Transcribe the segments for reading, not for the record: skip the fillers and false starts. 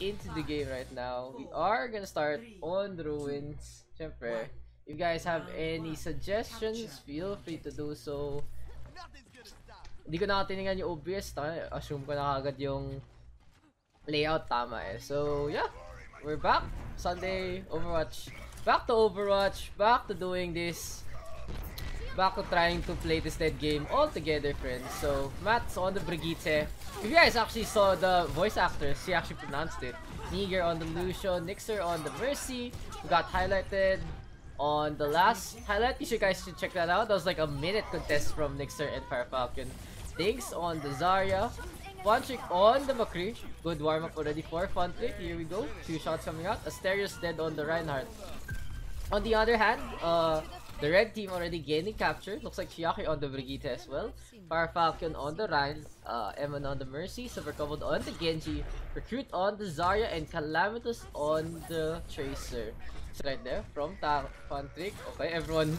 into the game right now. We are gonna start on the ruins. Siyempre, if you guys have any suggestions, feel free to do so. Hindi ko nakatingnan yung OBS. Assume ko na kagad yung layout tama eh. So yeah, we're back. Sunday Overwatch. Back to Overwatch. Back to doing this. Back to trying to play this dead game all together, friends. So Matt's on the Brigitte. If you guys actually saw the voice actors, she actually pronounced it. Niger on the Lucio, Nixer on the Mercy. We got highlighted on the last highlight. You guys should check that out. That was like a minute contest from Nixer and Fire Falcon. Dinks on the Zarya. Funtrick on the McCree. Good warm up already for Funtrick. Here we go. 2 shots coming out. Asterios dead on the Reinhardt. On the other hand, the red team already gaining capture. Looks like Chiaki on the Brigitte as well. Fire Falcon on the Rhine. Eman on the Mercy. Supercovered on the Genji. Recruit on the Zarya. And Calamitous on the Tracer. So right there from Funtrick. Okay, everyone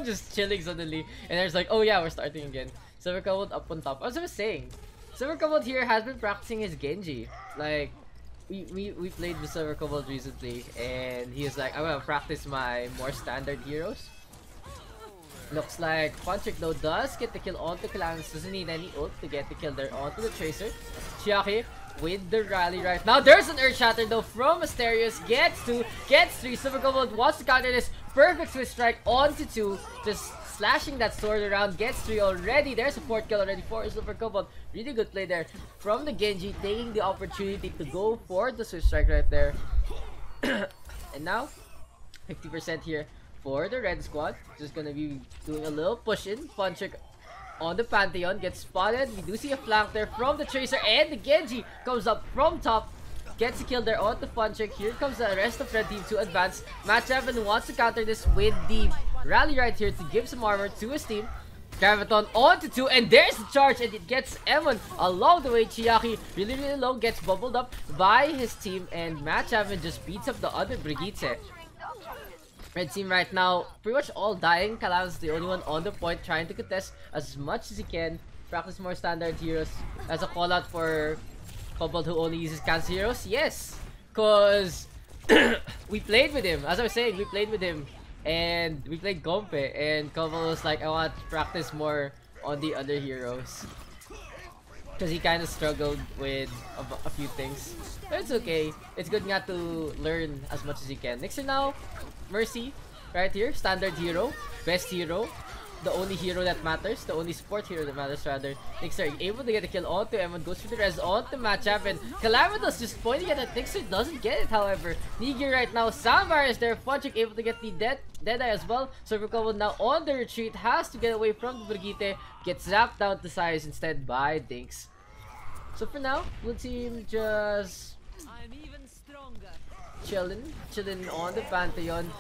just chilling suddenly. And there's like, oh yeah, we're starting again. Supercovered up on top. As I was saying, Supercovered here has been practicing his Genji. Like, we played with Supercovered recently, and he's like, I'm gonna practice my more standard heroes. Looks like Funtrick though does get the kill onto Calamitous. Doesn't need any ult to get the kill there onto the Tracer. Chiaki with the rally right now. There's an Earth Shatter though from Asterios. Gets 2, gets 3. Supercovered wants to counter this. Perfect switch strike onto 2. Just slashing that sword around, gets 3 already. There's a 4th kill already for Supercovered. Really good play there from the Genji, taking the opportunity to go for the switch strike right there. And now 50% here for the red squad. Just gonna be doing a little push in. Funtrick on the Pantheon gets spotted. We do see a flank there from the Tracer, and the Genji comes up from top. Gets a kill there on the Funtrick. Here comes the rest of red team to advance. Match 7 wants to counter this with the rally right here to give some armor to his team. Graviton onto 2, and there's the charge, and it gets Emon along the way. Chiaki really low, gets bubbled up by his team, and Match 7 just beats up the other Brigitte. Red team right now pretty much all dying. Calamitous is the only one on the point trying to contest as much as he can. Practice more standard heroes. As a call out for Cobalt who only uses cancer heroes. Yes, cause we played with him. As I was saying, we played with him. And we played Gompe, and Cobalt was like, I want to practice more on the other heroes. Because he kind of struggled with a few things. But it's okay. It's good not to learn as much as you can. Next now, Mercy, right here. Standard hero. Best hero. The only hero that matters. The only support hero that matters, rather. Nixer able to get a kill onto Emon. Goes through the res onto Matchup. And Calamitous just pointing at it. Nixer doesn't get it, however. Nigir right now. Sambar is there. Funtrick able to get the Deadeye as well. Supercovered now on the retreat. Has to get away from the Brigitte. Gets zapped down to size instead by Dinks. So for now, blue team just chilling on the Pantheon.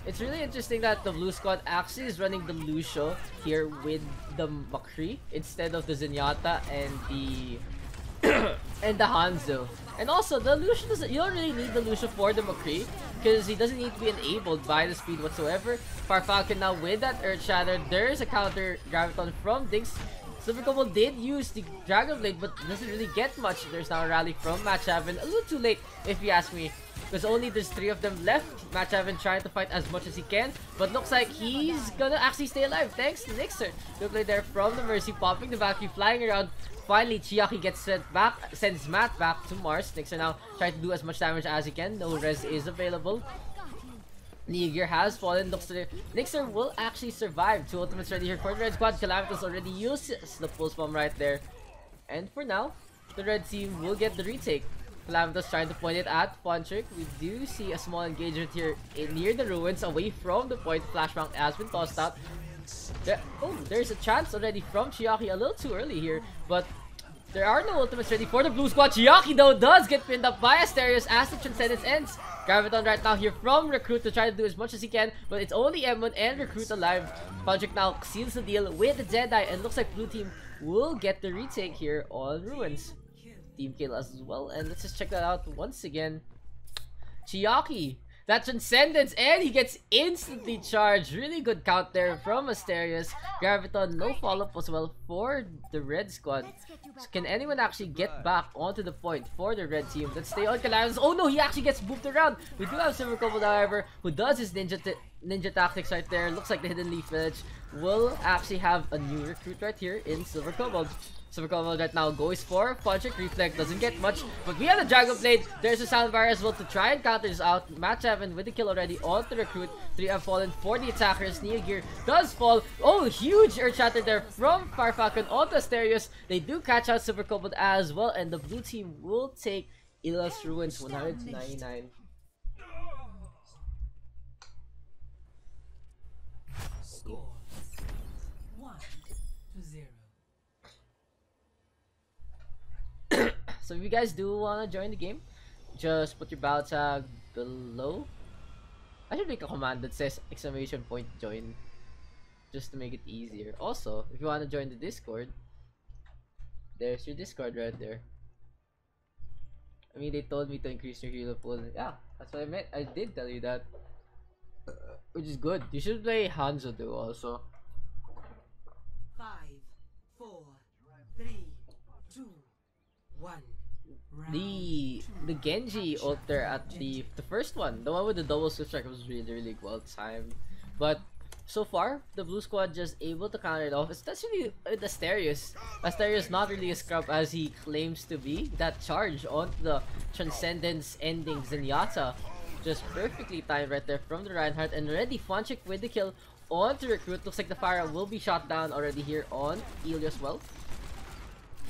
It's really interesting that the blue squad actually is running the Lucio here with the McCree instead of the Zenyatta and the and the Hanzo. And also the Lucio doesn't, you don't really need the Lucio for the McCree because he doesn't need to be enabled by the speed whatsoever. Fire Falcon now with that Earth Shatter. There's a counter Graviton from Dinks. Supercovered did use the Dragon Blade but doesn't really get much. There's now a rally from Match 7. A little too late if you ask me. Because only there's 3 of them left. Match 7 trying to fight as much as he can. But looks like he's gonna actually stay alive thanks to Nixer. Good play there from the Mercy. Popping the Valkyrie, flying around. Finally, Chiaki gets sends Matt back to Mars. Nixer now trying to do as much damage as he can. No res is available. Niger has fallen. Looks like Nixer will actually survive. 2 ultimates ready here for the red squad. Calamitous already uses the pulse bomb right there. And for now, the red team will get the retake. Calamitous trying to point it at Funtrick. We do see a small engagement here near the ruins, away from the point. Flashbang has been tossed out. There's a chance already from Chiaki. A little too early here, but there are no ultimates ready for the blue squad. Chiaki though does get pinned up by Asterios as the Transcendence ends. Graviton right now here from Recruit to try to do as much as he can, but it's only Emon and Recruit alive. Funtrick now seals the deal with the Jedi, and looks like blue team will get the retake here on ruins. Team kill as well, and let's just check that out once again. Chiaki that Transcendence, and he gets instantly charged. Really good count there from Asterios. Graviton, no follow-up as well for the red squad. So can anyone actually get back onto the point for the red team? Let's stay on Calamity. Oh no, he actually gets moved around. We do have Silver Kobold, however, who does his ninja tactics right there. Looks like the Hidden Leaf Village will actually have a new recruit right here in Silver Kobold. Silver Kobold right now goes for Punchik. Reflect doesn't get much, but we have the Dragon Blade. There's a Sound Barrier as well to try and counter this out. Match 7 with the kill already on the recruit. 3 have fallen for the attackers. Neo Gear does fall. Oh, huge Earth Shatter there from Fire Falcon onto Asterios. They do catch out Silver Kobold as well, and the blue team will take Ilios Ruins 199. Score 1-0. So if you guys do want to join the game, just put your battle tag below. I should make a command that says !join just to make it easier. Also, if you want to join the Discord, there's your Discord right there. I mean, they told me to increase your hero pool. Yeah, that's what I meant. I did tell you that, which is good. You should play Hanzo too also. 5, 4, 3, 2, 1. The Genji ult there at the first one, the one with the double switch strike, was really well timed. But so far, the blue squad just able to counter it off, especially with Asterios. Asterios not really a scrub as he claims to be. That charge on the Transcendence ending Zenyatta, just perfectly timed right there from the Reinhardt, and already Funchik with the kill on to recruit. Looks like the fire will be shot down already here on Ilios. Well,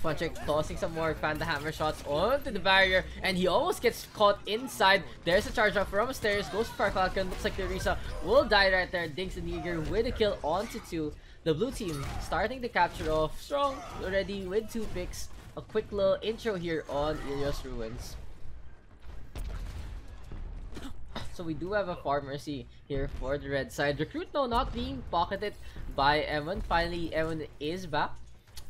Funchik tossing some more Panda Hammer shots onto the barrier, and he almost gets caught inside. There's a charge up from Asterios, goes for Fire Falcon. Looks like the Orisa will die right there. Dinks and Yeager with a kill onto 2. The blue team starting to capture off strong already with 2 picks. A quick little intro here on Ilios Ruins. So we do have a Pharmacy here for the red side. Recruit though not being pocketed by Evan. Finally, Evan is back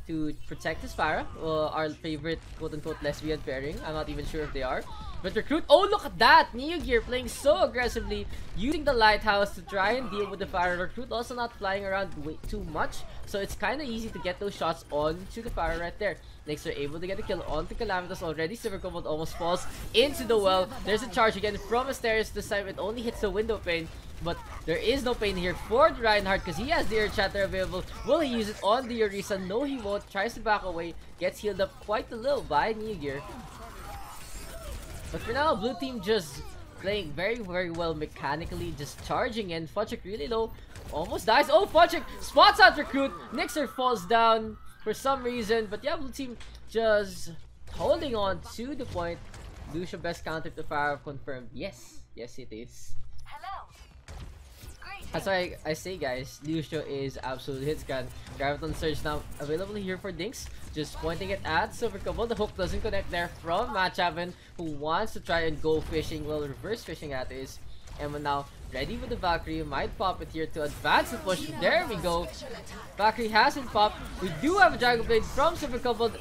to protect his Pharah, our favorite quote-unquote lesbian pairing. I'm not even sure if they are. But Recruit, oh look at that! Neo Gear playing so aggressively, using the Lighthouse to try and deal with the Pharah. Recruit also not flying around way too much, so it's kind of easy to get those shots onto the Pharah right there. Next, they're able to get a kill onto Calamitas already. Silver Kobold almost falls into the well. There's a charge again from Asterios. This time it only hits the window pane, but there is no pain here for the Reinhardt because he has the Earth Shatter available. Will he use it on the Orisa? No, he won't. Tries to back away. Gets healed up quite a little by Neo Gear. But for now, blue team just playing very well mechanically, just charging in. Funchik really low. Almost dies. Oh, Funchik spots out Recruit. Nixer falls down for some reason. But yeah, blue team just holding on to the point. Lucio best counter to fire confirmed. Yes, it is. That's why I say, guys, Lucio is absolute hitscan. Graviton Surge now available here for Dinks. Just pointing it at Silver Kobold. The hook doesn't connect there from Matchavan, who wants to try and go fishing. Well, reverse fishing at is. Emma now ready with the Valkyrie. Might pop it here to advance the push. There we go. Valkyrie hasn't popped. We do have a Dragon Blade from Silver Kobold.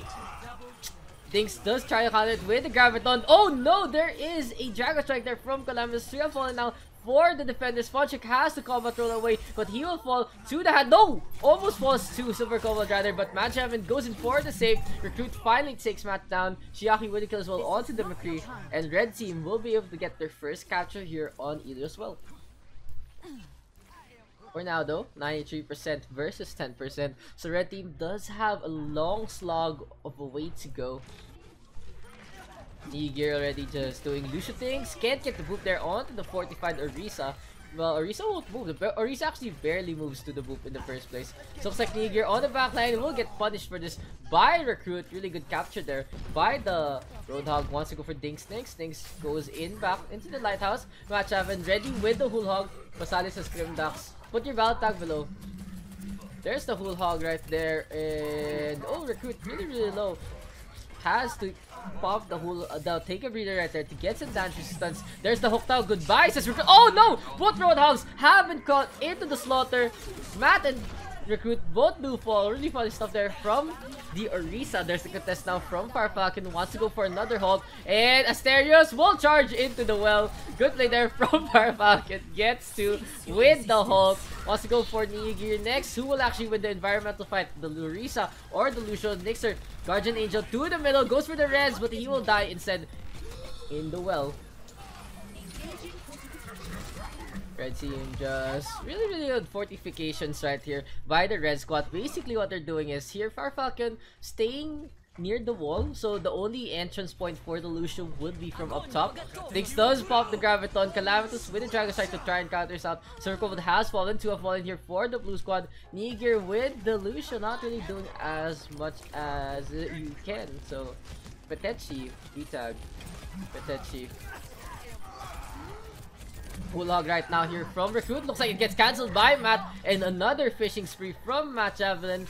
Dinks does try to counter it with the Graviton. Oh no, there is a Dragon Strike there from Columbus. 3 have fallen now for the defenders. Funchik has to combat roll away, but he will fall to the hand. No! Almost falls to Silver Kobold rather, but Matchavan goes in for the save. Recruit finally takes Matt down. Shiaki with the kill as well onto the McCree, and red team will be able to get their first capture here on Ilios as well. For now though, 93% versus 10%. So red team does have a long slog of a way to go. Neo Gear already just doing Lucio things. Can't get the boop there onto the fortified Orisa. Well, Orisa won't move. Orisa actually barely moves to the boop in the first place. So looks like Neo Gear on the backline will get punished for this by Recruit. Really good capture there by the Roadhog. Wants to go for Dinks. Dinks goes in back into the Lighthouse. Matchavan ready with the Whole Hog. Pasali sa Scrim Daks. Put your battle tag below. There's the Whole Hog right there. And oh, Recruit really low. Has to pop the whole take a breather right there to get some damage resistance. There's the hook now. Goodbye says Recruit. Oh no! Both Roadhogs have been caught into the slaughter. Matt and Recruit both do fall. Really funny stuff there from the Orisa. There's the contest now from Farfalcon. Wants to go for another hold. And Asterios will charge into the well. Good play there from Farfalcon. Gets to win the hold. Wants to go for Nigir next. Who will actually win the environmental fight? The Orisa or the Lucio Nixer. Guardian Angel to the middle. Goes for the res, but he will die instead in the well. Red team just really good fortifications right here by the red squad. Basically what they're doing is here Farfalcon staying near the wall, so the only entrance point for the Lucio would be from up top. Daks does pop the Graviton. Calamitous with the Dragon Strike to try and counter this out. Circle has fallen. 2 have fallen here for the blue squad. Nigir with the Lucio not really doing as much as you can. So Petechi, V-tag, Petechi. Full hog right now here from Recruit. Looks like it gets cancelled by Matt. And another fishing spree from Matt Javelin.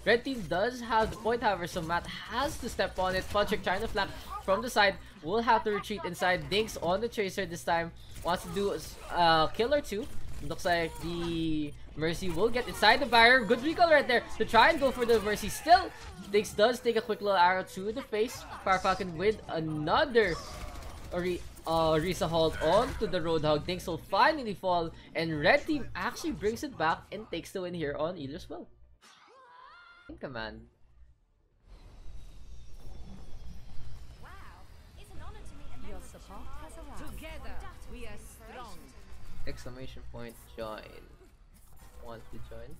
Red team does have the point, however, so Matt has to step on it. Punchik trying to flank from the side. Will have to retreat inside. Daks on the Tracer this time. Wants to do a kill or two. Looks like the Mercy will get inside the barrier. Good recall right there to try and go for the Mercy. Still, Daks does take a quick little arrow to the face. Farfalcon with another Orisa hold on to the Roadhog. Daks will finally fall, and red team actually brings it back and takes the win here on Ilios well. In command. Wow, it's an honor to meet a member of the show. Together, we are strong. Exclamation point, join. Want to join?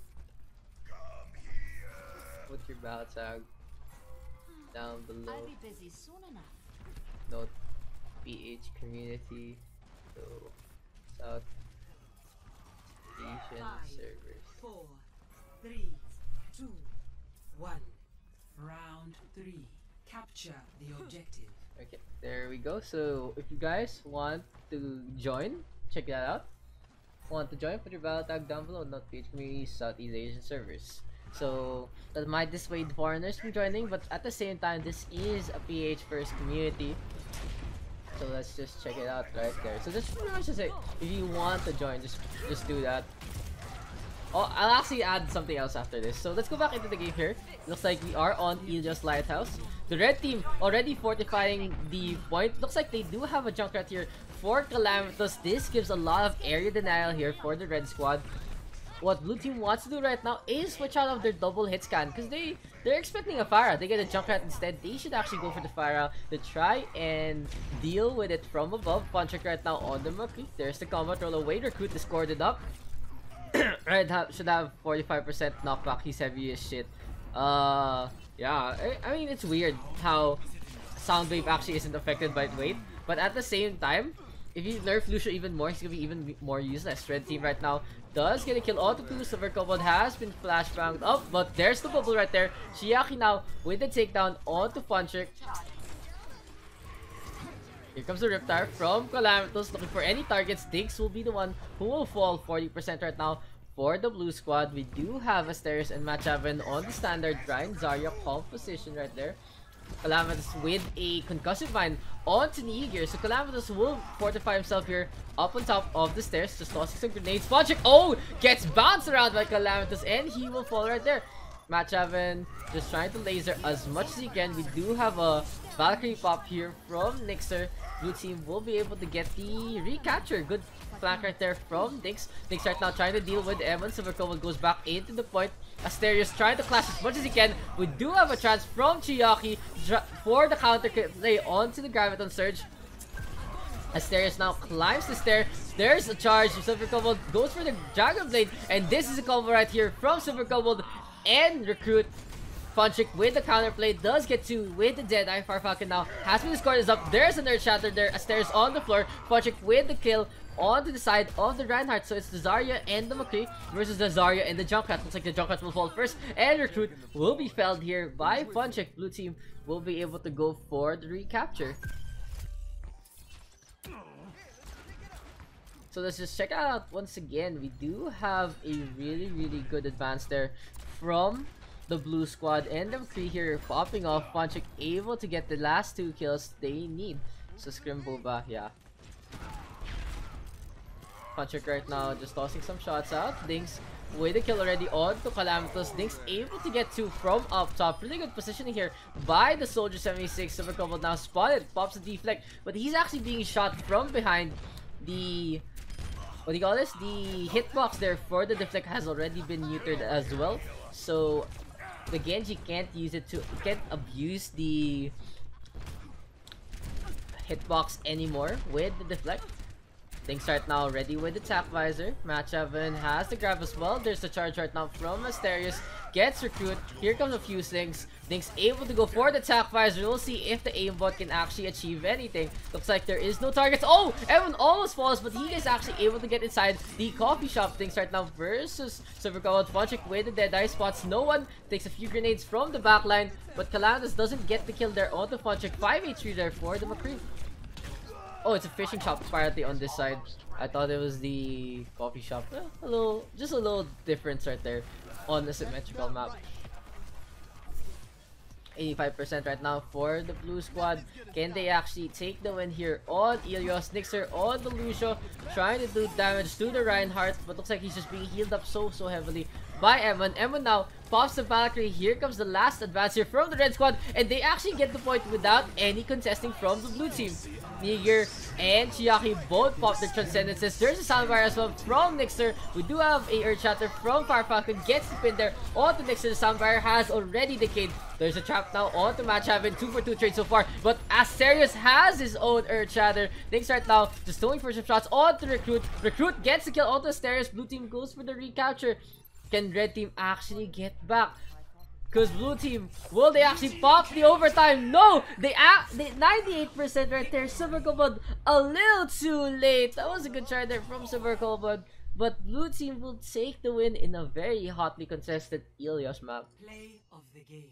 Put your battle tag down below. I'll be busy soon enough. Note PH community. So South Asian 5, servers. 4, 3, 2, 1. Round 3. Capture the objective. Okay, there we go. So if you guys want to join, check that out. Want to join? Put your battle tag down below. Not PH community, Southeast Asian servers. So that might dissuade foreigners from joining, but at the same time, this is a PH first community. So let's just check it out right there. So just pretty much just say, if you want to join, just do that. Oh, I'll actually add something else after this. So let's go back into the game here. Looks like we are on Ilios Lighthouse. The red team already fortifying the point. Looks like they do have a Junkrat here for Calamitous. This gives a lot of area denial here for the red squad. What blue team wants to do right now is switch out of their double hit scan, because they're expecting a Pharah. They get a Junkrat instead. They should actually go for the Pharah to try and deal with it from above. Punchik right now on the Murky. There's the combat roll away. Recruit is scored up. Red should have 45% knockback. He's heavy as shit. Yeah, I mean, it's weird how Soundwave actually isn't affected by weight, but at the same time, if you nerf Lucio even more, he's gonna be even more useless. Red team right now does get a kill. Auto 2, Silver Kobold has been flashbanged up, but there's the bubble right there. Chiaki now with the takedown onto Punchik. Here comes the Riptire from Calamitous, looking for any targets. Daks will be the one who will fall. 40% right now for the blue squad. We do have Asterios and Machavan on the standard Brian Zarya composition right there. Calamitous with a concussive mine onto Nigir. So Calamitous will fortify himself here up on top of the stairs. Just tossing some grenades. Punchik, oh, gets bounced around by Calamitous, and he will fall right there. Machavan just trying to laser as much as he can. We do have a Valkyrie pop here from Nixer. Blue team will be able to get the recapture. Good flank right there from Daks. Daks right now trying to deal with Evan. Silver Kobold goes back into the point. Asterios trying to clash as much as he can. We do have a chance from Chiaki for the counter play onto the Graviton Surge. Asterios now climbs the stair. There's a charge. Silver Kobold goes for the Dragon Blade. And this is a combo right here from Silver Kobold and Recruit. Punchik with the counterplay does get 2 with the Deadeye. Farfalcon now has been scored is up. There's another shatter there. Asterios on the floor. Punchik with the kill onto the side of the Reinhardt. So it's the Zarya and the McCree versus the Zarya and the Junkrat. Looks like the Junkrat will fall first, and Recruit will be felled here by Punchik. Blue team will be able to go for the recapture. So let's just check out once again. We do have a really good advance there from the blue squad, and the McCree here popping off. Punchik able to get the last 2 kills they need. So Scrim Boba, yeah. Punchik right now just tossing some shots out. Dings with the kill already on to Calamitous. Daks able to get 2 from up top. Really good positioning here by the Soldier 76. Silver Cobalt now spotted, pops a deflect, but he's actually being shot from behind. The what do you call this? The hitbox there for the deflect has already been neutered as well. So the Genji can't use it to can't abuse the hitbox anymore with the deflect. Daks right now ready with the tap visor. Match Evan has the grab as well. There's the charge right now from Asterius. Gets recruit. Here comes a few things. Daks able to go for the tap visor. We'll see if the aimbot can actually achieve anything. Looks like there is no targets. Oh! Evan almost falls, but he is actually able to get inside the coffee shop. Daks right now versus Silver Cobalt. Funchik with the dead eye spots. No one takes a few grenades from the backline, but Calamitous doesn't get the kill there on the Funchik. 5-8-3 there for the McCree. Oh, it's a fishing shop apparently on this side. I thought it was the coffee shop. Just a little difference right there on the symmetrical map. 85% right now for the blue squad. Can they actually take the win here on Ilios? Nixer on the Lucio, trying to do damage to the Reinhardt, but looks like he's just being healed up so heavily by Evan. Evan now pops the Valkyrie. Here comes the last advance here from the red squad, and they actually get the point without any contesting from the blue team. Niger and Chiaki both pop their transcendences. There's a soundbar as well from Nixer. We do have a Earth Shatter from Fire Falcon. Gets the pin there onto Nixer. The soundbar has already decayed. There's a trap now onto Match Haven. 2 for 2 trade so far, but Asterius has his own Earth Shatter. Daks right now just throwing for some shots onto Recruit. Recruit gets the kill onto Asterius. Blue team goes for the recapture. Can red team actually get back? Because blue team, will they actually pop the overtime? No! They 98% right there. Silver Cobalt a little too late. That was a good try there from Silver Cobalt. But blue team will take the win in a very hotly contested Ilios map. Play of the game.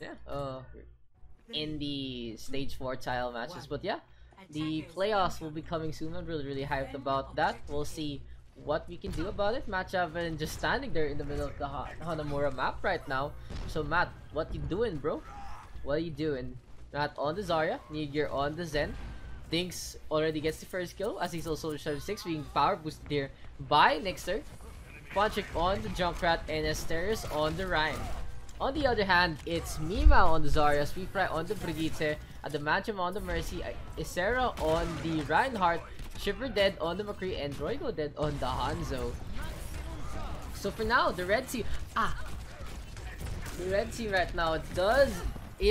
Yeah, in the stage 4 tile matches, but yeah, the playoffs will be coming soon. I'm really hyped about that. We'll see what we can do about it. Match Evan just standing there in the middle of the Hanamura map right now. So Matt, what you doing, bro? What are you doing? Matt on the Zarya, Niger on the Zen. Daks already gets the first kill as he's also 76, being power boosted here by Nixer. Funchik on the Junkrat and Asterius on the Rhyme. On the other hand, it's Mima on the Zarya, Sweetfry on the Brigitte, Adamantium on the Mercy, Isera on the Reinhardt, Shiver dead on the McCree, and Roygo dead on the Hanzo. So for now, the red team right now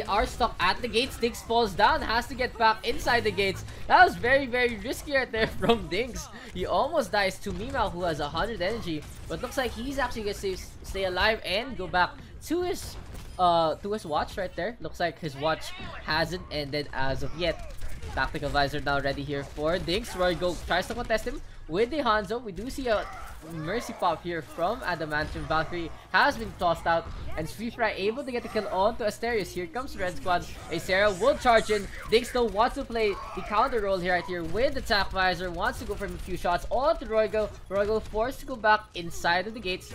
are stuck at the gates. Daks falls down, has to get back inside the gates. That was very risky right there from Daks. He almost dies to Mima, who has 100 energy, but looks like he's actually gonna stay alive and go back to his watch right there. Looks like his watch hasn't ended as of yet. Tactical visor now ready here for Daks. Roygo tries to contest him with the Hanzo. We do see a mercy pop here from Adamantium. Valkyrie has been tossed out, and Sweetfry able to get the kill onto Asterius. Here comes Red Squad. Sarah will charge in. Daks though wants to play the counter role here right here with the attack visor. Wants to go for a few shots onto Roygo. Roygo forced to go back inside of the gates.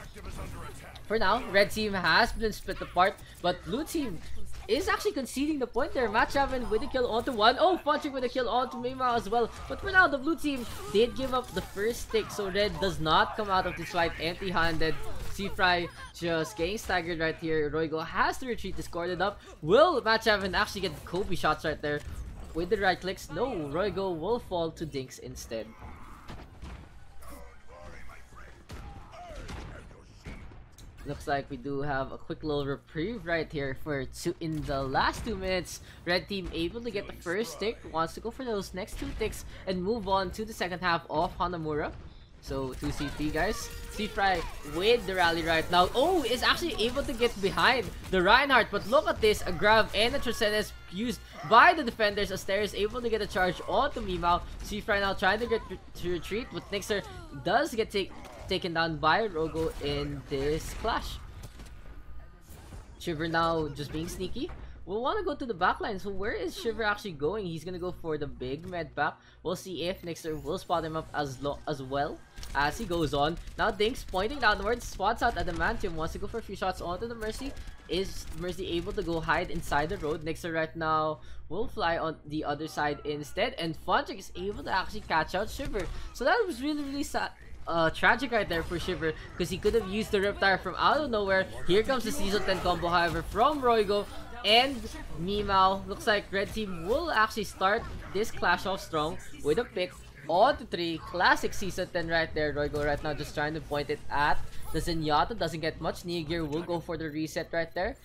For now, red team has been split apart, but blue team is actually conceding the point there. Match Haven with the kill onto one. Oh, Funchik with a kill onto Mima as well. But for now, the blue team did give up the first stick, so red does not come out of this fight empty-handed. Seafry just getting staggered right here. Roygo has to retreat, discorded up. Will Match Haven actually get the Kobe shots right there with the right clicks? No, Roygo will fall to Daks instead. Looks like we do have a quick little reprieve right here for in the last 2 minutes. Red team able to get the first tick, wants to go for those next 2 ticks and move on to the second half of Hanamura. So 2 CP guys. Seafry with the rally right now. Oh, is actually able to get behind the Reinhardt, but look at this, a grab and a Transcendence used by the defenders. Aster is able to get a charge onto Mimau. Seafry now trying to get to retreat, but Nixer does get taken down by Rogo in this clash. Shiver now just being sneaky will want to go to the backline. So where is Shiver actually going? He's gonna go for the big med pack. We'll see if Nixer will spot him up as well as he goes on. Now Dinks pointing downwards, spots out Adamantium, wants to go for a few shots onto the Mercy. Is Mercy able to go hide inside the road? Nixer right now will fly on the other side instead, and Funchik is able to actually catch out Shiver. So that was really sad. Tragic right there for Shiver, because he could have used the Riptire from out of nowhere. Here comes the Season 10 combo, however, from Roygo and Mimao. Looks like Red Team will actually start this clash off strong with a pick on to 3. Classic Season 10 right there. Roygo right now just trying to point it at the Zenyatta. Doesn't get much. Nia Gear will go for the reset right there.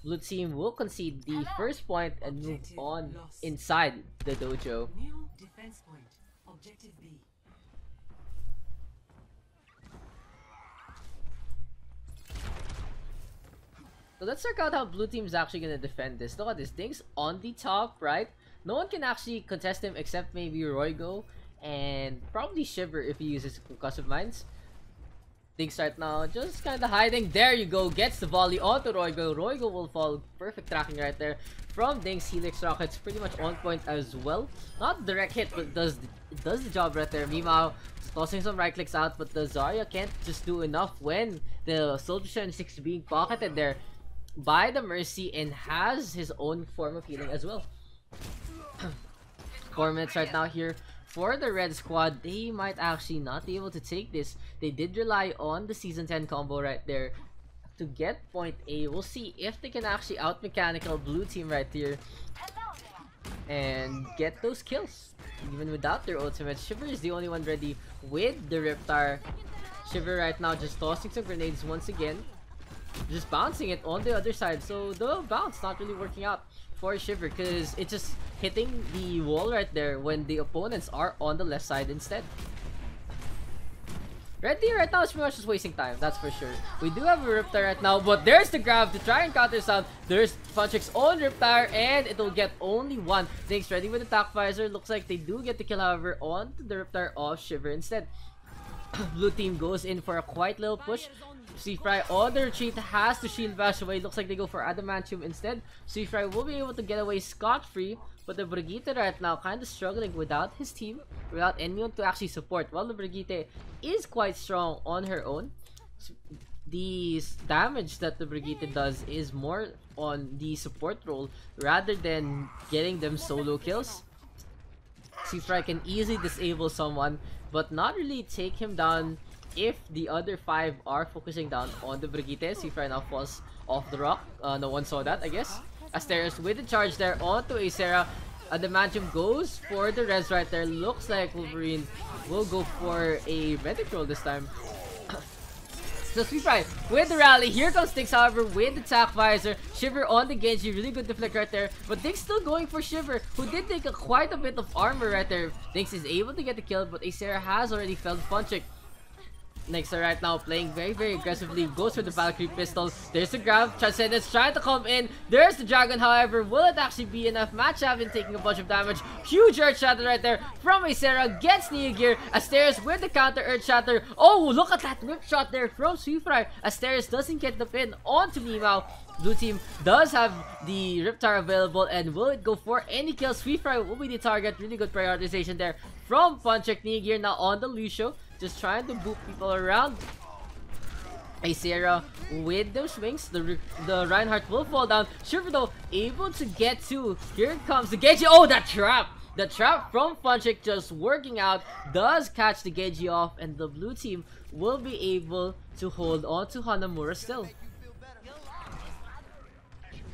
Blue Team will concede the first point and move on inside the dojo. New defense point. Objective B. So let's check out how Blue Team's actually gonna defend this. Look at this. Dinks on the top, right? No one can actually contest him except maybe Roygo and probably Shiver if he uses Concussive Mines. Dinks right now just kind of hiding. There you go. Gets the volley onto Roygo. Roygo will fall. Perfect tracking right there from Dinks. Helix Rockets pretty much on point as well. Not direct hit, but does the job right there. Mimao tossing some right clicks out, but the Zarya can't just do enough when the Soldier 76 being pocketed there by the Mercy and has his own form of healing as well. 4 minutes right now here for the red squad. They might actually not be able to take this. They did rely on the Season 10 combo right there to get point A. We'll see if they can actually out mechanical Blue Team right here and get those kills even without their ultimate. Shiver is the only one ready with the Riptire. Shiver right now just tossing some grenades once again, just bouncing it on the other side. So the bounce not really working out for Shiver because it's just hitting the wall right there when the opponents are on the left side instead. Red Team right now is pretty much just wasting time, that's for sure. We do have a Riptire right now, but there's the grab to try and counter sound. There's Funchik's own Riptire, and it'll get only one. Dinks ready with attack visor. Looks like they do get the kill, however, on the Riptire of Shiver instead. Blue Team goes in for a quite little push. Seafry on the retreat has to shield bash away. Looks like they go for Adamantium instead. Seafry will be able to get away scot-free, but the Brigitte right now kind of struggling without his team, without anyone to actually support. While the Brigitte is quite strong on her own, the damage that the Brigitte does is more on the support role rather than getting them solo kills. Seafry can easily disable someone, but not really take him down if the other 5 are focusing down on the Brigitte. Seafry now falls off the rock. No one saw that, I guess. Asterios with the charge there onto Acera. Adamantium goes for the res right there. Looks like Wolverine will go for a medic roll this time. So Seafry with the rally. Here comes Dinks, however, with the attack visor. Shiver on the Genji. Really good deflect right there. But Dinks still going for Shiver, who did take quite a bit of armor right there. Dinks is able to get the kill, but Acera has already felled Funchik. Nixer right now playing very aggressively. Goes for the Valkyrie pistol. There's the grab. Transcendence trying to come in. There's the dragon, however. Will it actually be enough? Match Avin taking a bunch of damage. Huge Earth Shatter right there from Acera. Gets Nia Gear. Asterios with the counter Earth Shatter. Oh, look at that whip shot there from Seafry. Asterios doesn't get the pin onto Mimao. Blue Team does have the Riptire available, and will it go for any kills? Seafry will be the target. Really good prioritization there from Funchik. Nia Gear now on the Lucio, just trying to boot people around. Acera with those swings. The Reinhardt will fall down. Shiver though able to get to. Here comes the Genji. Oh, that trap! The trap from Funchik just working out. Does catch the Genji off, and the Blue Team will be able to hold on to Hanamura still.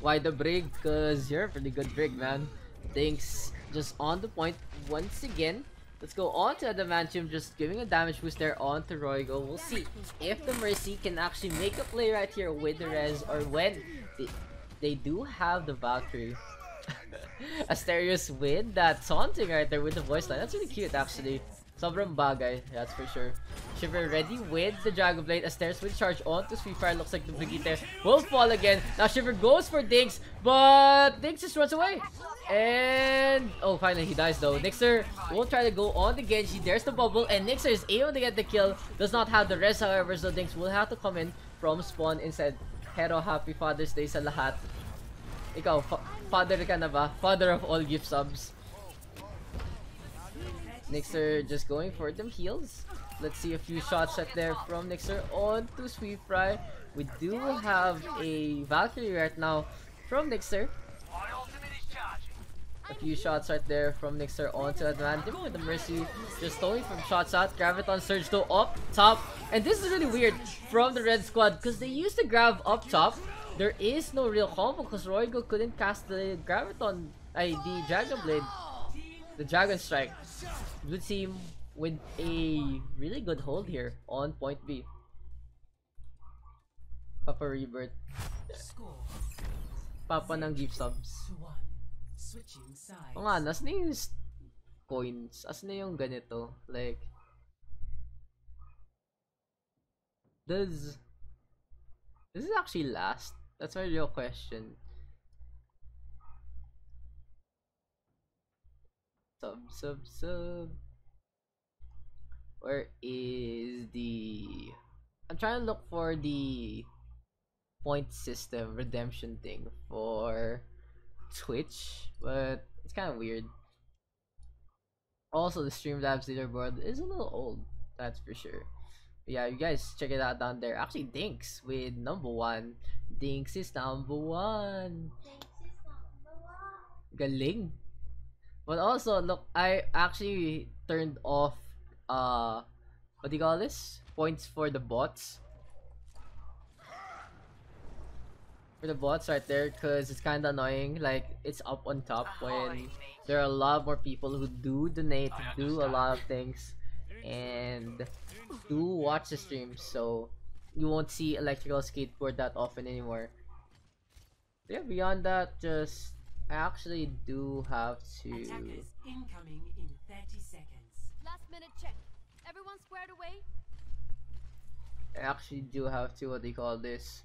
Why the Brig? Cause you're a pretty good Brig, man. Dinks just on the point once again. Let's go on to Adamantium, just giving a damage boost there onto Roygo. We'll see if the Mercy can actually make a play right here with the res, or when they do have the Valkyrie. Asterios with that taunting right there with the voice line. That's really cute actually. Sobrang bagay, that's for sure. Shiver ready with the Dragon Blade. Asterios with charge onto Seafry. Looks like the Brigitte will fall again. Now Shiver goes for Dinks, but Dinks just runs away. And oh, finally he dies though. Nixer will try to go on the Genji. There's the bubble, and Nixer is able to get the kill. Does not have the rest, however, so Dinks will have to come in from spawn instead. Pero happy Father's Day sa lahat. Ikaw, father ka na ba? Father of all gift subs. Nixer just going for them heals. Let's see a few shots right there from Nixer on to Sweet Fry. We do have a Valkyrie right now from Nixer. A few shots right there from Nixer onto Advantage with the Mercy. Just throwing from shots out. Graviton Surge though up top. And this is really weird from the Red Squad because they used to grab up top. There is no real combo because Roygo couldn't cast the Graviton, the Dragon Blade, the Dragon Strike. Blue team with a really good hold here on point B. Papa Rebirth. Papa ng gift subs. O nga, nas na yung coins? As na yung ganito? Like, does this actually last? That's my real question. Sub. Where is the... I'm trying to look for the point system redemption thing for Twitch, but it's kind of weird. Also, the Streamlabs leaderboard is a little old, that's for sure. But yeah, you guys check it out down there. Actually, Dinks with #1. Dinks is #1. Galing. But also, look, I actually turned off what do you call this? Points for the bots. For the bots right there, because it's kind of annoying. Like, it's up on top when there are a lot more people who do donate, do a lot of things, and do watch the stream. So you won't see electrical skateboard that often anymore. Yeah, beyond that, just I actually do have to. Attackers incoming in 30 seconds. Last minute check. Everyone squared away? I actually do have to, what do you call this?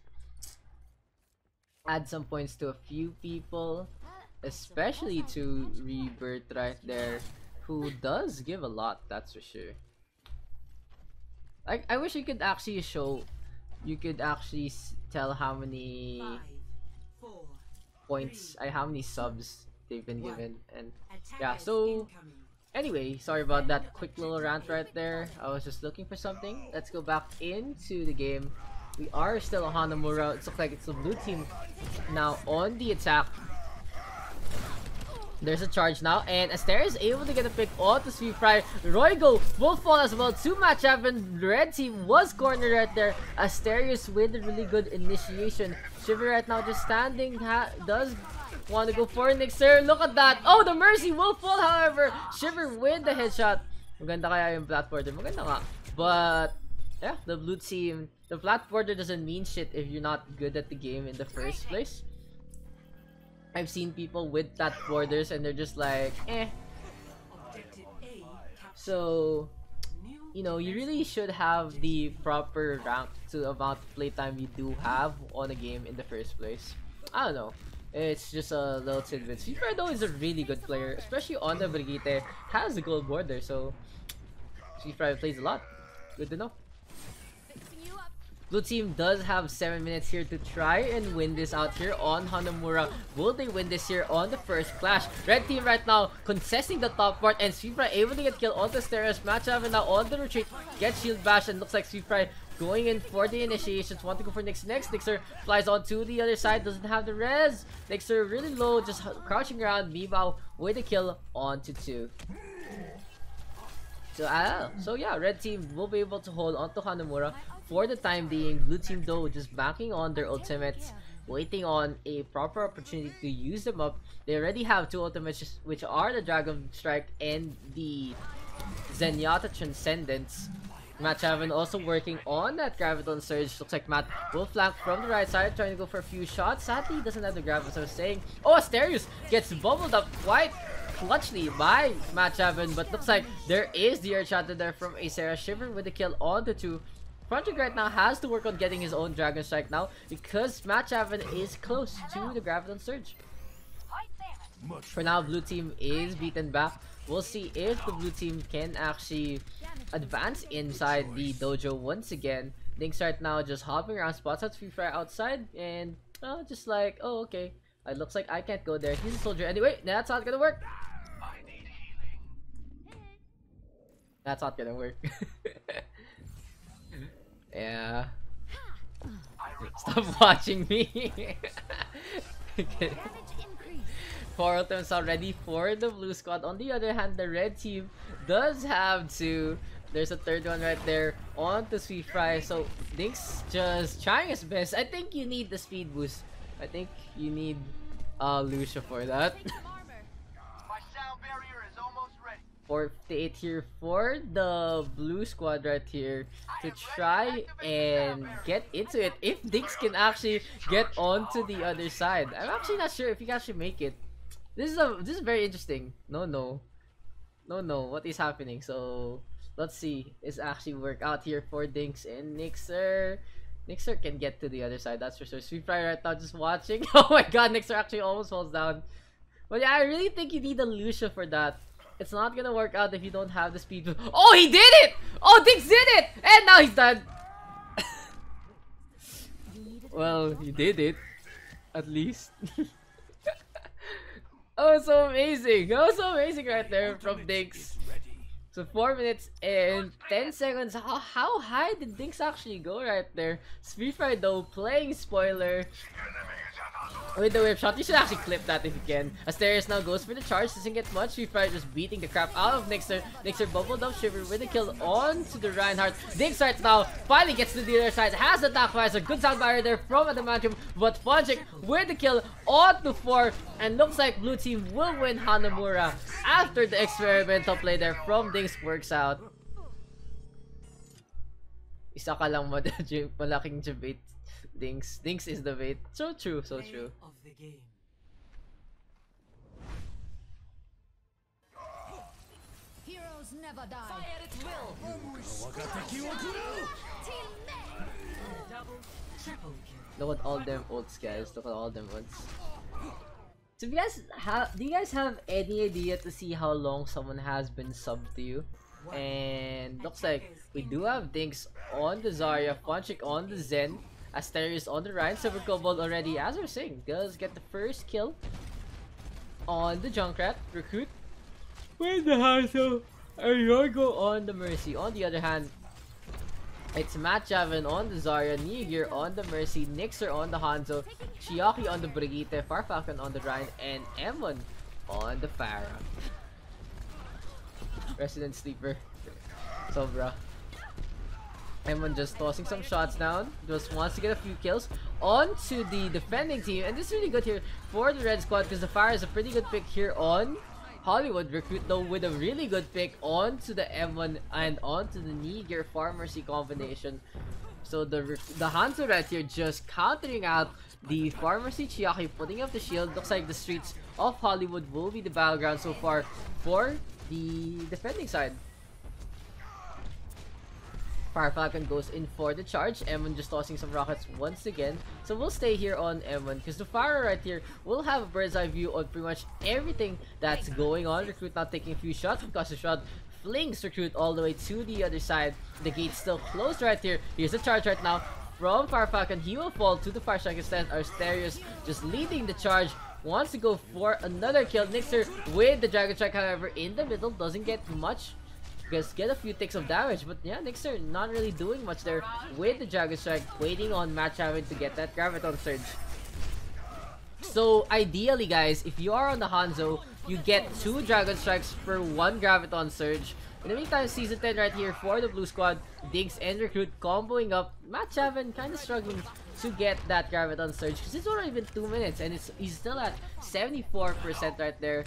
Add some points to a few people, especially to Rebirth right there, who does give a lot, that's for sure. Like, I wish you could actually show, you could actually tell how many 5, 4, points, how many subs they've been given, and yeah, attackers so incoming. anyway, sorry about that quick little rant right there. I was just looking for something. Let's go back into the game. We are still on Hanamura. It looks like it's the blue team now on the attack. There's a charge now, and Aster is able to get a pick on to Sweet Fry. Roygo will fall as well to match happen. Red team was cornered right there. Asterius with a really good initiation. Shiver right now just standing, does want to go for Nixer. Look at that. Oh, the Mercy will fall, however. Shiver with the headshot. Maganda kaya yung platformer. Maganda nga. But yeah, the blue team, the platformer doesn't mean shit if you're not good at the game in the first place. I've seen people with platformers and they're just like, eh. Objective A captured. So, you know, you really should have the proper rank to the amount of playtime you do have on a game in the first place. I don't know. It's just a little tidbit. Sweeper though is a really good player, especially on the Brigitte. Has a gold border, so Sweeper plays a lot. Good to know. Fixing you up. Blue team does have 7 minutes here to try and win this out here on Hanamura. Will they win this here on the first clash? Red team right now contesting the top part, and Sweeper able to get killed on the stairs. Match happen now on the retreat. Gets shield bash, and looks like Sweeper going in for the initiations. Want to go for next. Nixer flies on to the other side. Doesn't have the res. Nixer really low, just crouching around. Bibao with a kill on to 2. So yeah, red team will be able to hold on to Hanamura for the time being. Blue team though just backing on their ultimates, waiting on a proper opportunity to use them up. They already have 2 ultimates, which are the Dragon Strike and the Zenyatta Transcendence. Matt Chavin also working on that Graviton Surge. Looks like Matt will flank from the right side, trying to go for a few shots. Sadly, he doesn't have the grab, as I was saying. Oh, Asterius gets bubbled up quite clutchly by Matt Chavin, but looks like there is the air shot there from Acera. Shiver with the kill on the 2. Frontier right now has to work on getting his own Dragon Strike now, because Matt Chavin is close to the Graviton Surge. For now, blue team is beaten back. We'll see if the blue team can actually advance inside the dojo once again. Dinks right now just hopping around, spots out Free Fire outside, and just like, oh okay, It looks like I can't go there. He's a soldier. Anyway, that's not gonna work. That's not gonna work. Yeah. Stop watching me. Okay. 4 ultimates already for the blue squad. On the other hand, the red team does have to. There's a third one right there on the Sweet Fry. So Daks just trying his best. I think you need the speed boost. I think you need Lucia for that. My sound barrier is almost ready. 458 here for the blue squad right here to try and get into it. If Daks can actually get onto the other side, I'm actually not sure if he can actually make it. This is very interesting. No. What is happening? So let's see. It's actually work out here for Daks and Nixer. Nixer can get to the other side. That's for sure. Sweet Fry right now just watching. Oh my God, Nixer actually almost falls down. But yeah, I really think you need a Lucia for that. It's not gonna work out if you don't have the speed. Oh, he did it! Oh, Daks did it! And now he's done. Well, he did it. At least. Oh, so amazing. Oh, so amazing right there from Daks. So 4 minutes and 10 seconds. How high did Daks actually go right there? Sweet Fry though playing spoiler with the whip shot. You should actually clip that if you can. Asterios now goes for the charge. Doesn't get much. Sweet Fry just beating the crap out of Nixer. Nixer bubbled up Shiver with a kill onto the Reinhardt. Daks right now finally gets to the other side. Has the attack visor. Good sound barrier there from Adamantium. But Fonchik with the kill onto 4. And looks like blue team will win Hanamura after the experimental play there from Daks works out. Isa ka lang malaking debate. Daks is the bait. So true, so true. Of the game. Heroes never die. Fire at will. Double, triple kill. Look at all them ults, guys. Look at all them ults. So if you guys do you guys have any idea to see how long someone has been subbed to you? And looks like we do have Daks on the Zarya, Fonchik on the Zen, Asterios on the Ryan, Silver Kobold already, as we're saying, does get the first kill on the Junkrat. Recruit with the Hanzo, and Yorgo on the Mercy. On the other hand, it's Matt Javin on the Zarya, Nigir on the Mercy, Nixer on the Hanzo, Chiaki on the Brigitte, Farfalcon on the Ryan, and M1 on the Pharah. Resident Sleeper. Sobra. M1 just tossing some shots down. Just wants to get a few kills onto the defending team. And this is really good here for the red squad because the Pharah is a pretty good pick here on Hollywood. Recruit though with a really good pick onto the M1 and onto the Nigir Pharmacy combination. So the Hanzo right here just countering out the Pharmacy. Chiaki putting up the shield. Looks like the streets of Hollywood will be the battleground so far for the defending side. Farfalcon goes in for the charge. M1 just tossing some rockets once again. So we'll stay here on M1 because the Pharah right here will have a bird's eye view on pretty much everything that's going on. Recruit now taking a few shots because the shot flings Recruit all the way to the other side. The gate's still closed right here. Here's the charge right now from Farfalcon. He will fall to the far strike instead. Asterios just leading the charge. Wants to go for another kill. Nixer with the Dragon Strike, however, in the middle doesn't get much. Just get a few ticks of damage, but yeah, Nixer not really doing much there with the Dragon Strike, waiting on Match Having to get that Graviton Surge. So ideally, guys, if you are on the Hanzo, you get 2 Dragon Strikes per 1 Graviton Surge. In the meantime, Season 10 right here for the blue squad. Daks and Recruit comboing up. Match Having kind of struggling to get that Graviton Surge because it's already been 2 minutes and he's still at 74% right there.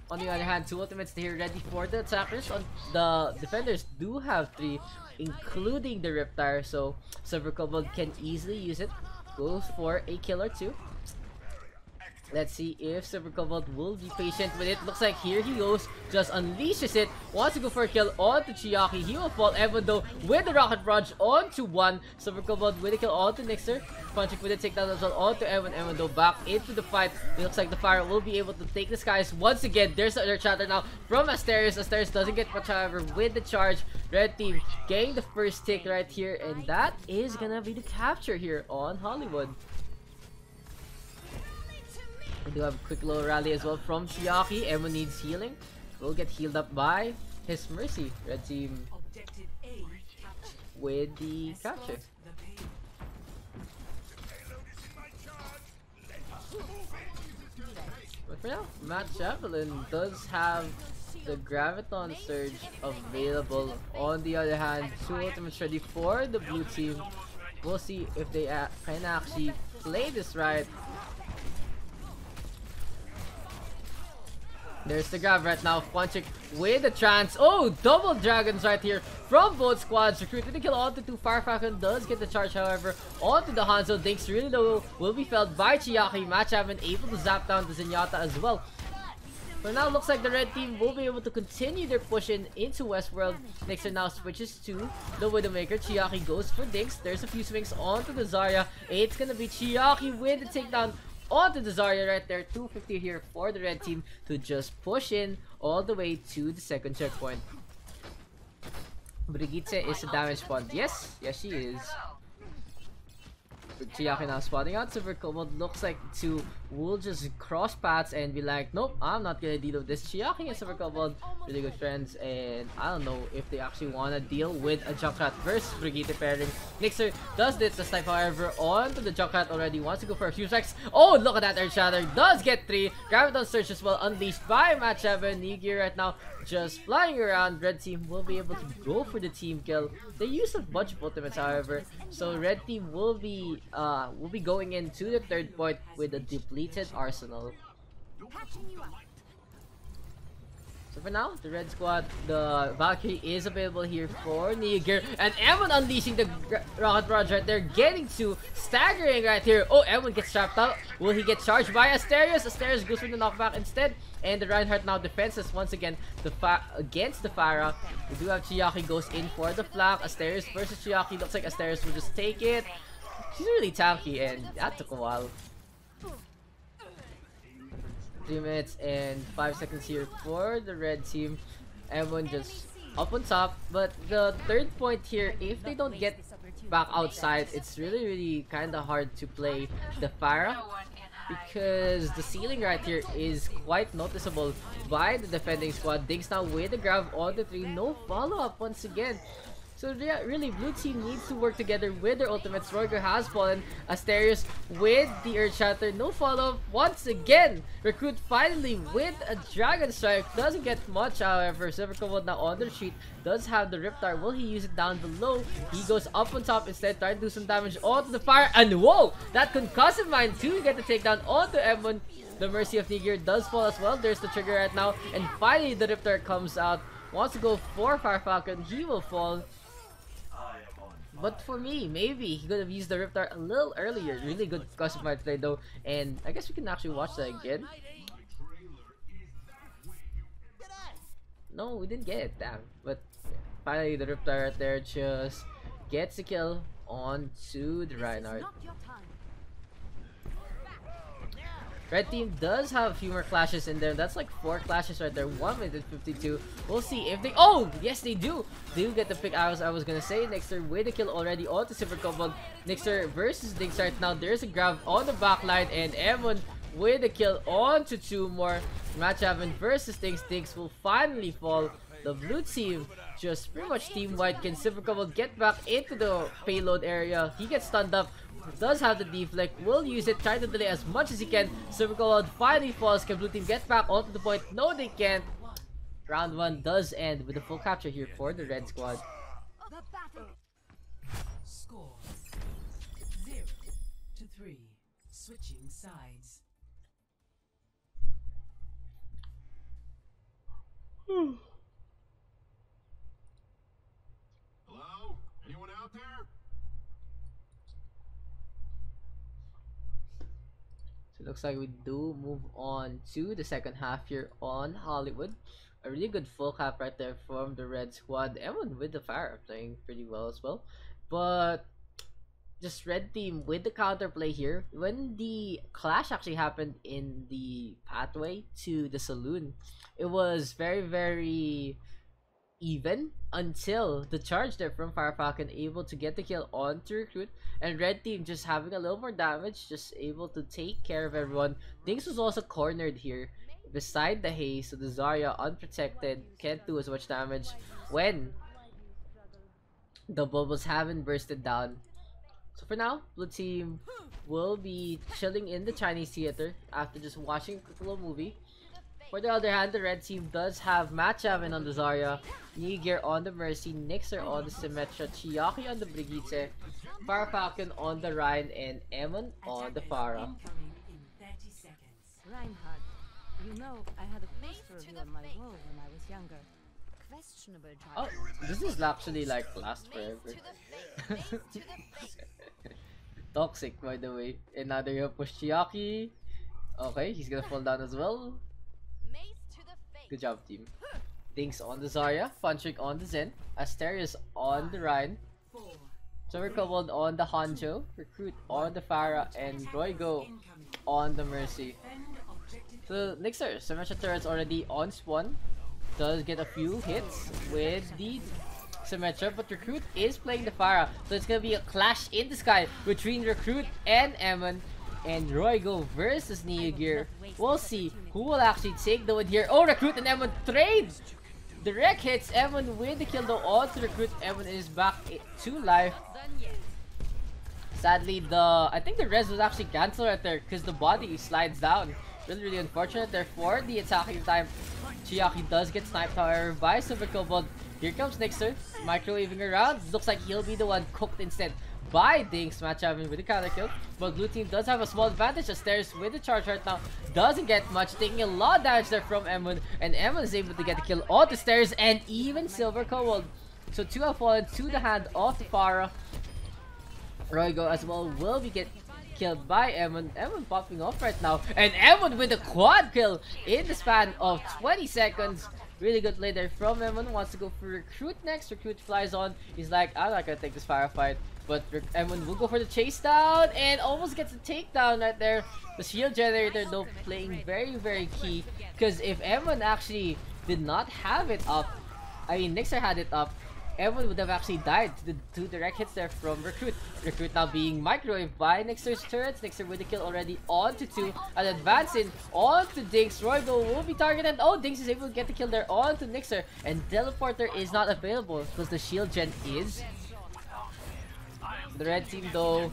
On the other hand, 2 ultimates here ready for the attackers. On the defenders do have 3, including the Riptire, so Silver Kobold can easily use it. Goes for a kill or 2. Let's see if Silver Kobold will be patient with it. Looks like here he goes, just unleashes it. Wants to go for a kill onto Chiaki. He will fall, even though with the Rocket Barrage onto 1. Silver Kobold with a kill onto Nixer. Punching with a takedown as well onto Evan. Evan though back into the fight. It looks like the Fire will be able to take the skies once again. There's another chatter now from Asterios. Asterios doesn't get much, however, with the charge. Red team getting the first take right here, and that is gonna be the capture here on Hollywood. We do have a quick little rally as well from Chiaki. Emon needs healing. Will get healed up by his Mercy. Red team Objective A captured. with the Escort capture. the payload. But for now, Matt Javelin does have the Graviton Surge available. On the other hand, 2 ultimates ready for the blue team. We'll see if they can actually play this right. There's the grab right now. Quantic with the trance. Oh, double dragons right here from both squads. Recruit with the kill onto 2. Fire Falcon does get the charge, however, onto the Hanzo. Dinks really low will be felt by Chiaki. Match haven't able to zap down the Zenyatta as well. But now looks like the red team will be able to continue their push into Westworld. Nixer now switches to the Widowmaker. Chiaki goes for Dinks. There's a few swings onto the Zarya. It's gonna be Chiaki with the takedown onto the Zarya right there. 250 here for the red team to just push in all the way to the second checkpoint. Brigitte is a damage spot. Yes, she is. Chiaki now spotting out Silver Cobalt. Looks like the two will just cross paths and be like, nope, I'm not gonna deal with this. Chiaki and Silver Cobalt, really good friends, and I don't know if they actually wanna deal with a Junkrat versus Brigitte pairing. Nixer does this the snipe, however, onto the Junkrat already. Wants to go for a few strikes. Oh, look at that Earth Shatter. Does get 3. Graviton Surge as well unleashed by Match 7. Nigir right now just flying around. Red team will be able to go for the team kill. They use a bunch of ultimates, however, so red team will be going into the third point with a depleted arsenal. So for now, the red squad, the Valkyrie is available here for Nigir, and Emon unleashing the rocket barrage right there, getting to staggering right here. Oh, Emon gets trapped out. Will he get charged by Asterios? Asterios goes for the knockback instead, and the Reinhardt now defenses once again against the Pharah. We do have Chiaki goes in for the flank. Asterios versus Chiaki. Looks like Asterios will just take it. She's really tanky, and that took a while. 3 minutes and 5 seconds here for the red team. Everyone just up on top, but the third point here, if they don't get back outside, it's really kind of hard to play the Pharah, because the ceiling right here is quite noticeable by the defending squad. Dinks now with the grab on the 3, no follow-up once again. So yeah, really, blue team needs to work together with their ultimates. Roiger has fallen. Asterios with the Earth Shatter. No follow-up once again. Recruit finally with a Dragon Strike. Doesn't get much, however. Silver Cobalt now on the retreat. Does have the Riptide. Will he use it down below? He goes up on top instead, trying to do some damage onto the fire. And whoa! That concussive mine to get the takedown onto M1. The Mercy of Nigir does fall as well. There's the trigger right now. And finally, the Riptide comes out. Wants to go for Fire Falcon. He will fall. But for me, maybe he could have used the Riptide a little earlier. Really good customized play though, and I guess we can actually watch that again. No, we didn't get it, damn. But finally, the Riptide right there just gets a kill onto the Reinhardt. Red team does have a few more clashes in there. That's like 4 clashes right there. 1 minute 52. We'll see if they... Oh! Yes, they do! They do get the pick I was gonna say. Nixer with the kill already onto Silver Cobalt. Nixer versus Dinks right now. There's a grab on the back line. And Emon with the kill onto 2 more. Match happen versus Dinks. Dinks will finally fall. The blue team just pretty much team white. Can Silver Cobalt get back into the payload area? He gets stunned up. Does have the deflect, will use it, try to delay as much as he can. Silver Cobalt finally falls. Can blue team get back onto the point? No, they can't. Round 1 does end with a full capture here for the red squad. Score 0-3. Switching sides. Hello? Anyone out there? So it looks like we do move on to the second half here on Hollywood. A really good full cap right there from the red squad. Everyone with the fire playing pretty well as well. But just red team with the counterplay here. When the clash actually happened in the pathway to the saloon, it was very even until the charge there from Fire Falcon able to get the kill onto Recruit, and red team just having a little more damage, just able to take care of everyone. Dings was also cornered here beside the haze, so the Zarya unprotected can't do as much damage when the bubbles haven't bursted down. So for now, blue team will be chilling in the Chinese theater after just watching a quick little movie. For the other hand, the red team does have Matchaven on the Zarya, Nigir on the Mercy, Nixer on the Symmetra, Chiaki on the Brigitte, Fire Falcon on the Rhine, and Emon on the Pharah. Incoming in 30 seconds. Reinhardt, you know, I had a poster of you on my wall when I was younger. Questionable Oh, this is actually like last forever. Toxic, by the way. And now they're gonna push Chiaki. Okay, he's gonna fall down as well. Good job, team. Dings on the Zarya, Funtrick on the Zen, Asterius on the Rhine, 4. Silver Kobold on the Hanjo, Recruit on the Pharah, and Roygo on the Mercy. Defend objective. So, Nixer, Symmetra turret's already on spawn. Does get a few hits with the Symmetra, but Recruit is playing the Pharah. So it's gonna be a clash in the sky between Recruit and Emon. And Roygo versus Neogear. We'll see who will actually take the win here. Oh, Recruit and Emon trade! Direct hits Emon with the kill though on to Recruit. Emon is back to life. Sadly, I think the res was actually cancelled right there because the body slides down. Really unfortunate. Therefore, the attacking time. Chiaki does get sniped, however, by Silver Kobold. Here comes Nixer, microwaving around. Looks like he'll be the one cooked instead by Dings. Matchaven with the counter kill, but blue team does have a small advantage. Asterius with the charge right now doesn't get much, taking a lot of damage there from Emon, and Emon is able to get the kill on the stairs and even Silver Kobold. So 2 have fallen to the hand of the Pharah. Roygo as well will be killed by Emon. Emon popping off right now, and Emon with a quad kill in the span of 20 seconds. Really good play there from Emon. Wants to go for Recruit next. Recruit flies on. He's like, I'm not gonna take this firefight. But Emon will go for the chase down and almost gets a takedown right there. The shield generator though playing very key, because if Emon actually did not have it up, I mean Nixer had it up, Emon would have actually died to the 2 direct hits there from Recruit. Recruit now being microwaved by Nixer's turrets. Nixer with the kill already onto 2 and advancing onto Dings. Roygo will be targeted. Oh, Dings is able to get the kill there onto Nixer, and Teleporter is not available because the shield gen is. The red team though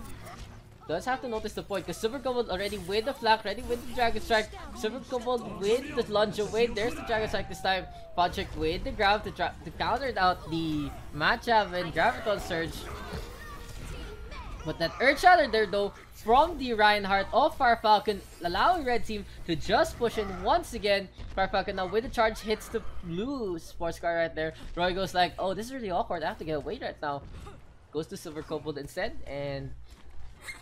does have to notice the point, because Silver Kobold already with the flank, ready with the Dragon Strike. Silver Kobold with the lunge away. There's the Dragon Strike this time. Patrick with the grab to counter out the Matchaven Graviton Surge. But that Earth Shatter there though from the Reinhardt of Fire Falcon, allowing red team to just push in once again. Fire Falcon now with the charge hits the blue sports car right there. Roy goes like, oh, this is really awkward. I have to get away right now. Goes to Silver Kobold instead, and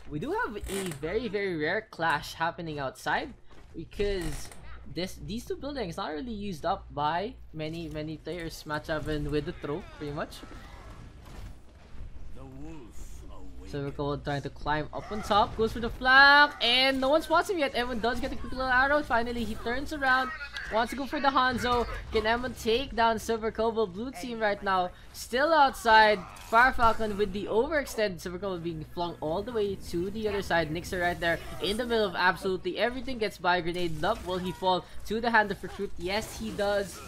we do have a very rare clash happening outside, because these 2 buildings not really used up by many players. Matchaven with the throw pretty much. Silver Kobold trying to climb up on top, goes for the flank, and no one spots him yet. Emon does get a quick little arrow. Finally, he turns around, wants to go for the Hanzo. Can Emon take down Silver Kobold? Blue team right now still outside. Fire Falcon with the overextend. Silver Kobold being flung all the way to the other side. Nixer right there in the middle of absolutely everything. Gets by grenade up. Will he fall to the hand of Recruit? Yes, he does.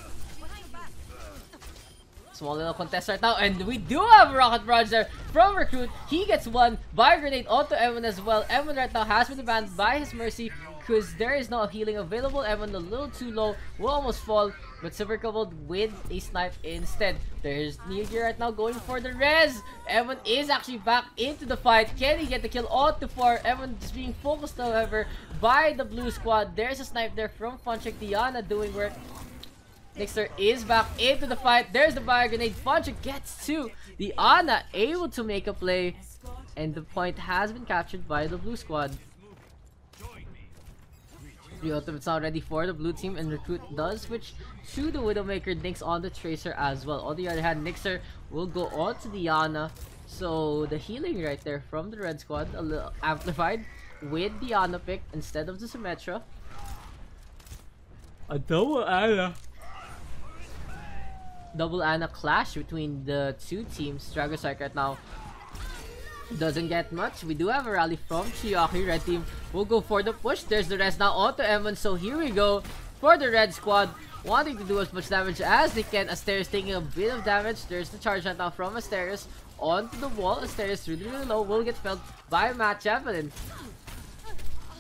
Small little contest right now, and we do have a rocket barrage there from Recruit. He gets one by grenade onto Emon as well. Emon right now has been banned by his Mercy because there is no healing available. Emon a little too low, will almost fall, but Silver Kobold with a snipe instead. There's Neogear right now going for the res. Emon is actually back into the fight. Can he get the kill onto 4? Emon just being focused however by the blue squad. There's a snipe there from Funcheck. Diana doing work. Nixer is back into the fight. There's the fire grenade. Funcheck gets 2. The Ana able to make a play, and the point has been captured by the blue squad. The ultimate's now ready for the blue team, and Recruit does switch to the Widowmaker. Dinks on the Tracer as well. On the other hand, Nixer will go on to the Ana. So the healing right there from the red squad a little amplified with the Ana pick instead of the Symmetra. A double Ana. double Ana clash between the two teams. Dragon Strike right now doesn't get much. We do have a rally from Chiaki. Red team will go for the push. There's the rest now onto Evan. So here we go for the red squad, wanting to do as much damage as they can. Asterios taking a bit of damage. There's the charge right now from Asterios onto the wall. Asterios really low, will get felled by Matt Javelin.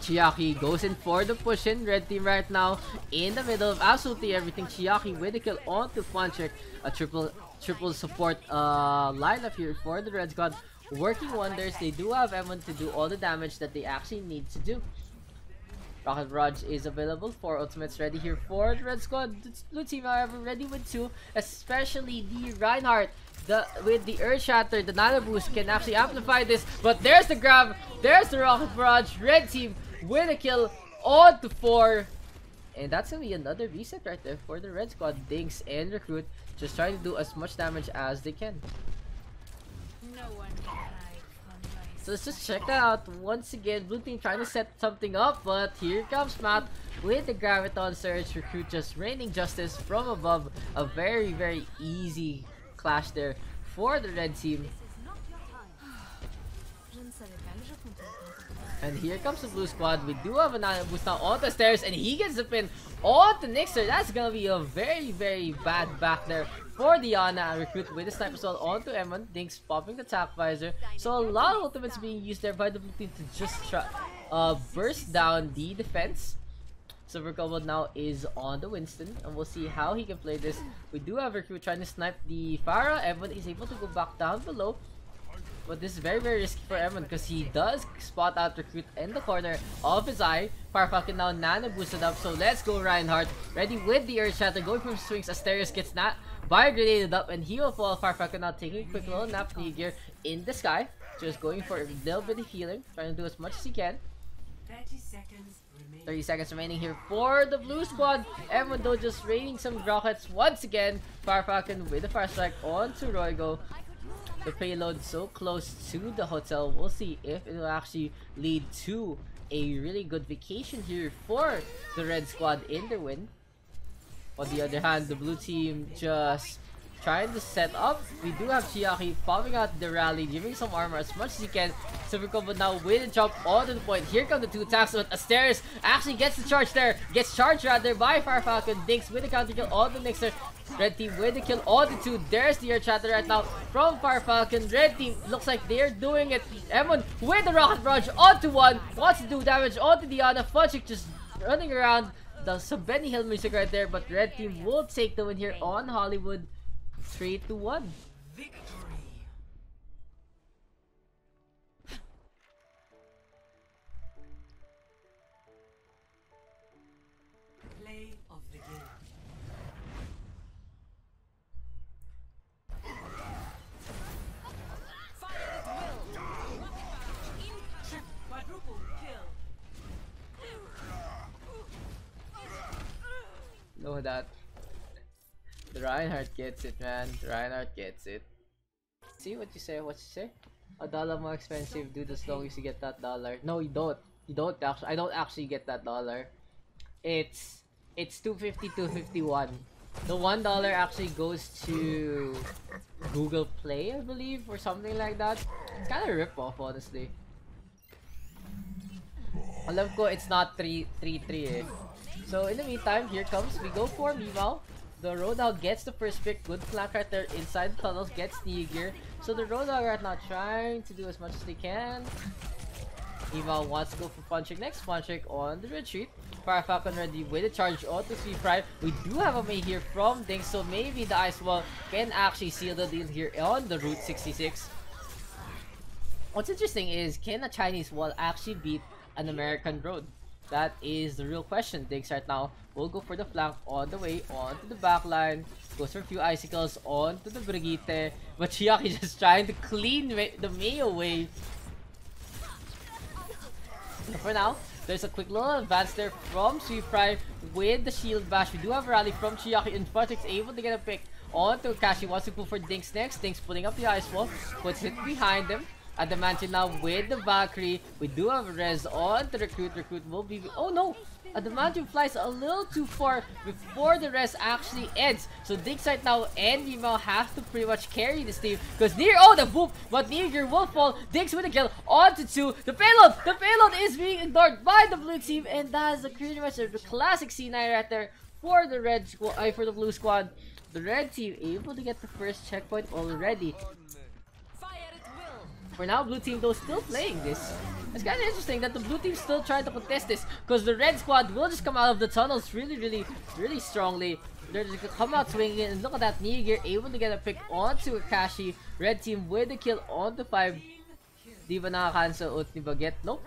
Chiaki goes in for the push in. Red team right now in the middle of absolutely everything. Chiaki with a kill onto Funchik. A triple support lineup here for the red squad, working wonders. They do have Evan to do all the damage that they actually need to do. Rocket Barrage is available for ultimates ready here for the red squad. The blue team, however, ready with 2, especially the Reinhardt. With the Earth Shatter, the Nano Boost can actually amplify this. But there's the grab, there's the Rocket Barrage. Red team with a kill on to 4. And that's gonna be another reset right there for the red squad. Dinks and Recruit just trying to do as much damage as they can. No one can hide from my So let's just check that out once again. Blue team trying to set something up, but here comes Matt with the Graviton Surge. Recruit just raining justice from above. A very, very easy clash there for the red team. Je ne savais pas que je comptais. And here comes the blue squad. We do have a Nano Boost now on the stairs, and he gets the pin on the Nixer. That's gonna be a very, very bad back there for the Ana. Recruit with the sniper assault onto Eman. Dinks popping the attack visor. So a lot of ultimates being used there by the blue team to just try burst down the defense. Silver Combo now is on the Winston, and we'll see how he can play this. We do have Recruit trying to snipe the Pharah. Evan is able to go back down below. But this is very, very risky for Evan because he does spot out Recruit in the corner of his eye. Farfalcon now Nano boosted up, so let's go Reinhardt. Ready with the Earth Shatter, going from swings. Asterios gets not by grenaded up, and he will fall. Farfalcon now taking a quick little nap gear in the sky. Just going for a little bit of healing, trying to do as much as he can. 30 seconds remaining. 30 seconds remaining here for the blue squad. Everyone though just raining some rockets once again. Farfalcon with the fire strike onto Roygo. The payload so close to the hotel. We'll see if it will actually lead to a really good vacation here for the red squad in their win. On the other hand, the blue team just trying to set up. We do have Chiaki popping out the rally, giving some armor as much as he can. Silver Combo now with a jump onto the point. Here come the 2 attacks, but Asterios actually gets the charge there. Gets charged rather by Farfalcon. Dinks with the counter kill on the Nixer. Red team with the kill on the 2. There's the Earth Shatter right now from Farfalcon. Red team looks like they're doing it. Emon with the Rocket Barrage onto 1. Wants to do damage onto Diana. Funchik just running around. Some Benny Hill music right there, but red team will take the win here on Hollywood. 3-1. Victory. Play of the game. Fire at will. Quadruple kill. Know that. The Reinhardt gets it, man. The Reinhardt gets it. See what you say? What you say? $1 more expensive, dude. As long as you get that dollar. No, you don't. You don't actually. I don't actually get that dollar. It's 250, 251. The $1 actually goes to Google Play, I believe, or something like that. It's kind of a rip-off, honestly. Alam ko it's not 3-3 eh. So in the meantime, here comes. We go for Meemaw. The Roadhog gets the first pick. Good flank right there inside the tunnels. Gets the gear. So the Roadhog right now trying to do as much as they can. Meemaw wants to go for Funchik next. Funchik on the retreat. Farfalcon ready with a charge onto Sweet Fry. We do have a May here from Ding, so maybe the Ice Wall can actually seal the deal here on the Route 66. What's interesting is, can a Chinese wall actually beat an American road? That is the real question. Diggs right now will go for the flank on the way onto the back line. Goes for a few icicles onto the Brigitte. But Chiaki just trying to clean the May away. And for now, there's a quick little advance there from Sweet Fry with the shield bash. We do have a rally from Chiaki, and Funchik's able to get a pick onto Kashi. Wants to go for Dinks next. Dinks putting up the ice wall, puts it behind him. Adamantium now with the Valkyrie. We do have res on the Recruit. Recruit will be... Oh no! Adamantium flies a little too far before the rest actually ends. So Daks right now and Mimo have to pretty much carry this team. Because oh, the boop! But Neger will fall. Daks with a kill onto 2. The payload! The payload is being ignored by the blue team. And that is pretty much a classic C9 right there for the for the blue squad. The red team able to get the first checkpoint already. For now, blue team though still playing this. It's kind of interesting that the blue team still trying to contest this, because the red squad will just come out of the tunnels really strongly. They're just gonna come out swinging, and look at that, Neger able to get a pick onto Akashi. Red team with the kill onto 5. Di ba nakakancel ult ni Baguette? Nope.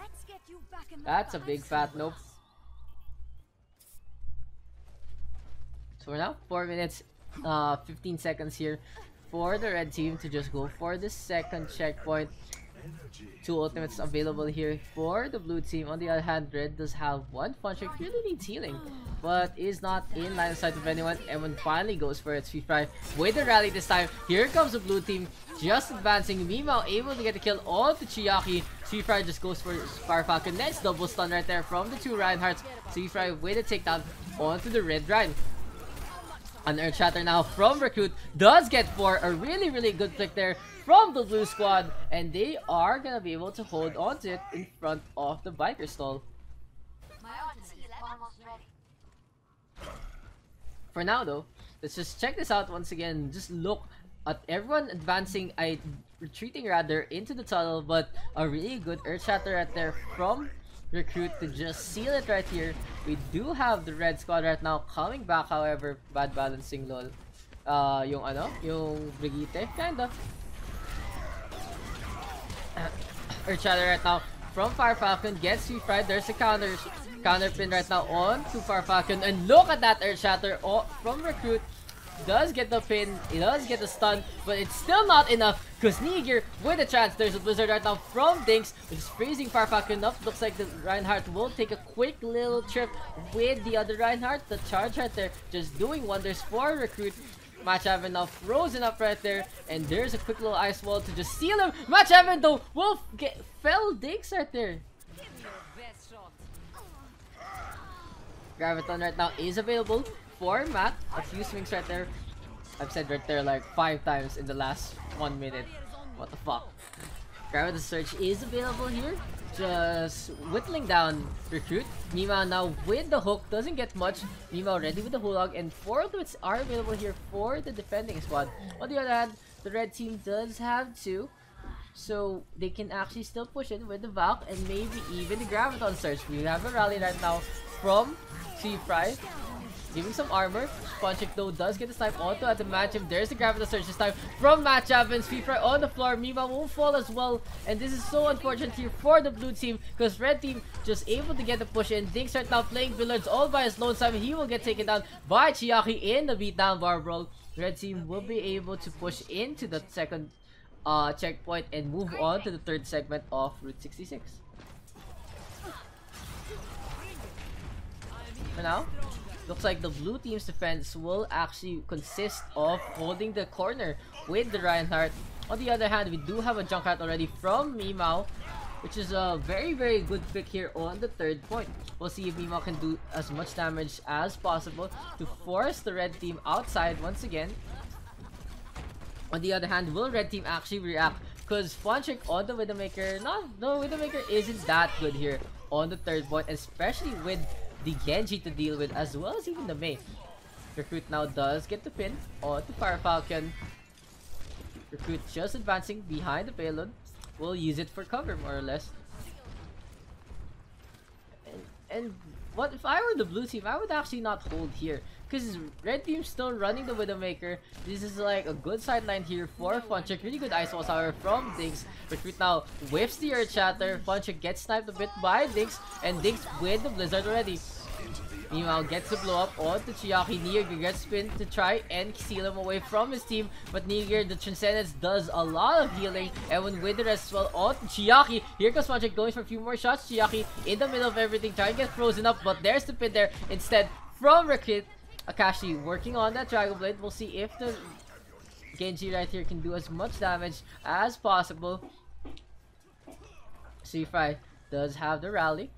That's a big fat nope. So for now, 4 minutes, 15 seconds here for the red team to just go for the second checkpoint. 2 ultimates available here for the blue team. On the other hand, red does have 1 punch. It really needs healing, but is not in line of sight of anyone. And when finally goes for its Fry with the rally this time. Here comes the blue team just advancing. Mimo able to get the kill onto Chiaki. Fry just goes for Fire Falcon. Next double stun right there from the 2 Reinhardts. Fry with a takedown onto the red Ryan. An Earth Shatter now from Recruit does get 4. A really good pick there from the blue squad, and they are gonna be able to hold on to it in front of the biker stall. For now though, let's just check this out once again. Just look at everyone advancing, retreating rather, into the tunnel, but a really good Earth Shatter right there from Recruit to just seal it right here. We do have the red squad right now coming back, however, bad balancing lol. Yung Brigitte, kinda. Earth Shatter right now from Fire Falcon gets Fry. There's a counter pin right now on to Fire Falcon, and look at that Earth Shatter from Recruit. Does get the pin, he does get the stun, but it's still not enough because Neger with a chance. There's a blizzard right now from Daks, which is freezing Fire Falcon up. Looks like the Reinhardt will take a quick little trip with the other Reinhardt. The charge right there just doing wonders for Recruit. Match Heaven now frozen up right there, and there's a quick little ice wall to just seal him. Match Heaven though will fell Daks right there. Graviton right now is available for Matt. A few swings right there. I've said right there like 5 times in the last 1 minute. What the fuck? Graviton Surge is available here. Just whittling down Recruit. Mima now with the hook. Doesn't get much. Mima ready with the Hulag. And 4 ultimates are available here for the defending squad. On the other hand, the red team does have 2. So they can actually still push in with the Valk and maybe even the Graviton Surge. We have a rally right now from Fry, giving some armor. Punchik though does get the snipe onto at the matchup. There's the Graviton Surge this time from Matchup, and Fry on the floor. Mima will fall as well, and this is so unfortunate here for the blue team because red team just able to get the push in. Daks right now playing billiards all by his lone side. He will get taken down by Chiaki in the beatdown bar brawl. Red team will be able to push into the second checkpoint and move on to the 3rd segment of Route 66. For now, looks like the blue team's defense will actually consist of holding the corner with the Reinhardt. On the other hand, we do have a Junkrat already from Mimao, which is a very good pick here on the 3rd point. We'll see if Mimao can do as much damage as possible to force the red team outside once again. On the other hand, will red team actually react? Because Fontrick on the Widowmaker, the Widowmaker isn't that good here on the 3rd point, especially with the Genji to deal with, as well as even the Mei. Recruit now does get the pin onto Fire Falcon. Recruit just advancing behind the payload. We'll use it for cover, more or less. And what if I were the blue team? I would actually not hold here, because red team's still running the Widowmaker. This is like a good sideline here for Funcheck. Really good ice walls, however, from Daks. Recruit now whiffs the Earth Shatter. Funcheck gets sniped a bit by Daks, and Daks with the Blizzard already. Meanwhile, gets the blow up onto Chiaki. Neger gets spin to try and seal him away from his team. But Neger, the Transcendence, does a lot of healing. And when Wither as well onto Chiaki, here comes Funcheck going for a few more shots. Chiaki in the middle of everything, trying to get frozen up. But there's the pin there instead from Recruit. Akashi working on that Dragon Blade. We'll see if the Genji right here can do as much damage as possible. C5 does have the rally.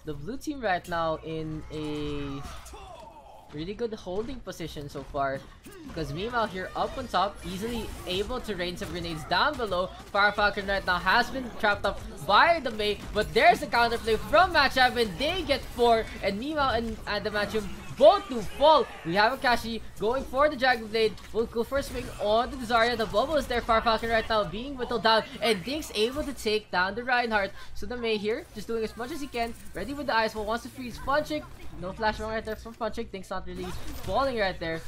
The blue team right now in a really good holding position so far, because Mima here up on top, easily able to rain some grenades down below. Fire Falcon right now has been trapped up by the Mei, but there's the counterplay from Matchup and they get 4, and Mima and the Matchup both do fall. We have Akashi going for the Dragon Blade. Will go for a swing on the Zarya. The bubble is there. Fire Falcon right now being whittled down, and Dinks able to take down the Reinhardt. So the Mei here just doing as much as he can. Ready with the ice wall. Wants to freeze Funchik. No flash wrong right there from Funchik. Dinks not really falling right there.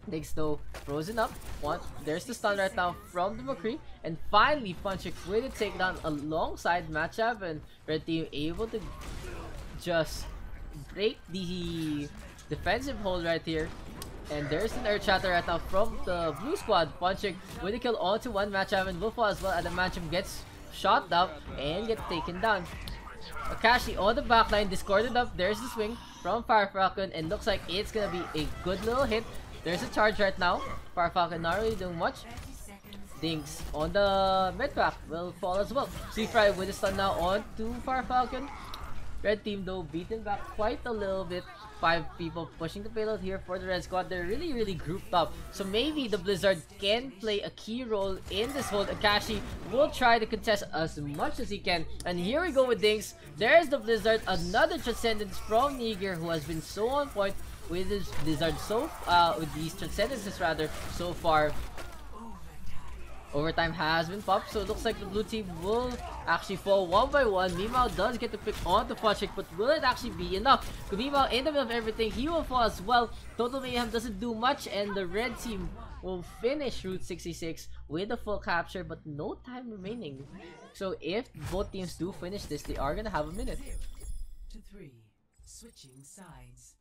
Dinks though frozen up. There's the stun right now from the McCree. And finally Funchik with a takedown alongside Matchup, and Red Team able to just break the defensive hold right here. And there's an Earth Shatter right now from the blue squad. Funchik with a kill onto one Matchup, and will fall as well, and the Matchup gets shot up and gets taken down. Akashi on the backline, discorded up. There's the swing from Fire Falcon, and looks like it's gonna be a good little hit. There's a charge right now. Fire Falcon not really doing much. Dinks on the mid pack will fall as well. C5 with a stun now on to Fire Falcon. Red team though beaten back quite a little bit. 5 people pushing the payload here for the red squad. They're really grouped up, so maybe the Blizzard can play a key role in this hold. Akashi will try to contest as much as he can, and here we go with Dinks. There's the Blizzard, another Transcendence from Niger, who has been so on point with his Blizzard with these Transcendences rather so far. Overtime has been popped, so it looks like the blue team will actually fall one by one. Mimao does get to pick on the Funchik, but will it actually be enough? Mimao in the middle of everything, he will fall as well. Total Mayhem doesn't do much, and the red team will finish Route 66 with a full capture, but no time remaining. So if both teams do finish this, they are gonna have a minute. To 3, switching sides.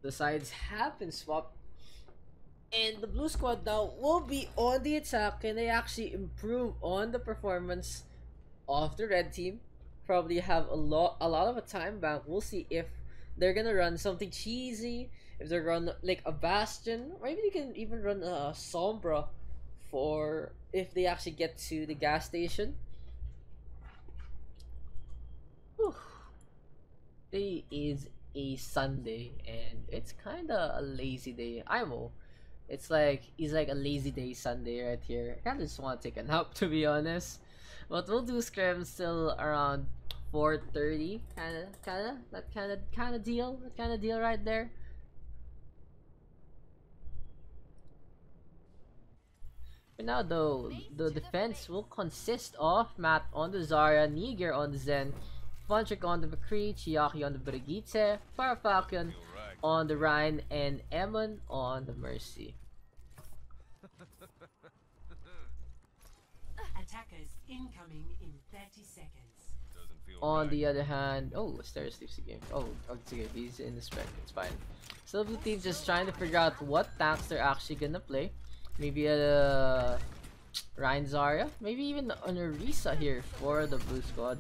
The sides have been swapped, and the blue squad now will be on the attack. Can they actually improve on the performance of the red team? Probably have a lot of a time bank. We'll see if they're gonna run something cheesy, if they're run like a Bastion, or maybe they can even run a Sombra for if they actually get to the gas station. Whew. Today is a Sunday, and it's kinda a lazy day. It's like a lazy day Sunday right here. I kinda just want to take a nap, to be honest. But we'll do Scrim still around 4:30, that kind of deal right there. For now though, the defense will consist of Matt on the Zarya, Niger on the Zen, Funchik on the McCree, Chiaki on the Brigitte, Fire Falcon on the Rhine, and Emon on the Mercy. Attackers incoming in 30 seconds. On the other hand, oh, Stairs leaves the game. Oh, it's okay, he's in the spec, it's fine. So the blue team just trying to figure out what tanks they're actually gonna play. Maybe a Rhine Zarya, maybe even an Orisa here for the blue squad.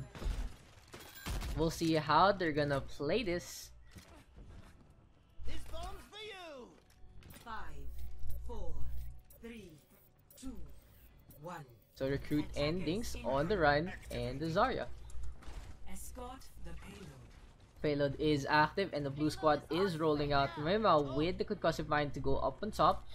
We'll see how they're gonna play this. This bomb's for you! 5, 4, 3, 2, 1. So recruit endings on the Rhine and the Zarya. Escort the payload. Payload is active and the blue squad is rolling out. Mima with the concussive mine to go up on top.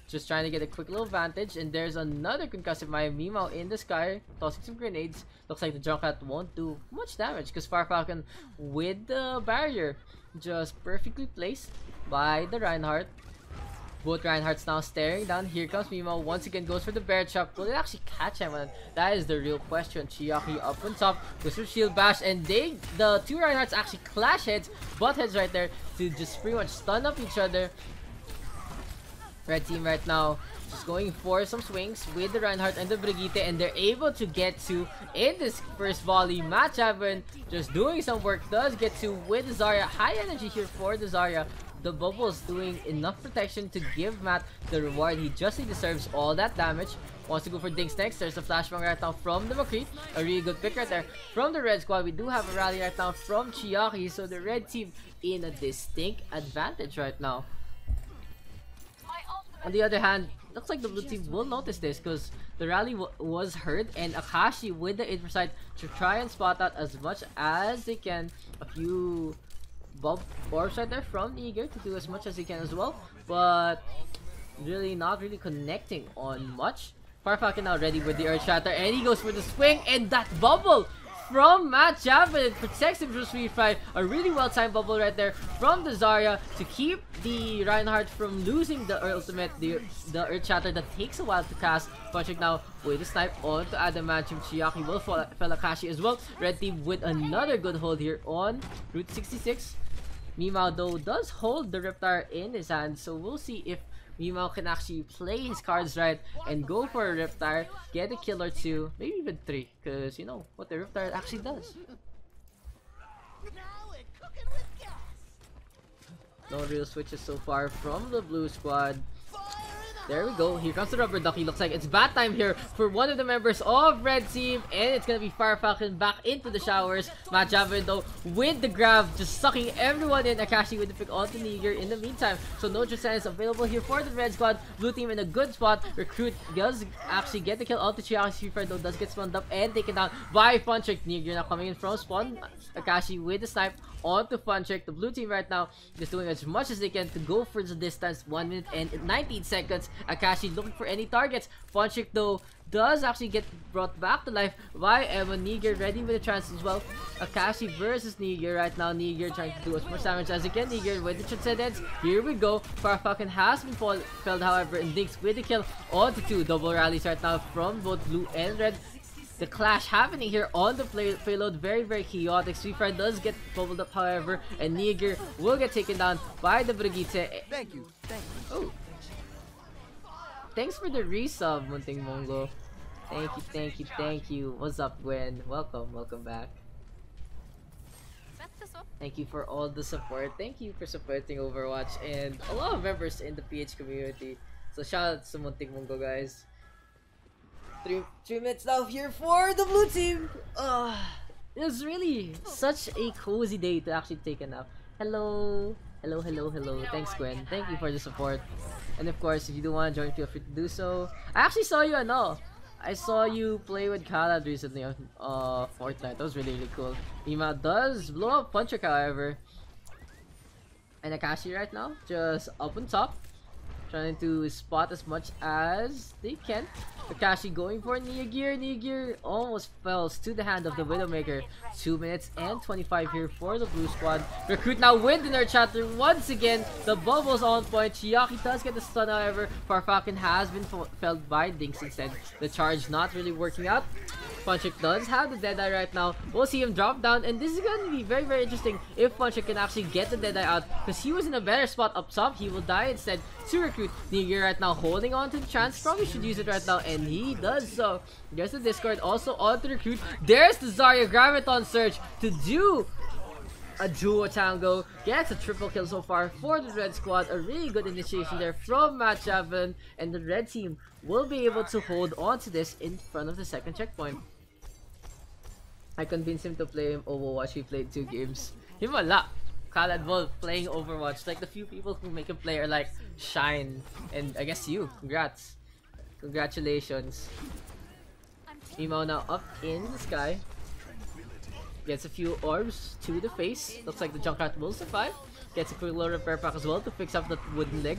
Just trying to get a quick little vantage, and there's another concussive mine. Mima in the sky, tossing some grenades. Looks like the Junkrat won't do much damage because Fire Falcon with the barrier just perfectly placed by the Reinhardt. Both Reinhardts now staring down. Here comes Mima once again, goes for the bear chop. Will it actually catch him? That is the real question. Chiaki up on top, goes for shield bash, and the two Reinhardts actually clash heads, butt heads right there to just pretty much stun up each other. Red team right now just going for some swings with the Reinhardt and the Brigitte, and they're able to get to in this first volley. Matt Chavin just doing some work, does get to with the Zarya. High energy here for the Zarya. The bubble's doing enough protection to give Matt the reward he justly deserves. All that damage. Wants to go for Dinks next. There's a flashbang right now from the McCree. A really good pick right there from the red squad. We do have a rally right now from Chiaki, so the red team in a distinct advantage right now. My ultimate On the other hand, looks like the blue team will notice this because the rally was heard, and Akashi with the Inversight to try and spot out as much as they can. A few orbs right there from Eager to do as much as he can as well, but really not really connecting on much. Farfalcon now ready with the Earth Shatter, and he goes for the swing, and that bubble from Matt Javelin protects him from Sweet Fry. A really well-timed bubble right there from the Zarya to keep the Reinhardt from losing the ultimate, the Earth Shatter that takes a while to cast. Punching now with a snipe onto Adamantium. Chiaki will fall Akashi as well. Red team with another good hold here on Route 66. Mimao though does hold the Reptar in his hand, so we'll see if Mimao can actually play his cards right and go for a Reptar, get a kill or two, maybe even 3, because you know what the Reptar actually does. No real switches so far from the blue squad. There we go. Here comes the rubber ducky. Looks like it's bat time here for one of the members of red team, and it's gonna be Fire Falcon back into the showers. Matt Javelin though with the grab, just sucking everyone in. Akashi with the pick onto Niger in the meantime. So no Trisan is available here for the red squad. Blue team in a good spot. Recruit does actually get the kill onto Chiaki. Sweeper though does get spun up and taken down by Funtrick. Niger now coming in from spawn. Akashi with the snipe onto Funtrick. The blue team right now is doing as much as they can to go for the distance. 1 minute and 19 seconds. Akashi looking for any targets. Funtrick though does actually get brought back to life by Evan. Niger ready with the chance as well. Akashi versus Niger right now. Niger trying to do as much damage as he can. Niger with the Transcendence. Here we go. Farfalcon has been felled however, and Daks with the kill onto 2. Double rallies right now from both blue and red. The clash happening here on the payload, very chaotic. Sweetfire does get bubbled up however, and Niger will get taken down by the Brigitte. Thank you. Oh. Thanks for the resub, Munting Mongo. Thank you. What's up, Gwen? Welcome back. Thank you for all the support. Thank you for supporting Overwatch and a lot of members in the PH community. So shout out to Munting Mongo, guys. 3 minutes now here for the blue team. It was really such a cozy day to actually take a nap. Hello. Thanks, Gwen. Thank you for the support. And of course, if you do want to join, feel free to do so. I actually saw you, I saw you play with Khalad recently on Fortnite. That was really cool. Ima does blow up Puncher, however. And Akashi right now, just up on top, trying to spot as much as they can. Akashi going for Niagir. Niagir almost falls to the hand of the Widowmaker. 2 minutes and 25 here for the blue squad. Recruit now with the Nerd Chatter once again. The bubble's on point. Chiaki does get the stun, however. Farfalcon has been felled by Daks instead. The charge not really working out. Funtrick does have the Deadeye right now. We'll see him drop down, and this is going to be very interesting if Funtrick can actually get the Deadeye out, because he was in a better spot up top. He will die instead to Recruit. Niger right now holding on to the chance. Probably should use it right now, and he does so. There's the Discord also on to Recruit. There's the Zarya Graviton Surge to do a duo tango. Gets a triple kill so far for the red squad. A really good initiation there from Matt Javelin, and the red team will be able to hold on to this in front of the second checkpoint. I convinced him to play Overwatch. He played 2 games. Him wala. Khalad Wolf playing Overwatch. Like, the few people who make him play are like Shine, and I guess you. Congrats. Congratulations. Mimo now up in the sky. Gets a few orbs to the face. Looks like the Junkrat will survive. Gets a quick little repair pack as well to fix up that wooden leg.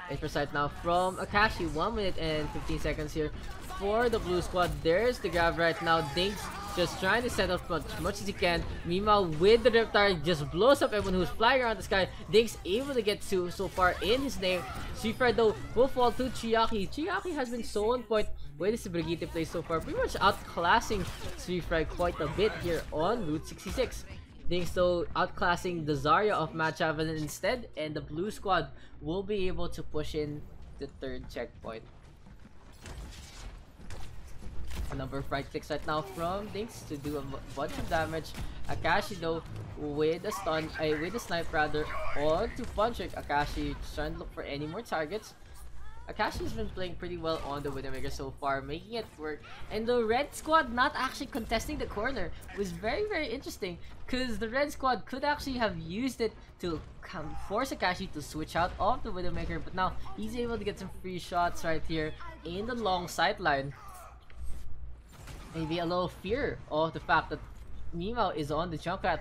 8% now from Akashi. 1 minute and 15 seconds here for the blue squad. There's the grab right now. Daks just trying to set up as much as he can. Mima with the Reptar just blows up everyone who's flying around the sky. Daks able to get 2 so far in his name. Sweeper though will fall to Chiaki. Chiaki has been so on point with his Brigitte play so far. Pretty much outclassing Sweeper quite a bit here on Route 66. Daks though outclassing the Zarya of Matt Javelin instead, and the blue squad will be able to push in the 3rd checkpoint. A number of right clicks right now from Daks to do a bunch of damage. Akashi though with a stun, with a snipe rather, on to Funtrick. Akashi trying to look for any more targets. Akashi's been playing pretty well on the Widowmaker so far, making it work. And the red squad not actually contesting the corner was very, very interesting. Because the red squad could actually have used it to force Akashi to switch out of the Widowmaker. But now, he's able to get some free shots right here in the long sideline. Maybe a little fear of the fact that Mimao is on the Junkrat.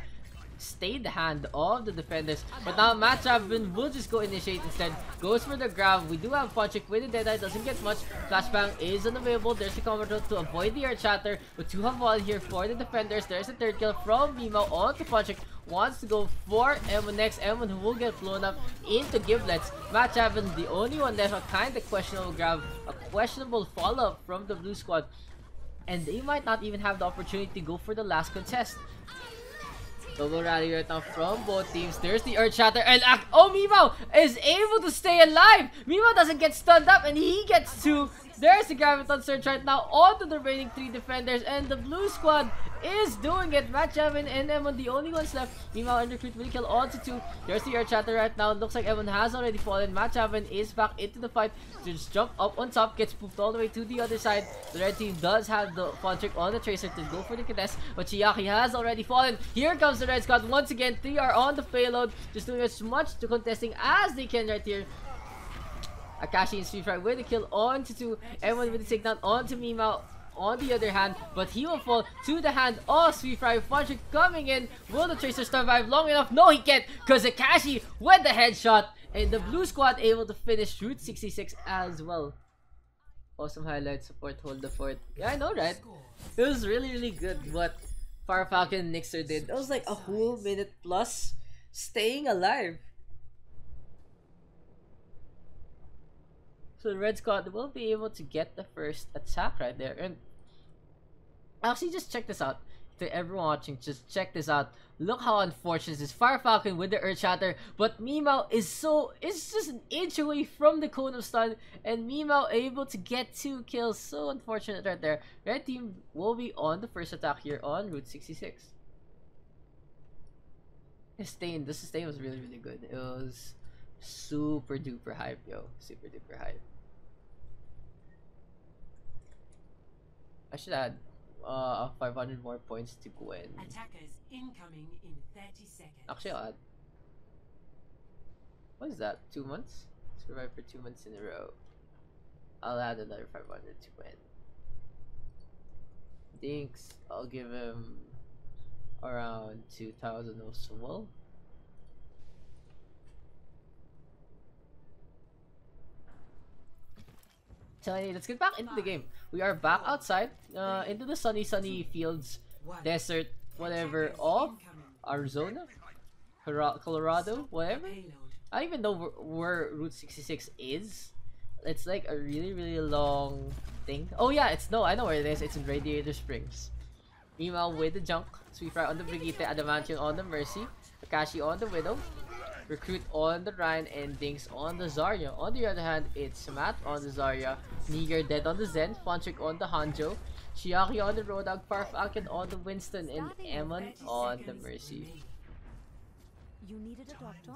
Stayed the hand of the defenders, but now Matchavin will just go initiate instead. Goes for the grab. We do have Punchik with the Deadeye, doesn't get much. Flashbang is unavailable. There's the counter to avoid the air chatter, but 2 have wall here for the defenders. There's the third kill from Mimao onto Punchik. Wants to go for M1 next. M1 who will get blown up into Giblets. Matchavin, the only one left. A kind of questionable grab, a questionable follow-up from the blue squad, and they might not even have the opportunity to go for the last contest. Double rally right now from both teams. There's the Earth Shatter, and oh, Mimao is able to stay alive. Mimao doesn't get stunned up, and he gets 2. There's the Graviton Surge right now onto the remaining 3 defenders, and the blue squad is doing it. Matchavin and Emon, the only ones left. Mimao and Recruit will kill onto 2. There's the Earth Shatter right now. Looks like Emon has already fallen. Matchavin is back into the fight. Just jump up on top, gets pooped all the way to the other side. The red team does have the fun trick on the Tracer to go for the contest, but Chiaki has already fallen. Here comes the red squad once again. 3 are on the payload, just doing as much to contesting as they can right here. Akashi and Street Fight with a kill onto 2. Everyone with the signal onto Mimao on the other hand, but he will fall to the hand of Street Fight. Funtrick coming in. Will the Tracer survive long enough? No, he can't, because Akashi with the headshot, and the blue squad able to finish Route 66 as well. Awesome highlight, support, hold the fort. Yeah, I know, right? It was really, really good what Fire Falcon and Nixer did. That was like a whole minute plus staying alive. So the red squad will be able to get the first attack right there. And actually, just check this out. To everyone watching, just check this out. Look how unfortunate this Fire Falcon with the Earth Shatter, but Mimao is just an inch away from the cone of stun, and Mimao able to get 2 kills. So unfortunate right there. Red team will be on the first attack here on Route 66. The sustain was really, really good. It was super duper hype, yo. Super duper hype. I should add 500 more points to Gwen. Attackers incoming in 30 seconds. Actually, I'll add. What is that? 2 months? Survive for 2 months in a row. I'll add another 500 to Gwen. Dinks, I'll give him around 2,000 also. Well, let's get back into the game. We are back outside, into the sunny fields, desert, whatever, of Arizona, Colorado, whatever. I don't even know where Route 66 is. It's like a really, really long thing. Oh yeah, I know where it is. It's in Radiator Springs. Meanwhile, with the junk, Sweet Fry on the Brigitte, Adamantium on the Mercy, Akashi on the Widow, Recruit on the Ryan, and Dinks on the Zarya. On the other hand, it's Matt on the Zarya, Niger dead on the Zen, Fontrick on the Hanjo, Chiaki on the Roadhog, Farfalcon on the Winston, and Emon on the Mercy. You needed a doctor?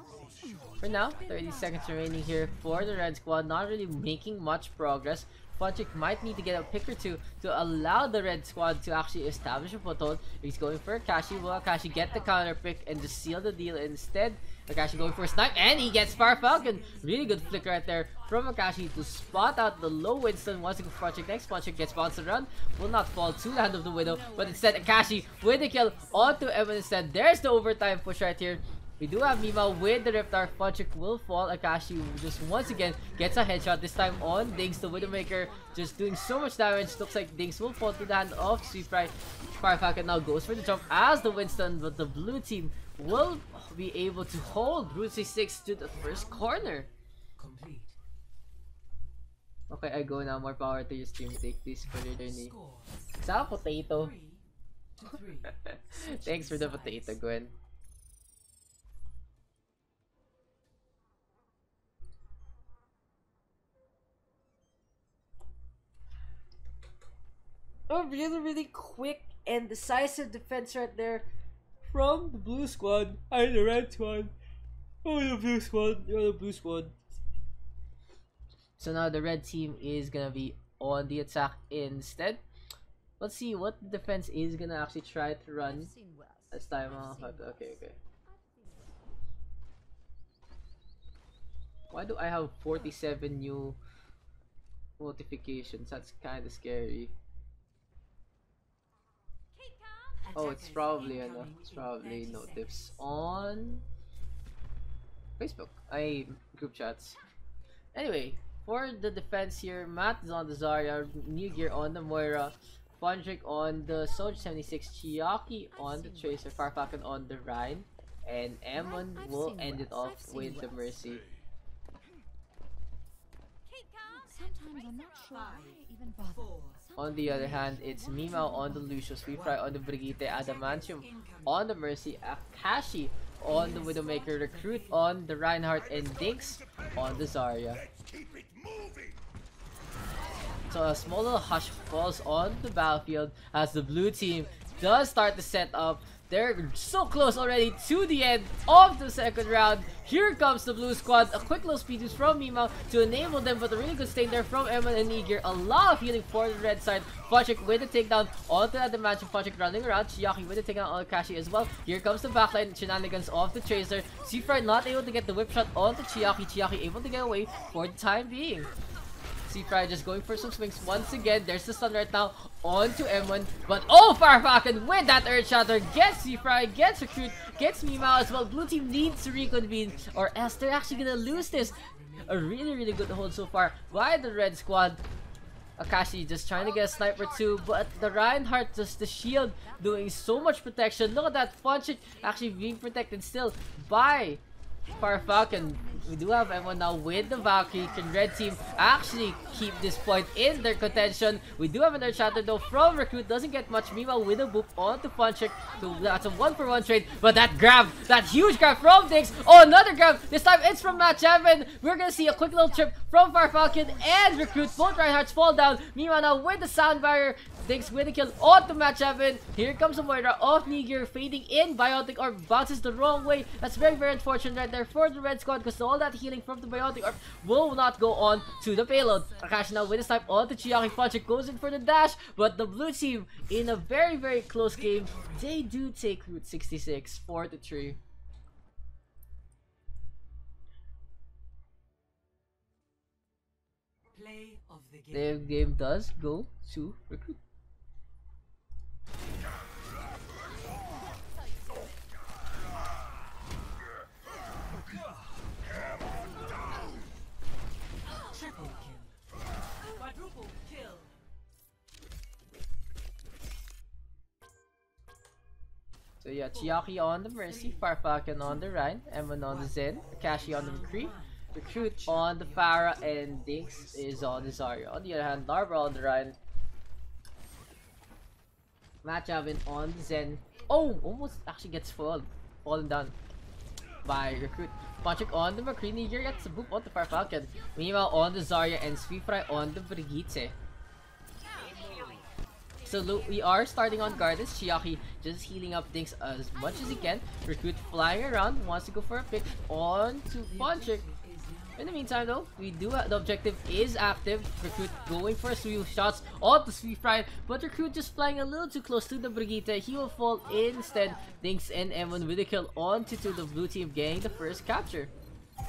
For now, 30 seconds remaining here for the red squad, not really making much progress. Fontrick might need to get a pick or 2 to allow the red squad to actually establish a foothold. He's going for Akashi. Will Akashi get the counter pick and just seal the deal instead? Akashi going for a snipe, and he gets Far Falcon. Really good flick right there from Akashi to spot out the low Winston. Wants to go for Fontrick next. Fontrick gets bounced around. Will not fall to the hand of the Widow, but instead Akashi with the kill onto Evan instead. There's the overtime push right here. We do have Mima with the Riptar. Fontrick will fall. Akashi just once again gets a headshot, this time on Dinks, the Widowmaker, just doing so much damage. Looks like Dinks will fall to the hand of Sweet Fry. Fire Falcon now goes for the jump as the Winston, but the blue team will be able to hold Route 66 to the first corner. Complete. Okay, I go now. More power to your stream. Take this for your journey. Sa potato. 3-3. Thanks for the potato, Gwen. A really, really quick and decisive defense right there from the blue squad. And the red squad. Oh, the blue squad. Oh, the blue squad. So now the red team is gonna be on the attack instead. Let's see what the defense is gonna actually try to run this time. Okay. Why do I have 47 new notifications? That's kind of scary. Oh, it's probably notifs on Facebook. Group chats. Anyway, for the defense here, Matt is on the Zarya, New Gear on the Moira, Fondrick on the Soldier 76, Chiaki on the Tracer, Farfalcon on the Rhine, and Ammon will end it off with the Mercy. Sometimes I'm not sure why I even bother. On the other hand, it's Mimao on the Lucius, Fry on the Brigitte, Adamantium on the Mercy, Akashi on the Widowmaker, Recruit on the Reinhardt, and Daks on the Zarya. So a small little hush falls on the battlefield as the blue team does start to set up. They're so close already to the end of the second round. Here comes the blue squad. A quick little speed boost from Mimao to enable them, but a really good stain there from Emma and Igir. A lot of healing for the red side. Funchik with the takedown onto the mansion. Funchik running around. Chiaki with the takedown on Kashi as well. Here comes the backline shenanigans of the Tracer. Seafry not able to get the whip shot onto Chiaki. Chiaki able to get away for the time being. Seafry just going for some swings once again. There's the stun right now onto M1. But oh, Farfalcon with that Earth Shatter gets Seafry, gets Recruit, gets Mimao as well. Blue team needs to reconvene or else they're actually gonna lose this. A really good hold so far by the red squad. Akashi just trying to get a sniper too, but the Reinhardt, just the shield doing so much protection. Look at that, Funchik actually being protected still by Farfalcon. We do have M1 now with the Valkyrie. Can red team actually keep this point in their contention? We do have another shatter though from Recruit. Doesn't get much. Meanwhile with a boop onto Funchik. So that's a 1-for-1 trade. But that grab, that huge grab from Daks. Oh, another grab. This time it's from Matt Chapman. We're gonna see a quick little trip from Farfalcon and Recruit. Both Reinhardts fall down. Meanwhile now with the sound barrier. Daks with a kill onto Matt Chapman. Here comes a Moira off Nigir, fading in. Biotic Orb bounces the wrong way. That's very unfortunate right there for the red squad, because all that healing from the Biotic Orb will not go on to the payload. Akashi now with his snipe onto Chiaki. Funchik goes in for the dash, but the blue team in a very close game, they do take Route 66 4-3. Play of the game. The game does go to Recruit. Triple kill. Quadruple kill. So yeah, Chiaki on the Mercy, Farfalcon on the Rhine, M1 on the Zen, Akashi on the McCree, Recruit on the Pharah, and Daks is on the Zarya. On the other hand, Larva on the Rhine, Matt Javin on the Zen. Oh, almost actually gets fallen down by Recruit. Funchik on the McCree, Niger gets a boop on the Farfalcon. Meanwhile on the Zarya and Sweetfry on the Brigitte. So we are starting on guard. This Chiaki just healing up things as much as he can. Recruit flying around, wants to go for a pick on to Funchik. In the meantime though, we do the objective is active. Recruit going for a few shots on the Sweetfry, but Recruit just flying a little too close to the Brigitte. He will fall instead. Daks and M1 with a kill onto the blue team, getting the first capture. I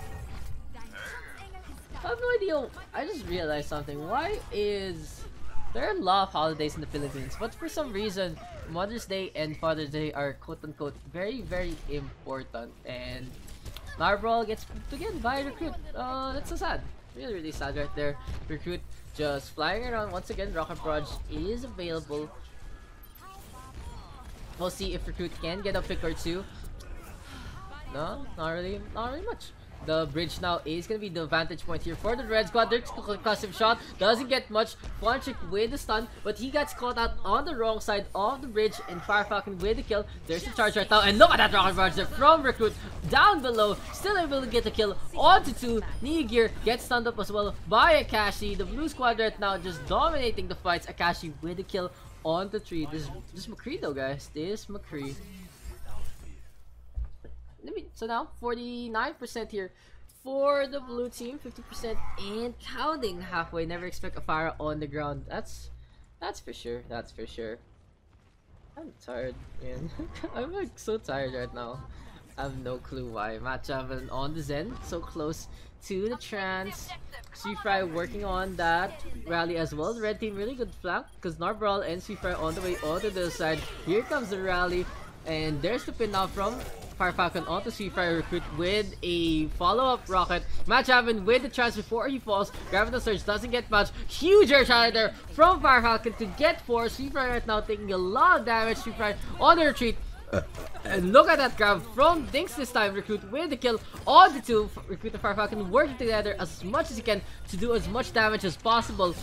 have no idea. I just realized something. Why is there are a lot of holidays in the Philippines, but for some reason Mother's Day and Father's Day are quote-unquote very important, and Marble gets pooped again by Recruit. That's so sad. Really sad right there. Recruit just flying around once again. Rocket Barrage is available. We'll see if Recruit can get a pick or two. No, not really much. The bridge now is gonna be the vantage point here for the red squad. There's a custom shot, doesn't get much. Funchik with the stun, but he gets caught out on the wrong side of the bridge, and Farfalcon with the kill. There's the charge right now, and look at that rocket barrage there from Recruit down below, still able to get the kill onto 2. Nigir gets stunned up as well by Akashi. The blue squad right now just dominating the fights. Akashi with the kill onto 3. This McCree though, guys. This McCree. So now 49% here for the blue team, 50% and counting halfway. Never expect a Pharah on the ground. That's for sure. That's for sure. I'm tired, man. I'm like so tired right now. I have no clue why. Matchavan on the Zen, so close to the trance. Sweetfry working on that rally as well. The red team really good flank because Narbral and Sweetfry on the way onto the side. Here comes the rally, and there's the pin now from Fire Falcon onto Sweetfry Recruit with a follow-up rocket. Matchavan with the chance before he falls. Grabbing the surge, doesn't get much. Huge air shot there from Fire Falcon to get 4. Sweetfry right now taking a lot of damage. Sweetfry on the retreat. And look at that grab from Dinks this time. Recruit with the kill on the 2. Recruit and Fire Falcon working together as much as he can to do as much damage as possible.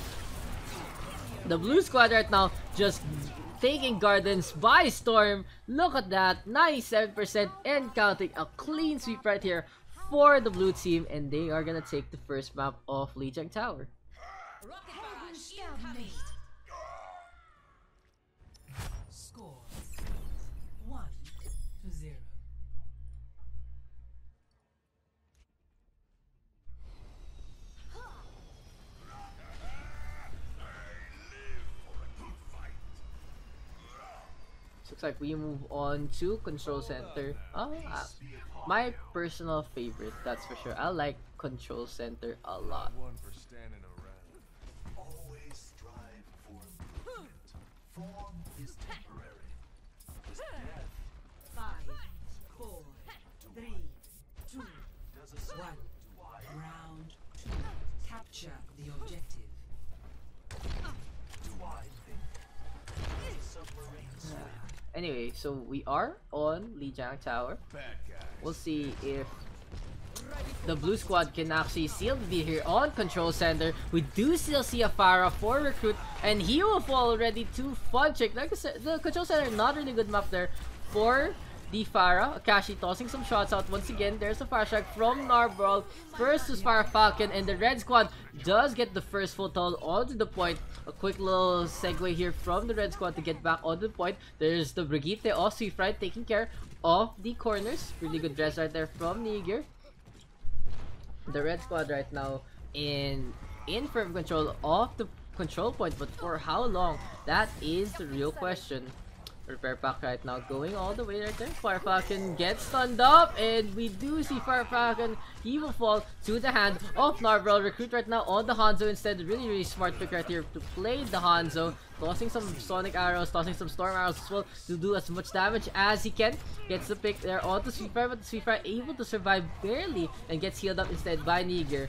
The blue squad right now just taking Gardens by storm. Look at that, 97% and counting. A clean sweep right here for the blue team, and they are gonna take the first map of Lijiang Tower. Score 1-0. Looks like we move on to Control Center. My personal favorite, that's for sure. I like Control Center a lot. One for standing around. Always strive for improvement. Form is temporary. 5, 4, 3, 2, 1. Round 2. Capture the objective. Do I think submarine swim? Anyway, so we are on Lijiang Tower. Bad guys. We'll see if the blue squad can actually seal the deal here on Control Center. We do still see a Pharah for Recruit, and he will fall already to Fun Chick. Like I said, the Control Center, not really good map there for the Pharah. Akashi tossing some shots out once again. There's a fire strike from Narbral versus Fire Falcon, and the red squad does get the first full toll onto the point. A quick little segue here from the red squad to get back on the point. There's the Brigitte of Sweetfry taking care of the corners. Really good dress right there from Niger. The red squad right now in firm control of the control point, but for how long? That is the real question. Repair pack right now going all the way right there. Fire Falcon gets stunned up, and we do see Fire Falcon. He will fall to the hand of Narbral. Recruit right now on the Hanzo instead. Really smart pick right here to play the Hanzo. Tossing some sonic arrows, tossing some storm arrows as well to do as much damage as he can. Gets the pick there onto Sweetfry, but Sweetfry able to survive barely and gets healed up instead by Niger.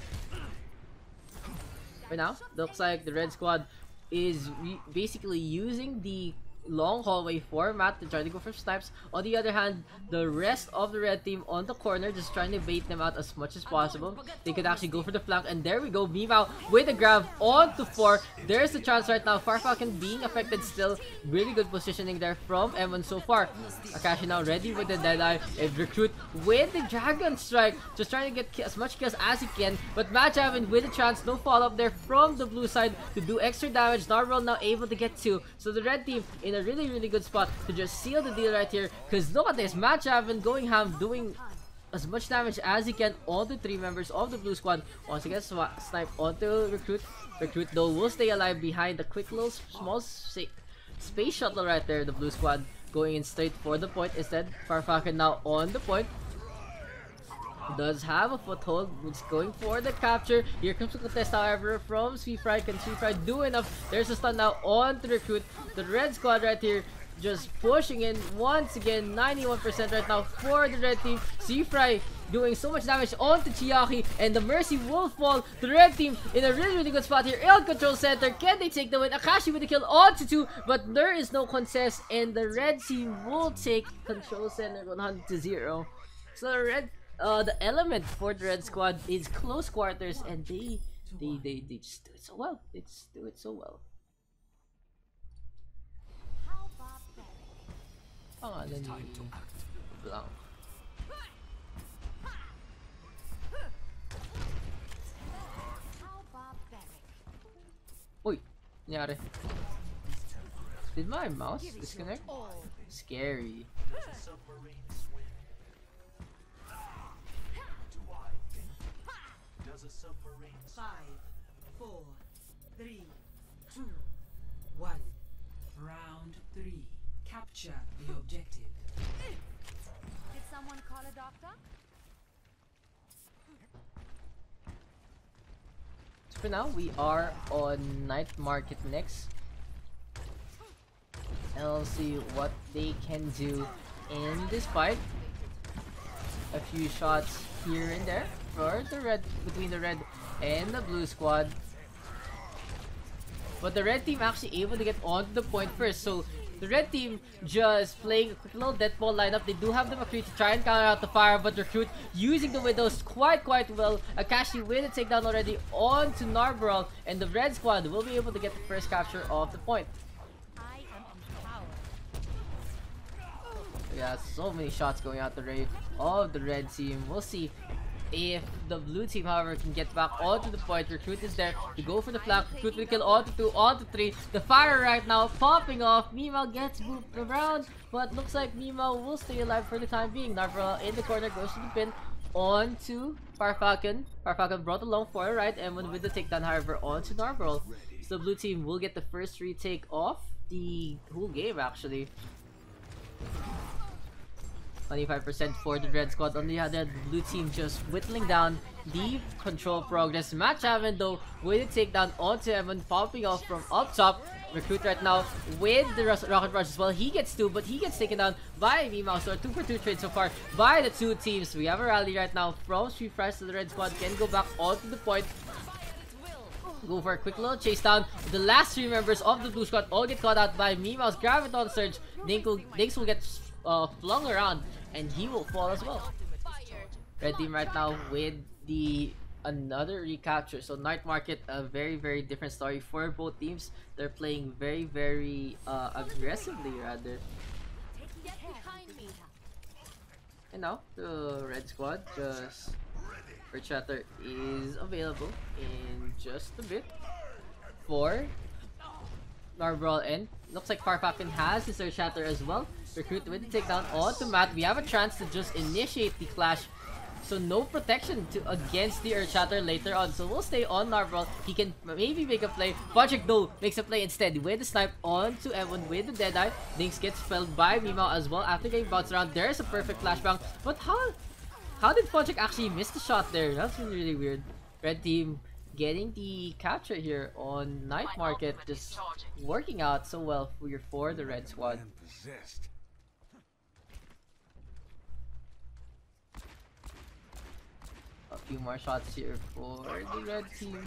Right now, looks like the red squad is basically using the long hallway format to try to go for snipes. On the other hand, the rest of the red team on the corner just trying to bait them out as much as possible. They could actually go for the flank, and there we go. Meow with a grab on to 4. There's the chance right now. Fire Falcon being affected still. Really good positioning there from Evan so far. Akashi now ready with the Deadeye, and Recruit with the Dragon Strike. Just trying to get as much kills as he can. But Matchavan with a chance. No follow-up there from the blue side to do extra damage. Narwhal now able to get 2. So the red team in a really good spot to just seal the deal right here, because look at this, Matchavan going ham, doing as much damage as he can on the 3 members of the blue squad. Once again, snipe onto Recruit. Recruit though will stay alive behind the quick little small space shuttle right there. The blue squad going in straight for the point instead. Fire Falcon now on the point. Does have a foothold. It's going for the capture. Here comes the contest, however, from Sweetfry. Can Sweetfry do enough? There's a stun now on to Recruit. The red squad right here just pushing in once again. 91% right now for the red team. Sweetfry doing so much damage onto Chiaki, and the Mercy will fall. The red team in a really good spot here in Control Center. Can they take the win? Akashi with the kill onto 2, but there is no contest, and the red team will take Control Center 100-0. So the element for the red squad is close quarters, and they just do it so well. They just do it so well. How barbaric. Pangalan ni Blanc. How barbaric. Uy, nangyari. Did my mouse disconnect? Scary. was a submarine. 5, 4, 3, 2, 1. Round 3. Capture the objective. Did someone call a doctor? So for now, we are on Night Market next. And we'll see what they can do in this fight. A few shots here and there for the red, between the red and the blue squad. But the red team actually able to get onto the point first. So the red team just playing a quick little death ball lineup. They do have the McCree to try and counter out the fire, but Recruit using the widows quite well. Akashi with a takedown already onto Narbaral, and the red squad will be able to get the first capture of the point. I am empowered. Yeah, so many shots going out the way of the red team. We'll see if the blue team, however, can get back onto the point. Recruit is there to go for the flank. Recruit will kill onto 2, onto 3. The fire right now popping off. Mima gets booped around, but looks like Mima will stay alive for the time being. Narvara in the corner goes to the pin onto Farfalcon. Farfalcon brought along for a right, and with the takedown, however, onto Narvaral. So the blue team will get the first retake of the whole game, actually. 25% for the red squad. On the other hand, the blue team just whittling down the control progress. Match Evan though with a takedown onto Evan, popping off from up top. Recruit right now with the rocket rush as well. He gets 2, but he gets taken down by Mima. So 2 for 2 trade so far by the two teams. We have a rally right now from Street Fresh, so the red squad can go back onto the point. Go for a quick little chase down. The last 3 members of the blue squad all get caught out by Mima's Graviton Surge. Dinks will get flung around, and he will fall as well. Red team right now with the another recapture. So Night Market, a very different story for both teams. They're playing very aggressively rather. And now the red squad just Earth Shatter is available in just a bit for Narbrawl, and looks like Farfalcon has his Earth Shatter as well. Recruit with the takedown onto Matt. We have a chance to just initiate the clash. So no protection against the Earth Shatter later on. So we'll stay on Narbrawl. He can maybe make a play. Patrick though makes a play instead with the snipe onto Evan with the Deadeye. Dinks gets felled by Mima as well after getting bounced around. There's a perfect flashbang. But how did Patrick actually miss the shot there? That's really weird. Red team getting the capture here on Night Market, just working out so well for the red squad. A few more shots here for the red team.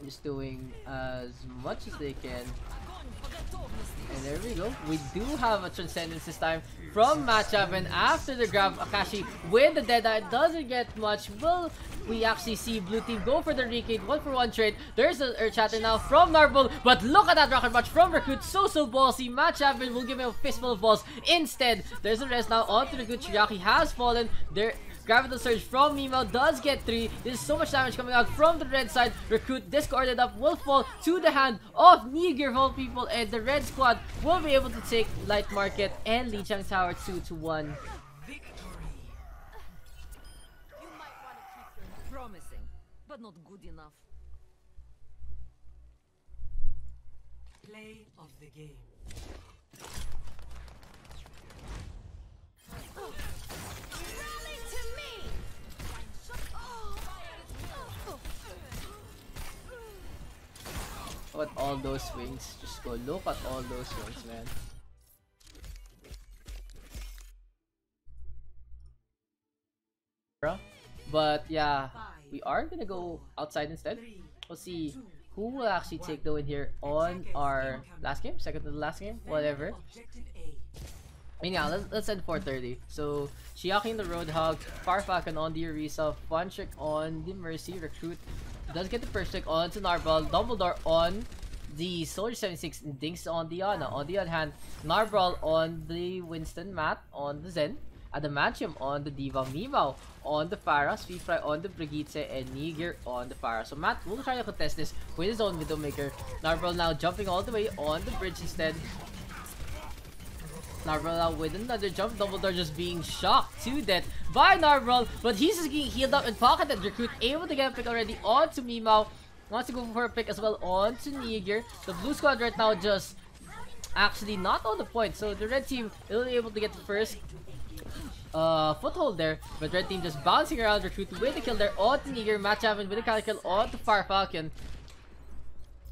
Just doing as much as they can. And there we go. We do have a Transcendence this time from Matchup, and after the grab, Akashi with the Deadeye doesn't get much. Will we actually see blue team go for the recade 1-for-1 trade? There's an Earth Shatter now from Narble, but look at that rocket punch from Recruit. So ballsy. Matchup will give him a fistful of balls instead. There's a rest now onto Recruit. Shiraki has fallen. There. Graviton Surge from Mimo does get 3. There's so much damage coming out from the red side. Recruit discarded up will fall to the hand of Nigir of all people, and the red squad will be able to take Light Market and Lijiang Tower 2-1. You might want to keep them promising, but not good enough. Play of the game. Look at all those swings. Just go look at all those swings, man. But yeah, we are gonna go outside instead. We'll see who will actually take the win here on our last game, second to the last game, whatever. I mean, yeah, let's end 4:30. So Shiaki in the Roadhog, Farfalcon on the Orisa, Funtrick on the Mercy. Recruit does get the first trick onto Narbrawl, Dumbledore on the Soldier 76, and Dinks on the Ana. On the other hand, Narbrawl on the Winston, Matt on the Zen, Adamantium on the Diva, Mimau on the Farah, Sweetfry on the Brigitte, and Nigir on the Farah. So Matt will try to contest this with his own Widowmaker. Narbrawl now jumping all the way on the bridge instead. Narval out with another jump. Dumbledore just being shocked to death by Narval, but he's just getting healed up and pocketed. Recruit able to get a pick already onto Mimao. Wants to go for a pick as well onto Niger. The blue squad right now just actually not on the point, so the red team will be able to get the first foothold there, but red team just bouncing around. Recruit with the kill there onto Niger. Match happen with the counter kill onto Fire Falcon.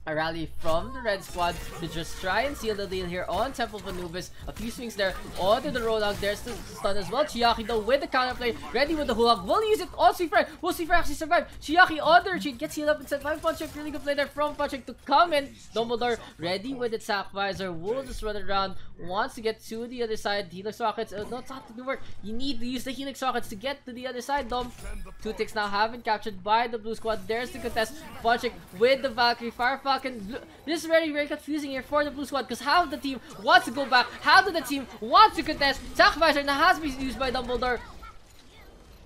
A rally from the red squad to just try and seal the deal here on Temple of Anubis. A few swings there onto the rollout. There's the stun as well. Chiaki though with the counterplay, ready with the hula. Will use it on Sweetfry. Will Sweetfry actually survive? Chiaki on the retreat, gets healed up instead. Punchek, really good play there from Punchek to come in. Dumbledore ready with its sack visor. Will just run around. Wants to get to the other side. Helix rockets. No, it's not to work. You need to use the Helix rockets to get to the other side. Dom. 2 ticks now have been captured by the blue squad. There's the contest. Punchek with the Valkyrie. Fire Falcon. This is very, very confusing here for the blue squad because half the team wants to go back, half of the team wants to contest. Sacrificer now has been used by Dumbledore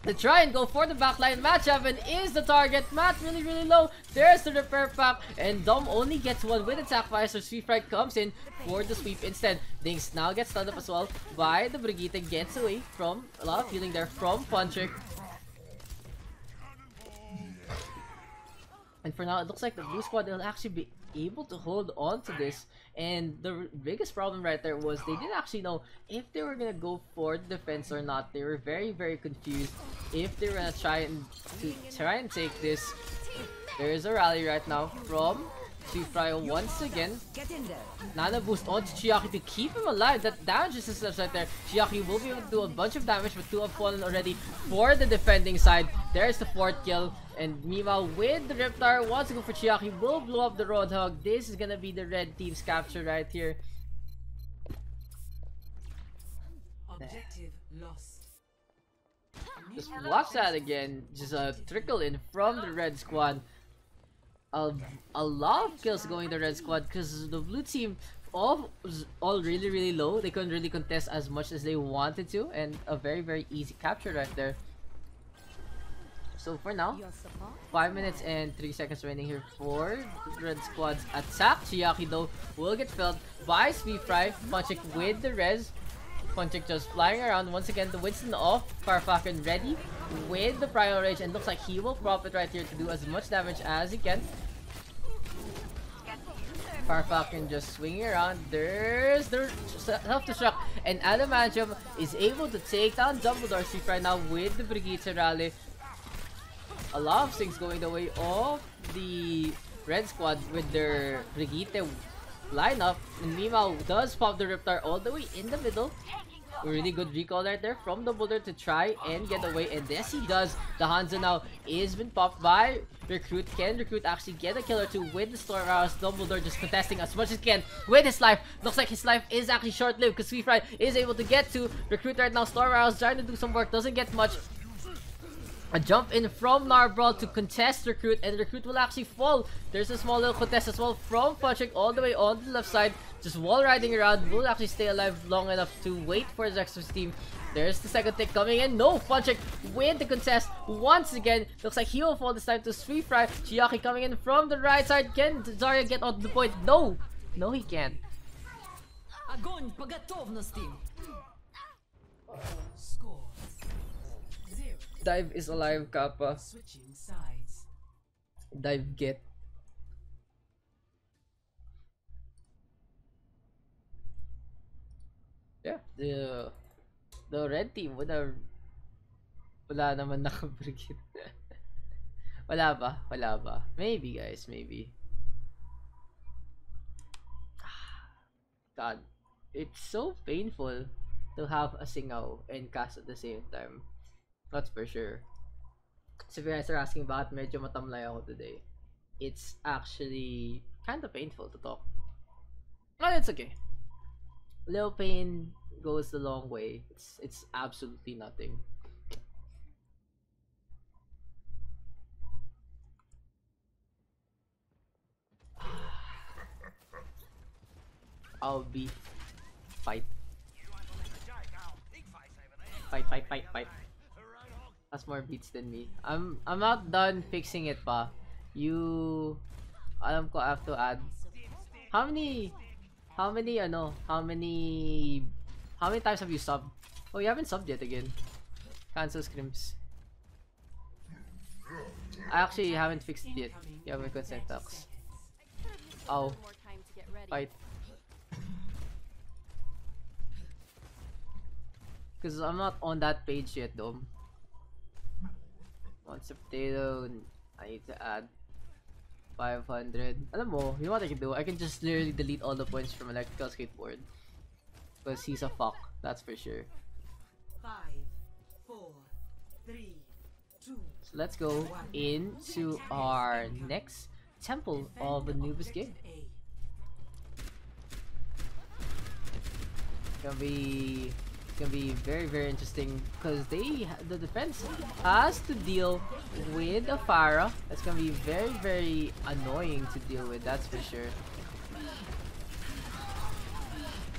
to try and go for the backline. Match Evan is the target. Matt really, really low. There's the repair pack, and Dom only gets one with the Sacrificer. Sweep Right comes in for the sweep instead. Dings now gets stunned up as well by the Brigitte. Gets away from a lot of healing there from Punchek. And for now, it looks like the blue squad will actually be able to hold on to this. And the biggest problem right there was they didn't actually know if they were gonna go for defense or not. They were very, very confused if they were gonna try and take this. There is a rally right now from Sweetfry once again. Nana boost onto Chiaki to keep him alive. That damage resistance right there. Chiaki will be able to do a bunch of damage, but 2 have fallen already for the defending side. There's the 4th kill. And Mima with the Riptar wants to go for Chiaki. Will blow up the Roadhog. This is gonna be the red team's capture right here. Objective lost. Just watch that again. Just a trickle in from the red squad. A lot of kills going to the red squad because the blue team all really, really low. They couldn't really contest as much as they wanted to, and a very, very easy capture right there. So for now, 5 minutes and 3 seconds remaining here for the red squad's attack. Chiaki though will get felt by Sweetfry. Punchik with the res. Punchik just flying around once again. The Winston off. Farfalcon ready with the Primal Rage, and looks like he will profit right here to do as much damage as he can. Farfalcon just swinging around. There's the self-destruct, and Adamantium is able to take down Dumbledore. Sweetfry now with the Brigitte rally. A lot of things going the way of the red squad with their Brigitte lineup. And Mima does pop the Riptar all the way in the middle. A really good recall right there from the Boulder to try and get away. And yes, he does. The Hanzo now is been popped by Recruit. Can Recruit actually get a kill or two with the Storm Arrows? Dumbledore just contesting as much as he can with his life. Looks like his life is actually short-lived because Sweetfry is able to get to Recruit right now. Storm Arrows trying to do some work. Doesn't get much. A jump in from Narbrawl to contest Recruit, and Recruit will actually fall. There's a small little contest as well from Punchik all the way on the left side. Just wall riding around. Will actually stay alive long enough to wait for his extra team. There's the second tick coming in. No, Punchik with the contest once again. Looks like he will fall this time to Sweetfry. Chiaki coming in from the right side. Can Zarya get on the point? No! No, he can't. Огонь по готовности. Score 0. Dive is alive, Kappa. Switching sides. Dive get. Yeah, the red team wala naman nakabrigid. Wala ba? Maybe guys, maybe. God, it's so painful to have a singaw and cast at the same time. That's for sure. So if you guys are asking bakit medyo matamlay ako today, it's actually kind of painful to talk. But it's okay. Little pain goes a long way. It's absolutely nothing. I'll be fight. That's more beats than me. I'm not done fixing it pa. Alam ko I have to add. How many How many times have you subbed? Oh, you haven't subbed yet again. Cancel scrims. I actually haven't fixed it yet. You have my consent Daks. Ow. Fight. Because I'm not on that page yet though. Once a potato, I need to add 500. Alam mo, you know what I can do? I can just literally delete all the points from electrical skateboard. Because he's a fuck, that's for sure. 5, 4, 3, 2. So let's go into our next temple of Anubis game. Gonna be very interesting because the defense has to deal with a Pharah. That's gonna be very annoying to deal with, that's for sure.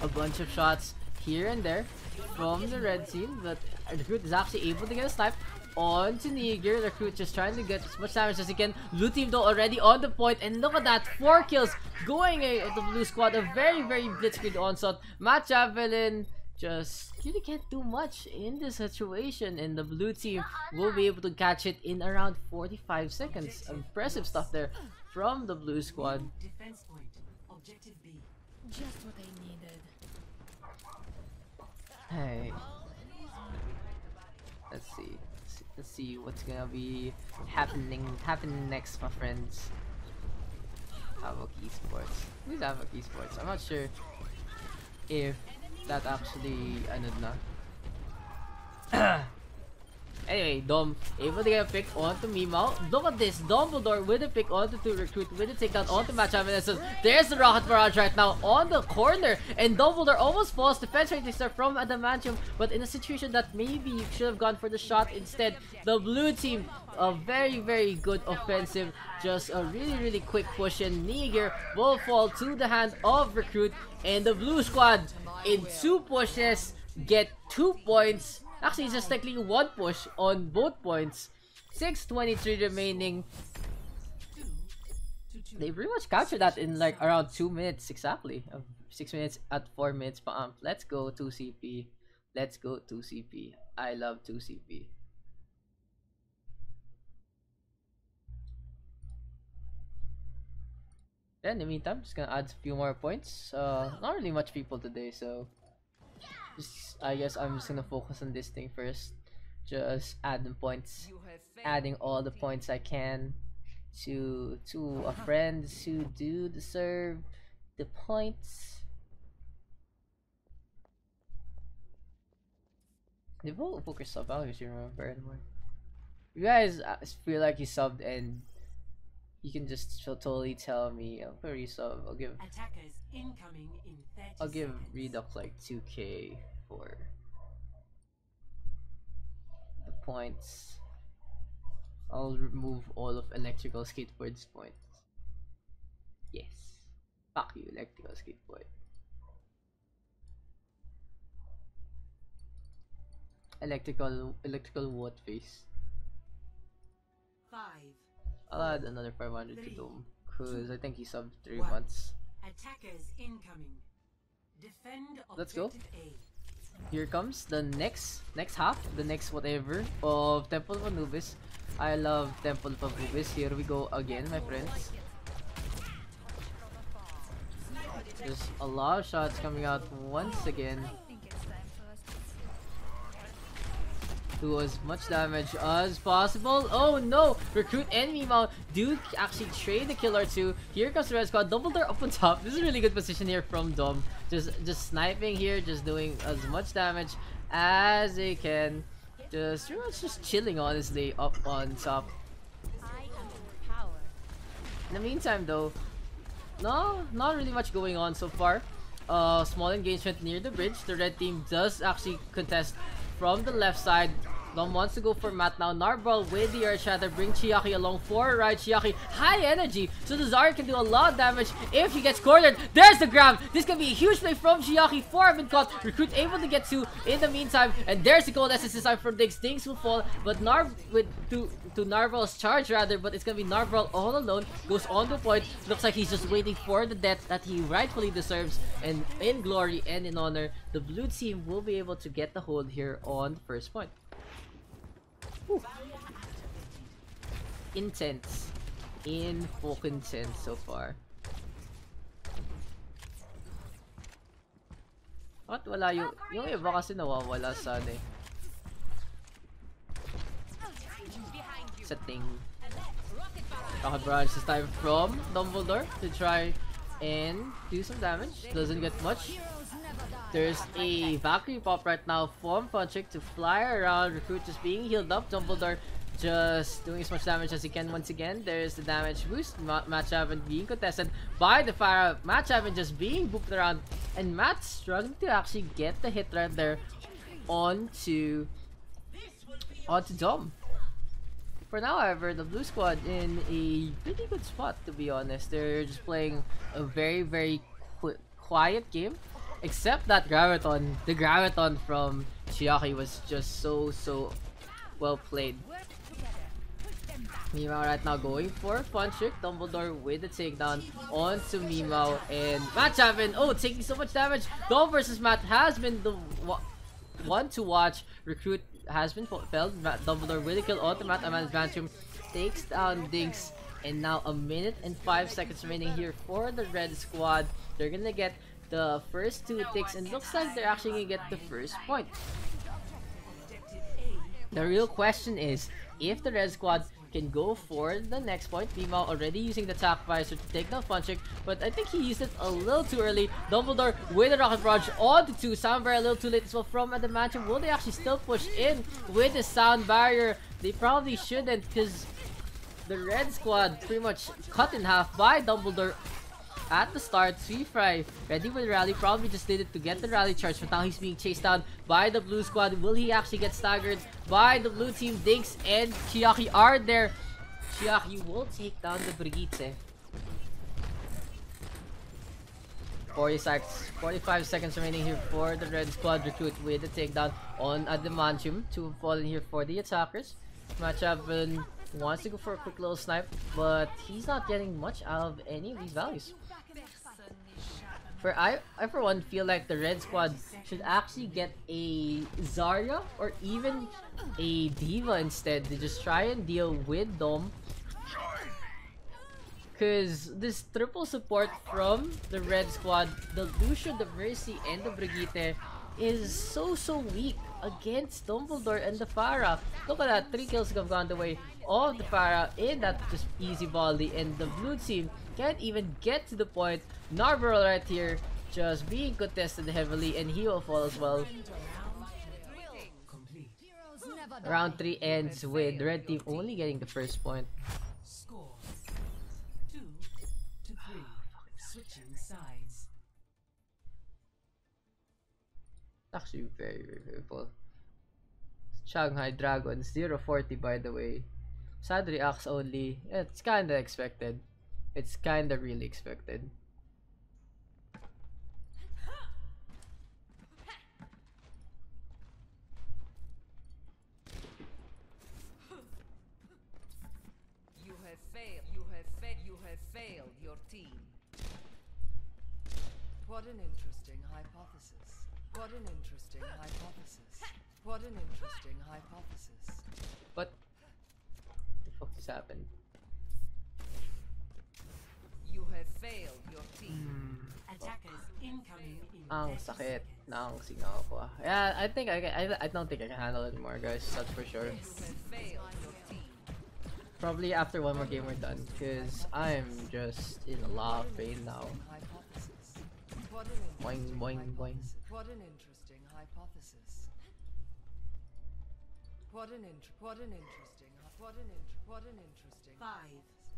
A bunch of shots here and there from the red team, but Recruit is actually able to get a snipe onto Niger. Recruit just trying to get as much damage as he can. Blue team though already on the point, and look at that, 4 kills going at the blue squad. A very blitzkrieg onslaught. Matt Javelin just really can't do much in this situation, and the blue team will be able to catch it in around 45 seconds. Impressive stuff there from the blue squad. Defense point. Objective B. Just what I needed. Hey, let's see what's gonna be happening next, my friends. Havoc Esports. Who's Havoc Esports? I'm not sure if that actually ano na. Anyway, Dom able to get a pick onto Mimao. Look at this, Dumbledore with a pick onto Recruit with a takedown onto Match Evanescence. There's the rocket barrage right now on the corner, and Dumbledore almost falls. Defense rating start from Adamantium, but in a situation that maybe you should have gone for the shot instead. The blue team, a very good offensive, just a really quick push, and Niger will fall to the hand of Recruit, and the blue squad in 2 pushes get 2 points. Actually, it's just technically 1 push on both points. 6:23 remaining. They pretty much captured that in like around 2 minutes exactly. 6 minutes at 4 minutes per amp. Let's go 2CP. Let's go 2CP. I love 2CP. Then in the meantime, just gonna add a few more points. Not really much people today, so I guess I'm just gonna focus on this thing first. Just adding points, adding all the points I can to a friends who do deserve the points. They both focus sub. I don't actually remember anymore. You guys feel like you subbed, and you can just totally tell me I'm pretty sub. I'll give Attackers incoming in 30 seconds. Redux like 2k for the points. I'll remove all of electrical skateboard's points. Yes. Fuck you, electrical skateboard. Electrical what face? 5. I'll add another 500 to Dome, cause I think he subbed 3 1. months. Attackers incoming. Defend Let's go. objective A. Here comes the next half, the next whatever of Temple of Anubis. I love Temple of Anubis. Here we go again, my friends. There's a lot of shots coming out once again. Do as much damage as possible. Oh no! Recruit and Mimao do actually trade the kill or two. Here comes the red squad. Dumbledore up on top. This is a really good position here from Dom. Just sniping here, just doing as much damage as they can. Just pretty much just chilling, honestly, up on top. In the meantime though, no, not really much going on so far. Small engagement near the bridge. The red team does actually contest from the left side. Dom wants to go for Matt now. Narval with the Earth Shatter. Bring Chiaki along for a ride. Chiaki, high energy. So the Zarya can do a lot of damage if he gets cornered. There's the grab. This can be a huge play from Chiaki. 4 have been caught. Recruit able to get 2 in the meantime. And there's the cold assist this time from Daks. Daks will fall. But to Narval's charge rather. But it's going to be Narval all alone. Goes on the point. Looks like he's just waiting for the death that he rightfully deserves. And in glory and in honor, the blue team will be able to get the hold here on the first point. Whew. Intense. In fucking sense so far. What wala yung iba kasi nawawala sana eh. Sa thing. Rocket Barrage this time from Dumbledore to try and do some damage. Doesn't get much. There's a Valkyrie pop right now from Punchik to fly around. Recruit just being healed up. Dumbledore just doing as much damage as he can once again. There's the damage boost. Match Haven being contested by the Pharah. Match Haven just being booped around. And Matt struggling to actually get the hit right there onto Dom. For now, however, the blue squad in a pretty good spot, to be honest. They're just playing a very, very quiet game. Except that Graviton, the Graviton from Chiaki was just so well played. Mimao right now going for Punchik. Dumbledore with the takedown onto Mimao and Match Haven. Oh, taking so much damage. Dom versus Matt has been the one to watch. Recruit has been felled. Dumbledore with a kill onto Matt. Aman's Bantum takes down Daks. And now a minute and 5 seconds remaining here for the red squad. They're gonna get the first 2 ticks and looks like they're actually gonna get the first point. The real question is if the red squad can go for the next point. Mimao already using the attack visor to take down Punchik, but I think he used it a little too early. Dumbledore with a rocket barrage on to 2. Sound barrier a little too late as well from Adamantium. Will they actually still push in with the sound barrier? They probably shouldn't because the red squad pretty much cut in half by Dumbledore at the start. Fry ready with the rally, probably just did it to get the rally charge, but now he's being chased down by the blue squad. Will he actually get staggered by the blue team? Daks and Chiaki are there. Chiaki will take down the Brigitte. 45 seconds remaining here for the red squad. Recruit with the takedown on Adamantium. 2 have fallen here for the attackers. Match Haven wants to go for a quick little snipe, but he's not getting much out of any of these values. I for one feel like the red squad should actually get a Zarya or even a Diva instead to just try and deal with Dom. Cause this triple support from the red squad, the Lucio, the Mercy, and the Brigitte is so weak against Dumbledore and the Pharah. Look at that, 3 kills have gone the way of the Pharah in that just easy volley, and the blue team can't even get to the point. Narval right here just being contested heavily, and he will fall as well. Round 3 ends with the red team only getting the first point. Score 2-3. Switching sides. Actually very beautiful. Shanghai Dragons 0-40 by the way. Sad reacts only. It's kinda expected. It's kinda really expected. You have failed your team. What an interesting hypothesis. What an interesting hypothesis. What an interesting hypothesis. What the fuck just happened? You have failed your team. Attackers incoming in Ang 30 sakit seconds. ng singaw ko. Yeah, I think I don't think I can handle it anymore, guys. That's for sure. You have failed your team. Probably after one more game we're done, because I'm just in a lot of pain now. Hypothesis. What an Boing, interesting boing, boing. hypothesis. What an interesting hypothesis. What an interesting 5.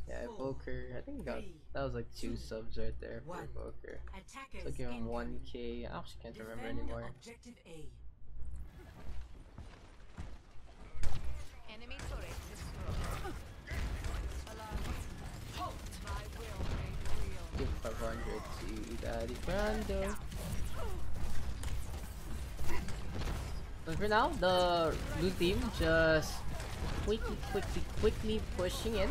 Yeah, 4, Poker. I think that 3, was like 2 2, subs right there for 1. Poker. Attackers So give him incoming. 1k. I actually can't remember Defend anymore. Objective A. 500 to Daddy Brando. But for now, the blue team just quickly pushing in.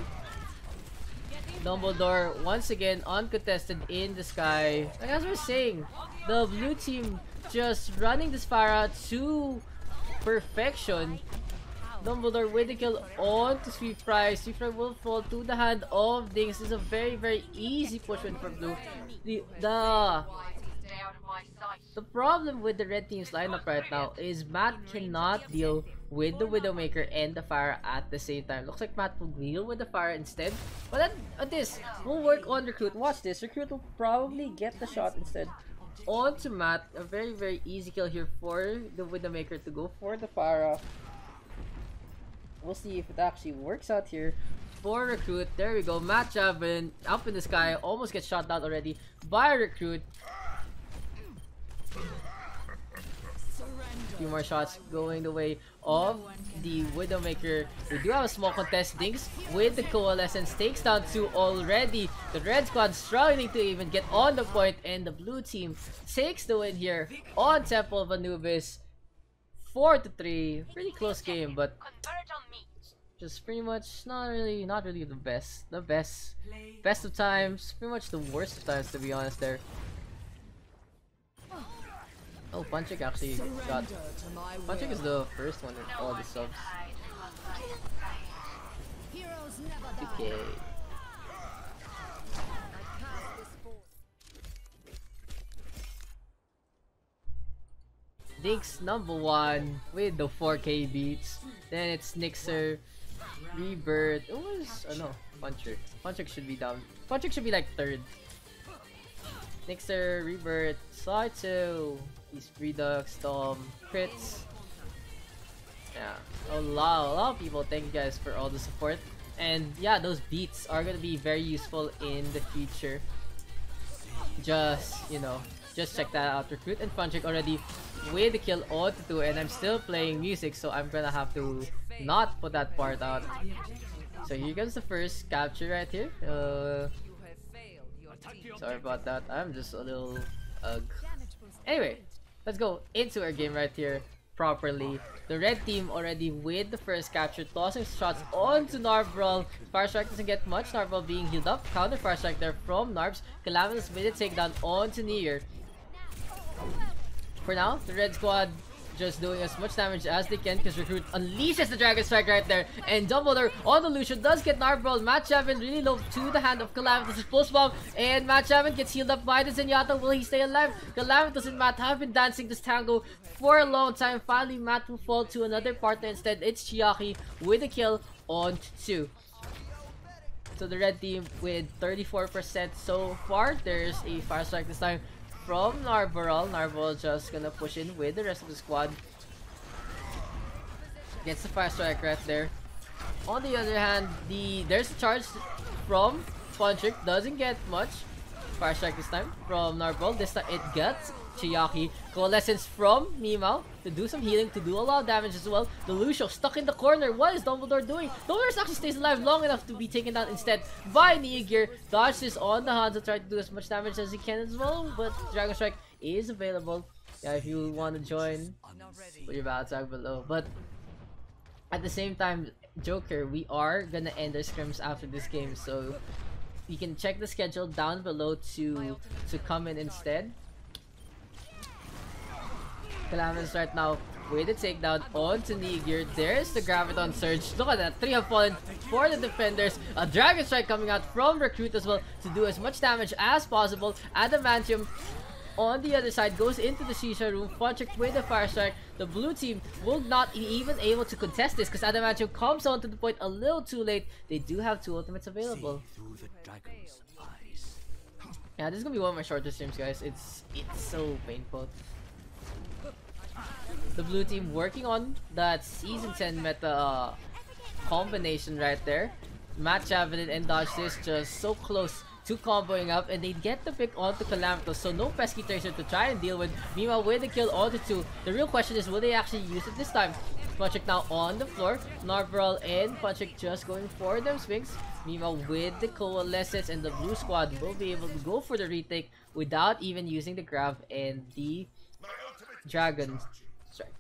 Dumbledore once again uncontested in the sky. Like as we're saying, the blue team just running this Pharah to perfection. Dumbledore with the kill on to Sweet Fry. Sweet Fry will fall to the hand of Dings. This is a very easy push win for blue. The problem with the red team's lineup right now is Matt cannot deal with the Widowmaker and the Pharah at the same time. Looks like Matt will deal with the Pharah instead. But at this, we'll work on Recruit. Watch this. Recruit will probably get the shot instead. On to Matt. A very easy kill here for the Widowmaker to go for the Pharah. We'll see if it actually works out here for Recruit. There we go. Matt Javin up in the sky. Almost gets shot down already by Recruit. Few more shots going the way of the Widowmaker. We do have a small contest. Dings with the Coalescence takes down 2 already. The red squad struggling to even get on the point, and the blue team takes the win here on Temple of Anubis. 4-3. Pretty close game, but just pretty much not really the best. The best of times, pretty much the worst of times, to be honest there. Oh, Punchik actually got... Punchik is the first one in all the subs. Okay. Dix #1 with the 4K beats. Then it's Nixer, Rebirth. It was... oh no, Punchik. Punchik should be down. Punchik should be like 3rd. Nixer, Rebirth, Saito, East Redux, Tom, Crits. Yeah, a lot of people. Thank you guys for all the support. And yeah, those beats are gonna be very useful in the future. Just, you know, just check that out. Recruit and Punchik already with the kill on to 2, and I'm still playing music, so I'm gonna have to not put that part out. So here comes the first capture right here. Sorry about that. I'm just a little Anyway, let's go into our game right here properly. The red team already with the first capture, tossing shots onto Narbrawl. Fire Strike doesn't get much. Narbrawl being healed up. Counter Fire Strike there from Narbs. Calamitous with a takedown onto Nier. For now, the red squad just doing as much damage as they can because Recruit unleashes the Dragon Strike right there, and Dumbledore on the Lucian does get Narbrawl. Matt Chavin really low to the hand of Calamitous' Pulse Bomb, and Matt Chavin gets healed up by the Zenyatta. Will he stay alive? Calamitous and Matt have been dancing this tango for a long time. Finally, Matt will fall to another partner instead. It's Chiaki with a kill on 2. So the red team with 34% so far. There's a Fire Strike this time from Narbrawl. Narbrawl just gonna push in with the rest of the squad. Gets the Fire Strike right there. On the other hand, there's a charge from Punchik. Doesn't get much. Fire Strike this time from Narbrawl. This time it gets Chiaki. Coalescence from Mimao to do some healing, to do a lot of damage as well. The Lucio stuck in the corner. What is Dumbledore doing? Dumbledore actually stays alive long enough to be taken down instead by Niagir. Dodges on the Hanzo, try to do as much damage as he can as well, but Dragon Strike is available. Yeah, if you want to join, put your battle tag below. But at the same time, Joker, we are gonna end our scrims after this game, so you can check the schedule down below to come in instead. Calamitous right now with a takedown onto Niagir. There's the Graviton Surge. Look at that. 3 have fallen for the defenders. A Dragon Strike coming out from Recruit as well to do as much damage as possible. Adamantium on the other side goes into the Shisha room. Punchik with the Fire Strike. The blue team will not even able to contest this because Adamantium comes onto the point a little too late. They do have 2 ultimates available. Yeah, this is gonna be one of my shorter streams, guys. It's so painful. The blue team working on that season 10 meta combination right there. Matt Javelin and Dodge is just so close to comboing up, and they get the pick onto Calamitous, so no Pesky Tracer to try and deal with. Meanwhile, with the kill onto 2, the real question is, will they actually use it this time? Punchik now on the floor. Narbrawl and Punchik just going for them swings. Meanwhile, with the Coalescence and the blue squad will be able to go for the retake without even using the grab and the Dragon Strike.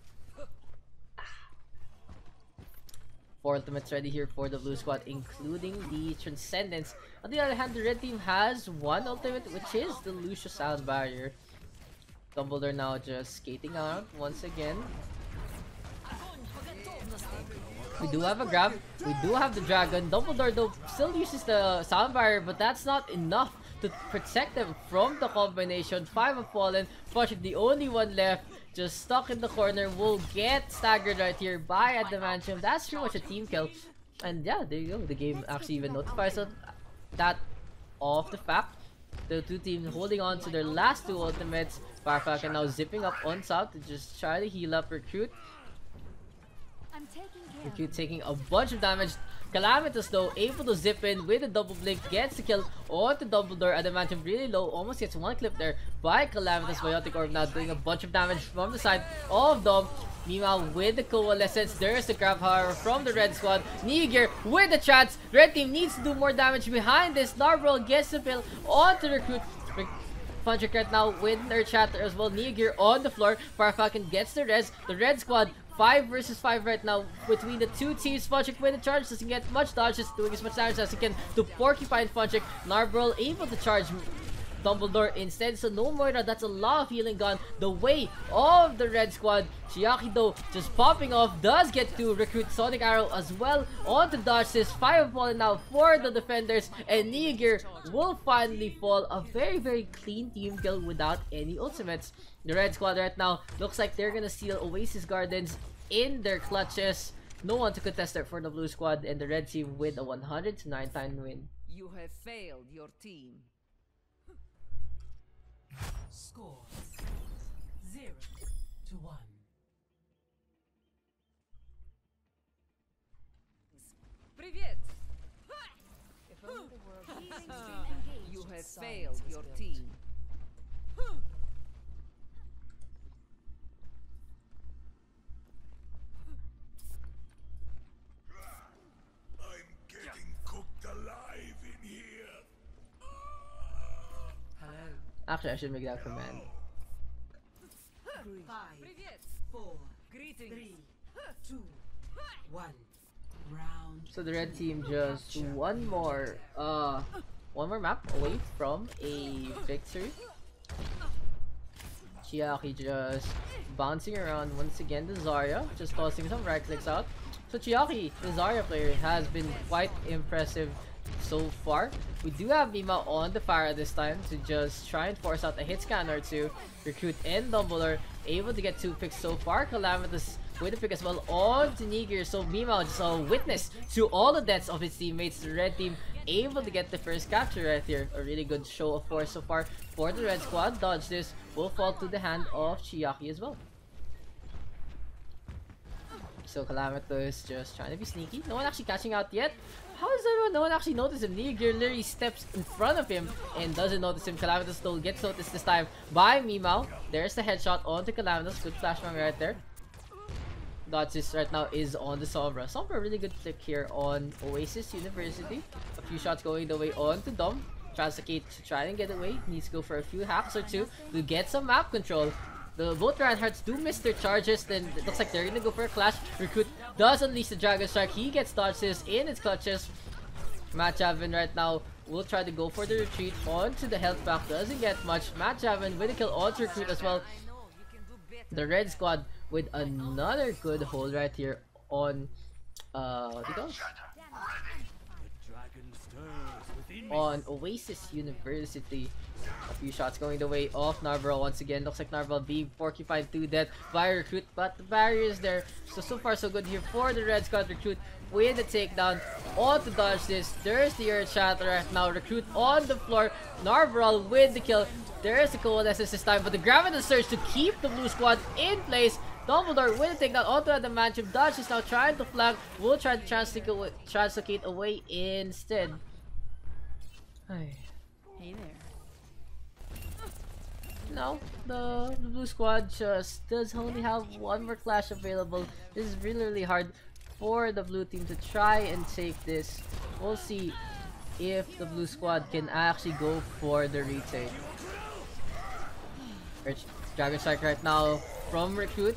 4 ultimates ready here for the blue squad, including the Transcendence. On the other hand, the red team has 1 ultimate, which is the Lucius Sound Barrier. Dumbledore now just skating out once again. We do have a grab, we do have the dragon. Dumbledore though still uses the sound barrier, but that's not enough to protect them from the combination. 5 have fallen, Funchik the only one left, just stuck in the corner, will get staggered right here by Adamantium. That's pretty much a team kill. And yeah, there you go, the game actually even notifies that of the fact. The two teams holding on to their last 2 ultimates. Firefalcon now zipping up on top to just try to heal up Recruit. Recruit taking a bunch of damage. Calamitous though able to zip in with a double blink, gets the kill onto Dumbledore. Adamantium really low, almost gets 1 clip there by Calamitous. Biotic Orb now doing a bunch of damage from the side of Dom. Meanwhile, with the Coalescence, there's the grab however from the red squad. Neogear with the chance. Red team needs to do more damage behind this. Narbrol gets the pill onto Recruit. Funchik right now with their chatter as well. Neogear on the floor. Firefalcon gets the res. The red squad 5 versus 5 right now between the two teams. Funchik with the charge doesn't get much dodges, doing as much damage as he can to Porcupine Funchik. Narbrol able to charge Dumbledore instead, so no Moira. That's a lot of healing gone the way of the red squad. Chiaki though just popping off, does get to Recruit Sonic Arrow as well on to dodge this. 5 have fallen now for the defenders, and Neogear will finally fall. A very clean team kill without any ultimates. The red squad right now looks like they're gonna steal Oasis Gardens in their clutches. No one to contest it for the blue squad, and the red team with a 109-time win. You have failed your team. Score 0-1. Привет! You have failed your team. I'm getting cooked alive in here. Hello. Actually, I should make that command. 5, Привет! 4, Greetings! 3, 2, 1. Round. So the red team just one more map away from a victory. Chiaki just bouncing around once again. The Zarya just tossing some right clicks out. So Chiaki, the Zarya player, has been quite impressive so far. We do have Mima on the fire this time to just try and force out a hit scan or 2. Recruit and Dumbledore able to get 2 picks so far. Calamitous with a pick as well on to Neogear. So Mima just a witness to all the deaths of his teammates. The red team able to get the first capture right here. A really good show of force so far for the red squad. Dodge this will fall to the hand of Chiaki as well. So Calamitous just trying to be sneaky. No one actually catching out yet. How does everyone? No one actually notice him. Neogear literally steps in front of him and doesn't notice him. Calamitous still gets noticed this time by Mimao. There's the headshot onto Calamitous. Good flashbang right there. Dodges right now is on the Sombra. Sombra, really good flick here on Oasis University. A few shots going the way on to Dom. Translicate to try and get away. Needs to go for a few hacks or 2 to get some map control. Both Reinhardts do miss their charges, then it looks like they're gonna go for a clash. Recruit does unleash the Dragon Strike. He gets dodges in his clutches. Matt Javin right now will try to go for the retreat onto the health pack. Doesn't get much. Matt Javin with a kill onto Recruit as well. The red squad with another good hold right here on what do you call it? On Oasis University. A few shots going the way of Narbrol once again. Looks like Narbrol being porcupine to death by Recruit, but the barrier is there. So far so good here for the red squad. Recruit with the takedown on to dodge this. There's the Earth Shatter right now. Recruit on the floor. Narbrol with the kill. There's the Coalescence this time, but the grab and the surge to keep the blue squad in place. Dumbledore with the takedown onto Adamantium. Dodge is now trying to flag. Will try to translocate away instead. Hey there. No, the blue squad just does only have one more clash available. This is really hard for the blue team to try and take this. We'll see if the blue squad can actually go for the retake. Dragon Strike right now from Recruit,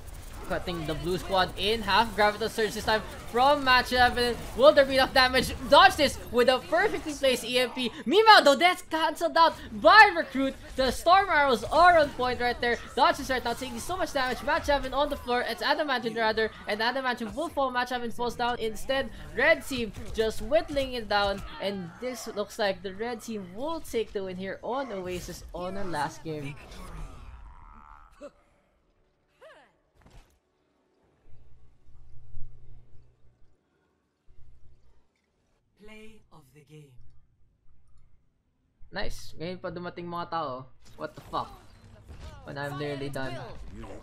cutting the blue squad in half. Graviton Surge this time from match 11. Will there be enough damage? Dodge this with a perfectly placed EMP. Meanwhile, though, that's cancelled out by Recruit. The Storm Arrows are on point right there. Dodge is right now taking so much damage. Match 7 on the floor. It's Adamantium rather, and Adamantium will fall. Match 7 falls down. Instead, Red Team just whittling it down, and this looks like the Red Team will take the win here on Oasis on our last game. Play of the game. Nice. Ngayon pa dumating mga tao. What the fuck? When I'm nearly done. Ano?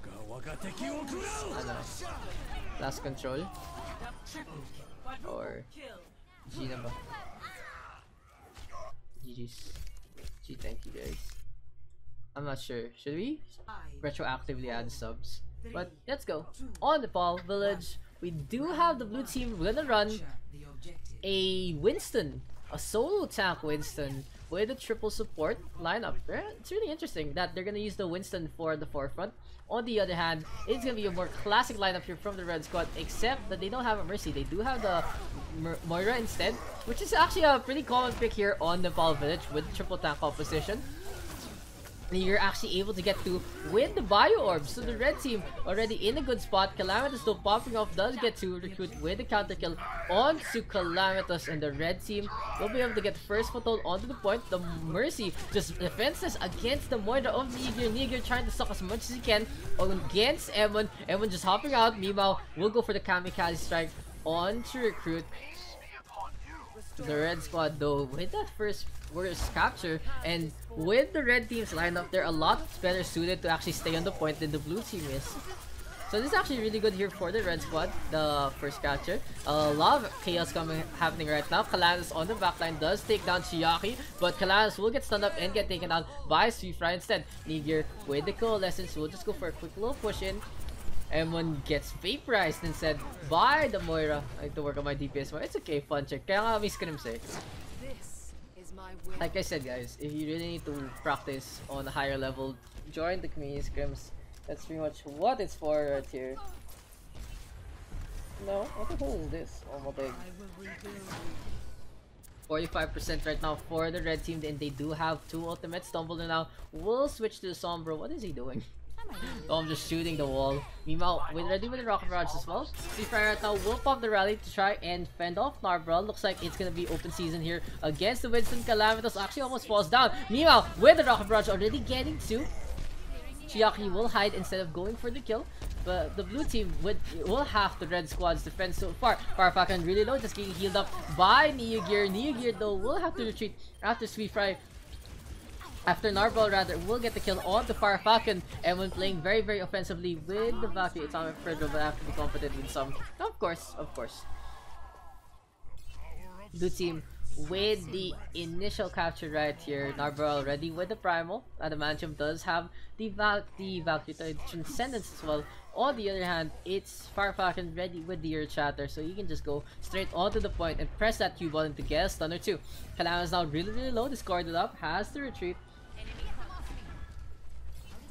Last control? Or G na ba? GG's. G, thank you guys. I'm not sure. Should we retroactively add subs? But let's go. On Nepal Village, we do have the blue team gonna run a Winston, a solo tank Winston with a triple support lineup. It's really interesting that they're gonna use the Winston for the forefront. On the other hand, it's gonna be a more classic lineup here from the Red Squad, except that they don't have a Mercy. They do have the Moira instead, which is actually a pretty common pick here on Nepal Village with triple tank composition. You're actually able to get to with the Bio Orb. So the red team already in a good spot. Calamitous though popping off does get to Recruit with the counter kill onto Calamitous, and the red team will be able to get first foothold onto the point. The Mercy just defenseless against the Moira of Nigir. Nigir trying to suck as much as he can against Emon. Emon just hopping out. Meanwhile, we'll go for the Kamikaze strike onto Recruit. The red squad though with that first capture, and with the red team's lineup, they're a lot better suited to actually stay on the point than the blue team is. So this is actually really good here for the red squad, the first capture. A lot of chaos happening right now. Kalanis on the backline does take down Chiaki, but Kalanis will get stunned up and get taken out by Sweetfry instead. Nigir with the Coalescence will just go for a quick little push in. M1 gets vaporized instead by the Moira. I have to work on my DPS more. It's okay, fun check. Kaya nga may Scrim say. Like I said guys, if you really need to practice on a higher level, join the community scrims. That's pretty much what it's for right here. No, what the hell is this? Oh my god. 45% right now for the red team, and they do have two ultimates. Dumbledore now will switch to the Sombra. What is he doing? Oh, I'm just shooting the wall. Meanwhile, we're ready with the Rocket Barrage as well. Sweetfry right now will pop the rally to try and fend off Narbral. Looks like it's gonna be open season here against the Winston. Calamitous actually almost falls down. Meanwhile, with the Rocket Barrage already getting to, Chiaki will hide instead of going for the kill. But the blue team will have the red squad's defense so far. Farfakan really low, just getting healed up by Neogear. Neogear though will have to retreat after Sweetfry. After Narbal rather will get the kill on the Fire Falcon, and when playing very offensively with the Valkyrie Atomic Fragile, but have to be competent with some. Of course. Blue team with the initial capture right here. Narbal already with the Primal. Adamantium does have the Valkyrie Transcendence as well. On the other hand, it's Fire Falcon ready with the Earth Shatter, so you can just go straight onto the point and press that Q button to get a stun or two. Kalama is now really low, discarded up, has to retreat.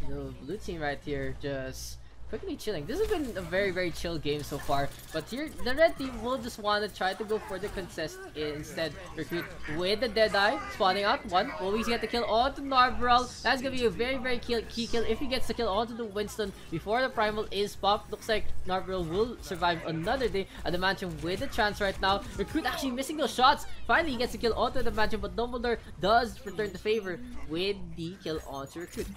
The blue team right here just quickly chilling. This has been a very chill game so far, but here the red team will just want to try to go for the contest instead. Recruit with the Deadeye spawning out one. Always get the kill onto Narbral. That's gonna be a very key kill if he gets the kill onto the Winston before the Primal is popped. Looks like Narbral will survive another day. Adamantium with the chance right now. Recruit actually missing those shots. Finally he gets the kill onto Adamantium, but Dumbledore does return the favor with the kill onto Recruit.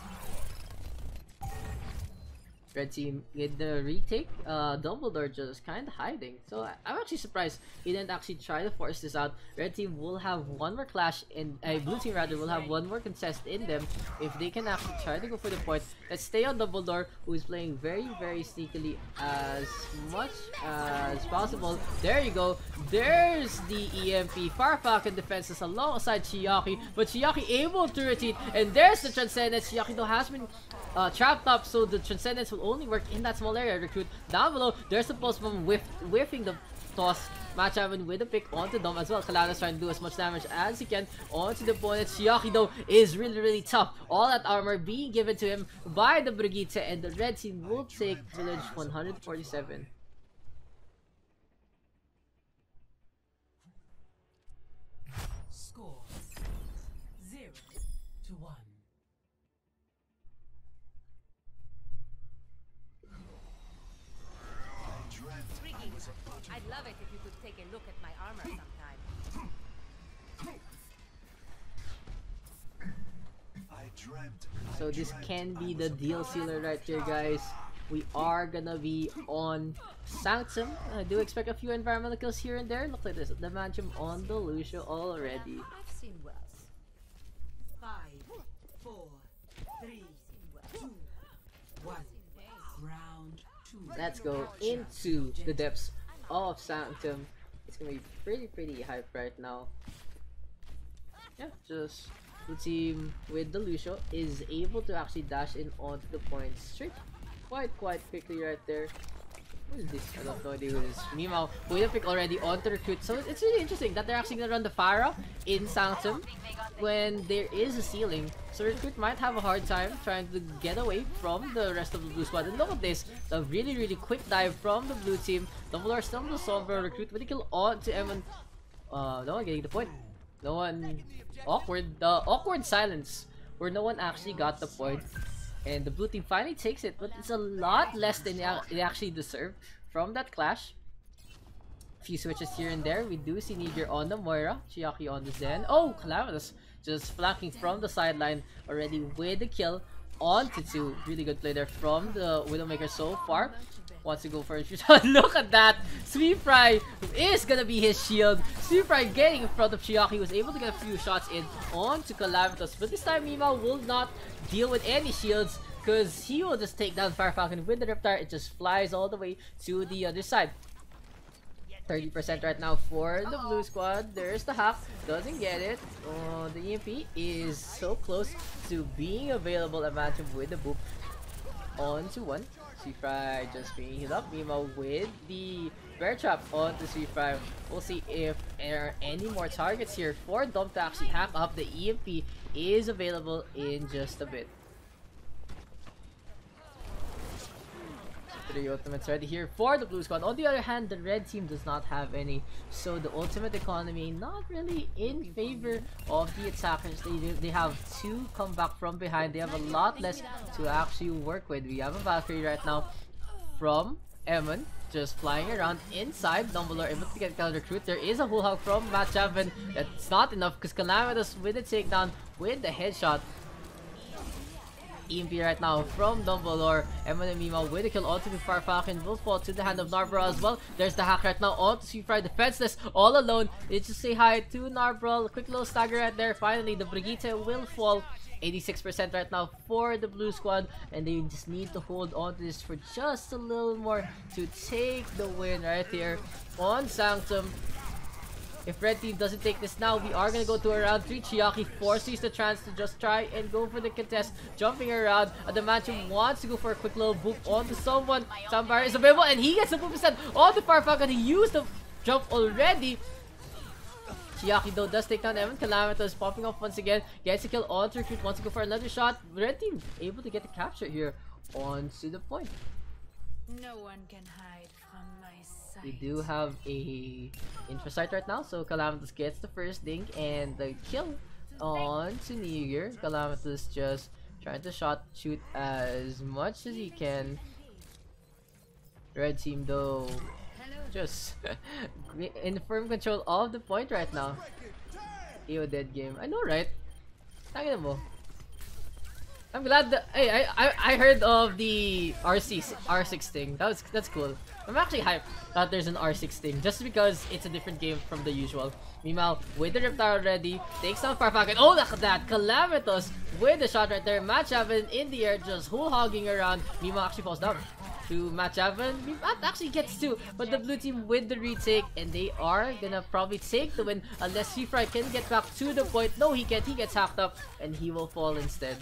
Red team with the retake, Dumbledore just kind of hiding. So I'm actually surprised he didn't actually try to force this out. Red team will have one more clash, and blue team rather will have one more contest in them if they can actually try to go for the point. Let's stay on Dumbledore, who is playing very sneakily as much as possible. There you go. There's the EMP. Fire Falcon defenses alongside Chiaki, but Chiaki able to retreat, and there's the Transcendence. Chiaki though has been trapped up, so the Transcendence will only work in that small area. Recruit down below. There's the pulse bomb whiffing the toss. Match Evan with a pick onto Dom as well. Kalana's trying to do as much damage as he can onto the opponent. Chiaki though is really tough. All that armor being given to him by the Brigitte, and the red team will take village 147. Score 0-1. I'd love it if you could take a look at my armor sometime. I dreamt. So this can be the deal sealer right here, guys. We are gonna be on Sanctum. I do expect a few environmental kills here and there. Look at this, the Manchum on the Lucio already. I've seen worse. 5, 4, 3, 2, 1. Round 2. Let's go into the depths of Sanctum. It's gonna be pretty hype right now. Yeah, just the team with the Lucio is able to actually dash in onto the point straight quite quickly right there. Who is this? I don't know who this is. Mimao with a pick already onto recruit. So it's really interesting that they're actually gonna run the Pharah in Sanctum when there is a ceiling. So recruit might have a hard time trying to get away from the rest of the blue squad. And look at this, a really quick dive from the blue team. Dumbledore stumbles over recruit with a kill onto Evan. No one getting the point. No one. Awkward. The awkward silence where no one actually got the point. And the blue team finally takes it, but it's a lot less than they actually deserve from that clash. Few switches here and there. We do see Niger on the Moira, Chiaki on the Zen. Oh, Calamitous just flanking from the sideline already with the kill onto 2. Really good play there from the Widowmaker so far. Wants to go for a shot. Look at that! Sweet Fry is gonna be his shield. Sweet Fry getting in front of Chiaki, was able to get a few shots in onto Calamitous. But this time Mima will not deal with any shields because he will just take down Fire Falcon with the Riptide. It just flies all the way to the other side. 30% right now for the blue squad. There's the hack, doesn't get it. The EMP is so close to being available. Imagine with the boop onto 1. Sweet Fry just being healed up. Mima with the bear trap onto Sweet Fry. We'll see if there are any more targets here for Dom to actually hack up. The EMP is available in just a bit. 3 ultimates ready here for the blue squad. On the other hand, the red team does not have any, so the ultimate economy not really in favor of the attackers. They have to come back from behind. They have a lot less to actually work with. We have a Valkyrie right now from Eamon, just flying around inside. Dumbledore able to get down recruit. There is a full hug from Matt Javin. That's not enough because Calamitous with the takedown with the headshot. EMP right now from Dumbledore. Eamon and Mima with a kill onto the Fire Falcon will fall to the hand of Narborough as well. There's the hack right now onto Sweet Fry, defenseless, all alone. They just say hi to Narborough. Quick little stagger right there. Finally, the Brigitte will fall. 86% right now for the blue squad, and they just need to hold on to this for just a little more to take the win right here on Sanctum. If red team doesn't take this now, we are gonna go to a round 3. Chiaki forces the chance to just try and go for the contest, jumping around. Adamantium wants to go for a quick little boop onto someone. Sambar is available, and he gets a boop instead on the Fire Falcon. He used the jump already. Chiaki though does take down Evan. Calamitous popping off once again. Gets a kill onto recruit. Wants to go for another shot. Red team able to get the capture here onto the point. No one can hide from my sight. We do have a infosite right now, so Calamitous gets the first ding and the kill on to Niger. Calamitous just trying to shoot as much as he can. Red team though just in firm control of the point right now. EO dead game. I know, right? Tangin mo. I'm glad that I heard of the R6 thing. That's cool. I'm actually hyped that there's an R6 thing just because it's a different game from the usual. Meanwhile, with the Riptide already, takes down Fire Falcon. Oh, look at that! Calamitous with the shot right there. Matt Javin in the air, just whole hogging around. Mima actually falls down to Matt Javin. Matt actually gets 2, but the blue team with the retake, and they are gonna probably take the win unless Seafry can get back to the point. No, he can't. He gets hacked up, and he will fall instead.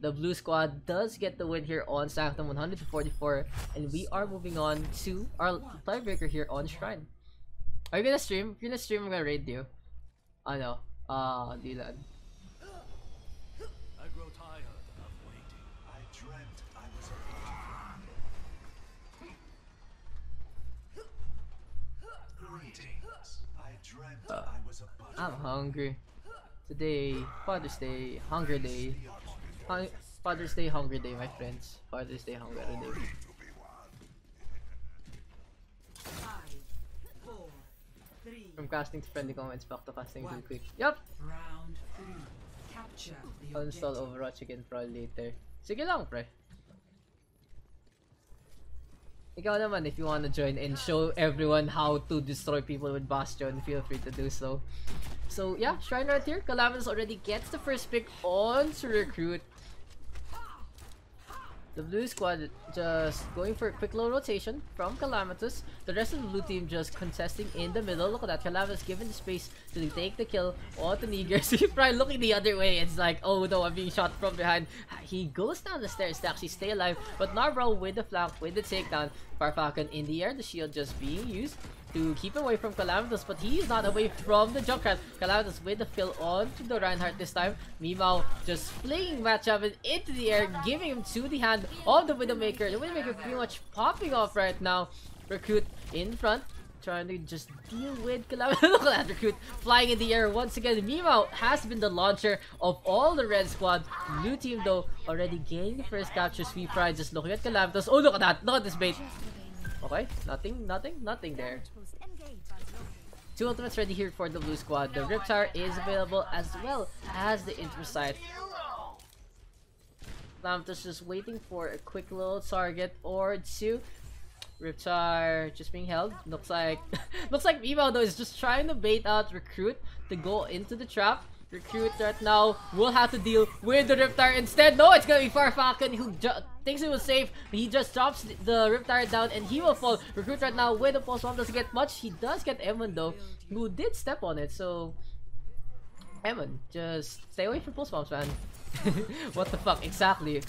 The blue squad does get the win here on Sanctum 100-44, and we are moving on to our tiebreaker here on Shrine. Are you gonna stream? If you're gonna stream, I'm gonna raid you. Ano? Dylan. I grow tired of waiting. I dreamt I was a Greetings. I dreamt I was a butterfly. I'm hungry. Today, Father's Day, Hunger Day. Father's Day, Hunger Day, my friends. Father's Day, Hunger Day. 5, 4, 3, From casting to friendly comments back to casting too quick. Yup! round 3. Capture the I'll install objective. OverRush again probably later. Sige lang, pre. Ikaw naman, if you wanna join and show everyone how to destroy people with Bastion, feel free to do so. So yeah, Shrine right here. Calamitous already gets the first pick on to recruit. The blue squad just going for a quick low rotation from Calamitous. The rest of the blue team just contesting in the middle. Look at that, Calamitous given the space to take the kill onto Niger. So he's probably looking the other way. It's like, oh no, I'm being shot from behind. He goes down the stairs to actually stay alive. But Narval with the flank, with the takedown. Farfalcon in the air, the shield just being used to keep away from Calamitous, but he is not away from the Junkrat. Calamitous with the fill on to the Reinhardt this time. Mimao just flinging Matchavin into the air, giving him to the hand of the Widowmaker. The Widowmaker pretty much popping off right now. Recruit in front, trying to just deal with Calamitous. Look at that, Recruit flying in the air once again. Mimao has been the launcher of all the red squad. Blue team though already gaining the first capture. Sweet Pride just looking at Calamitous. Oh, look at that, look at this bait. Okay, nothing there. Two ultimates ready here for the blue squad. The Rip Tower is available as well as the Intersight. Calamitous just waiting for a quick little target or two. Rip Tower just being held. Looks like Mimo though is just trying to bait out Recruit to go into the trap. Recruit right now will have to deal with the Rip Tower instead. No, it's gonna be Farfalcon who thinks it was safe. He just drops the Rip Tower down and he will fall. Recruit right now with the pulse bomb doesn't get much. He does get Evan though, who did step on it. So Evan, just stay away from pulse bombs, man. What the fuck exactly?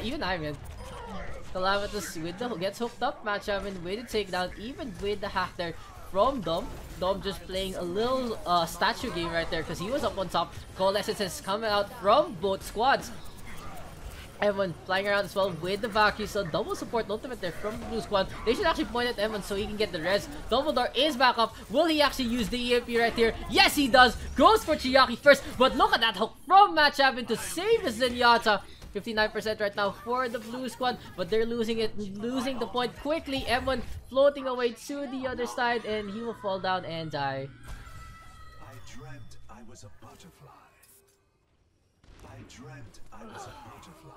Even I, man. Calamitous with the gets hooked up. Matchavin with the takedown, even with the hack there from Dom. Dom just playing a little statue game right there because he was up on top. Coalescence is coming out from both squads. Evan flying around as well with the Valkyrie, so double support ultimate there from the blue squad. They should actually point at Evan so he can get the res. Dumbledore is back up. Will he actually use the EMP right here? Yes, he does. Goes for Chiaki first, but look at that hook from Matchavin to save his Zenyatta. 59% right now for the blue squad, but they're losing the point quickly. Evan floating away to the other side, and he will fall down and die. I dreamt I was a butterfly. I dreamt I was a butterfly.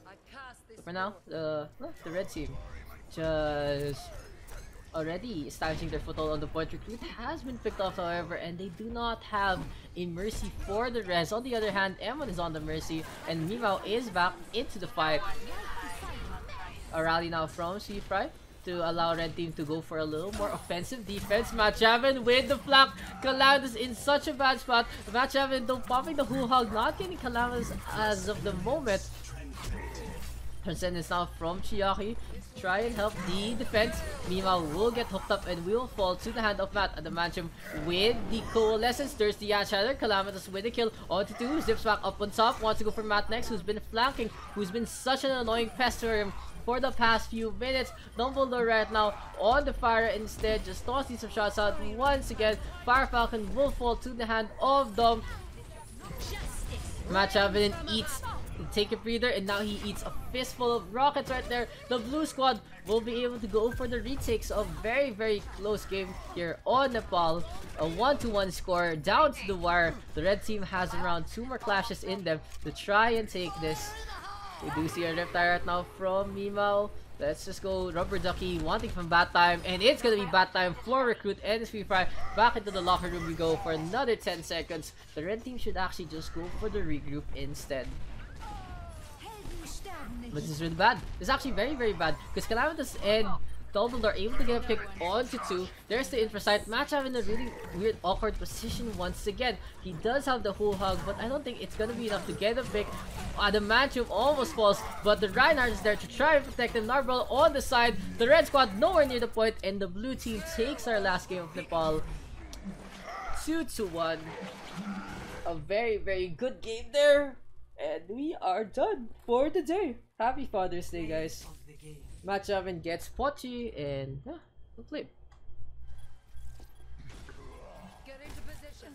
I cast this For now, the red team just already establishing their foothold on the point. Recruit has been picked off, however, and they do not have a mercy for the res. On the other hand, Emon is on the mercy, and Mimao is back into the fight. A rally now from Seafry to allow red team to go for a little more offensive defense. Matchavin with the flank. Calamitous in such a bad spot. Matchavin though popping the hoo-hog, not getting Calamitous as of the moment. Transcendence now from Chiaki. Try and help the defense. Mima will get hooked up and will fall to the hand of Matt at the Mancham with the Coalescence. There's the Shatter. Calamitous with the kill onto two. Zips back up on top. Wants to go for Matt next, who's been flanking, who's been such an annoying pest for him for the past few minutes. Dumbledore right now on the fire instead. Just tossing some shots out once again. Farfalcon will fall to the hand of Dom. Matchavin eats. Take a breather, and now he eats a fistful of rockets right there. The blue squad will be able to go for the retakes of very close game here on Nepal. A 1-1 score down to the wire. The red team has around 2 more clashes in them to try and take this. We do see a Reptile right now from Mimao. Let's just go Rubber Ducky, wanting from bat time, and it's gonna be bat time for Recruit and Sweet Fry. Back into the locker room we go for another 10 seconds. The red team should actually just go for the regroup instead. But this is really bad. It's actually very bad because Calamitous and Dumbledore able to get a pick onto 2. There's the Infrasight. Matchup in a really weird, awkward position once again. He does have the whole hug, but I don't think it's gonna be enough to get a pick. The Mantium almost falls, but the Reinhardt is there to try and protect him. Narble on the side. The red squad nowhere near the point, and the blue team takes our last game of Nepal 2-1. A very, very good game there. And we are done for the day. Happy Father's Day, guys. Of the game. Matchup and gets Pochi, and yeah, we'll play. Get into position.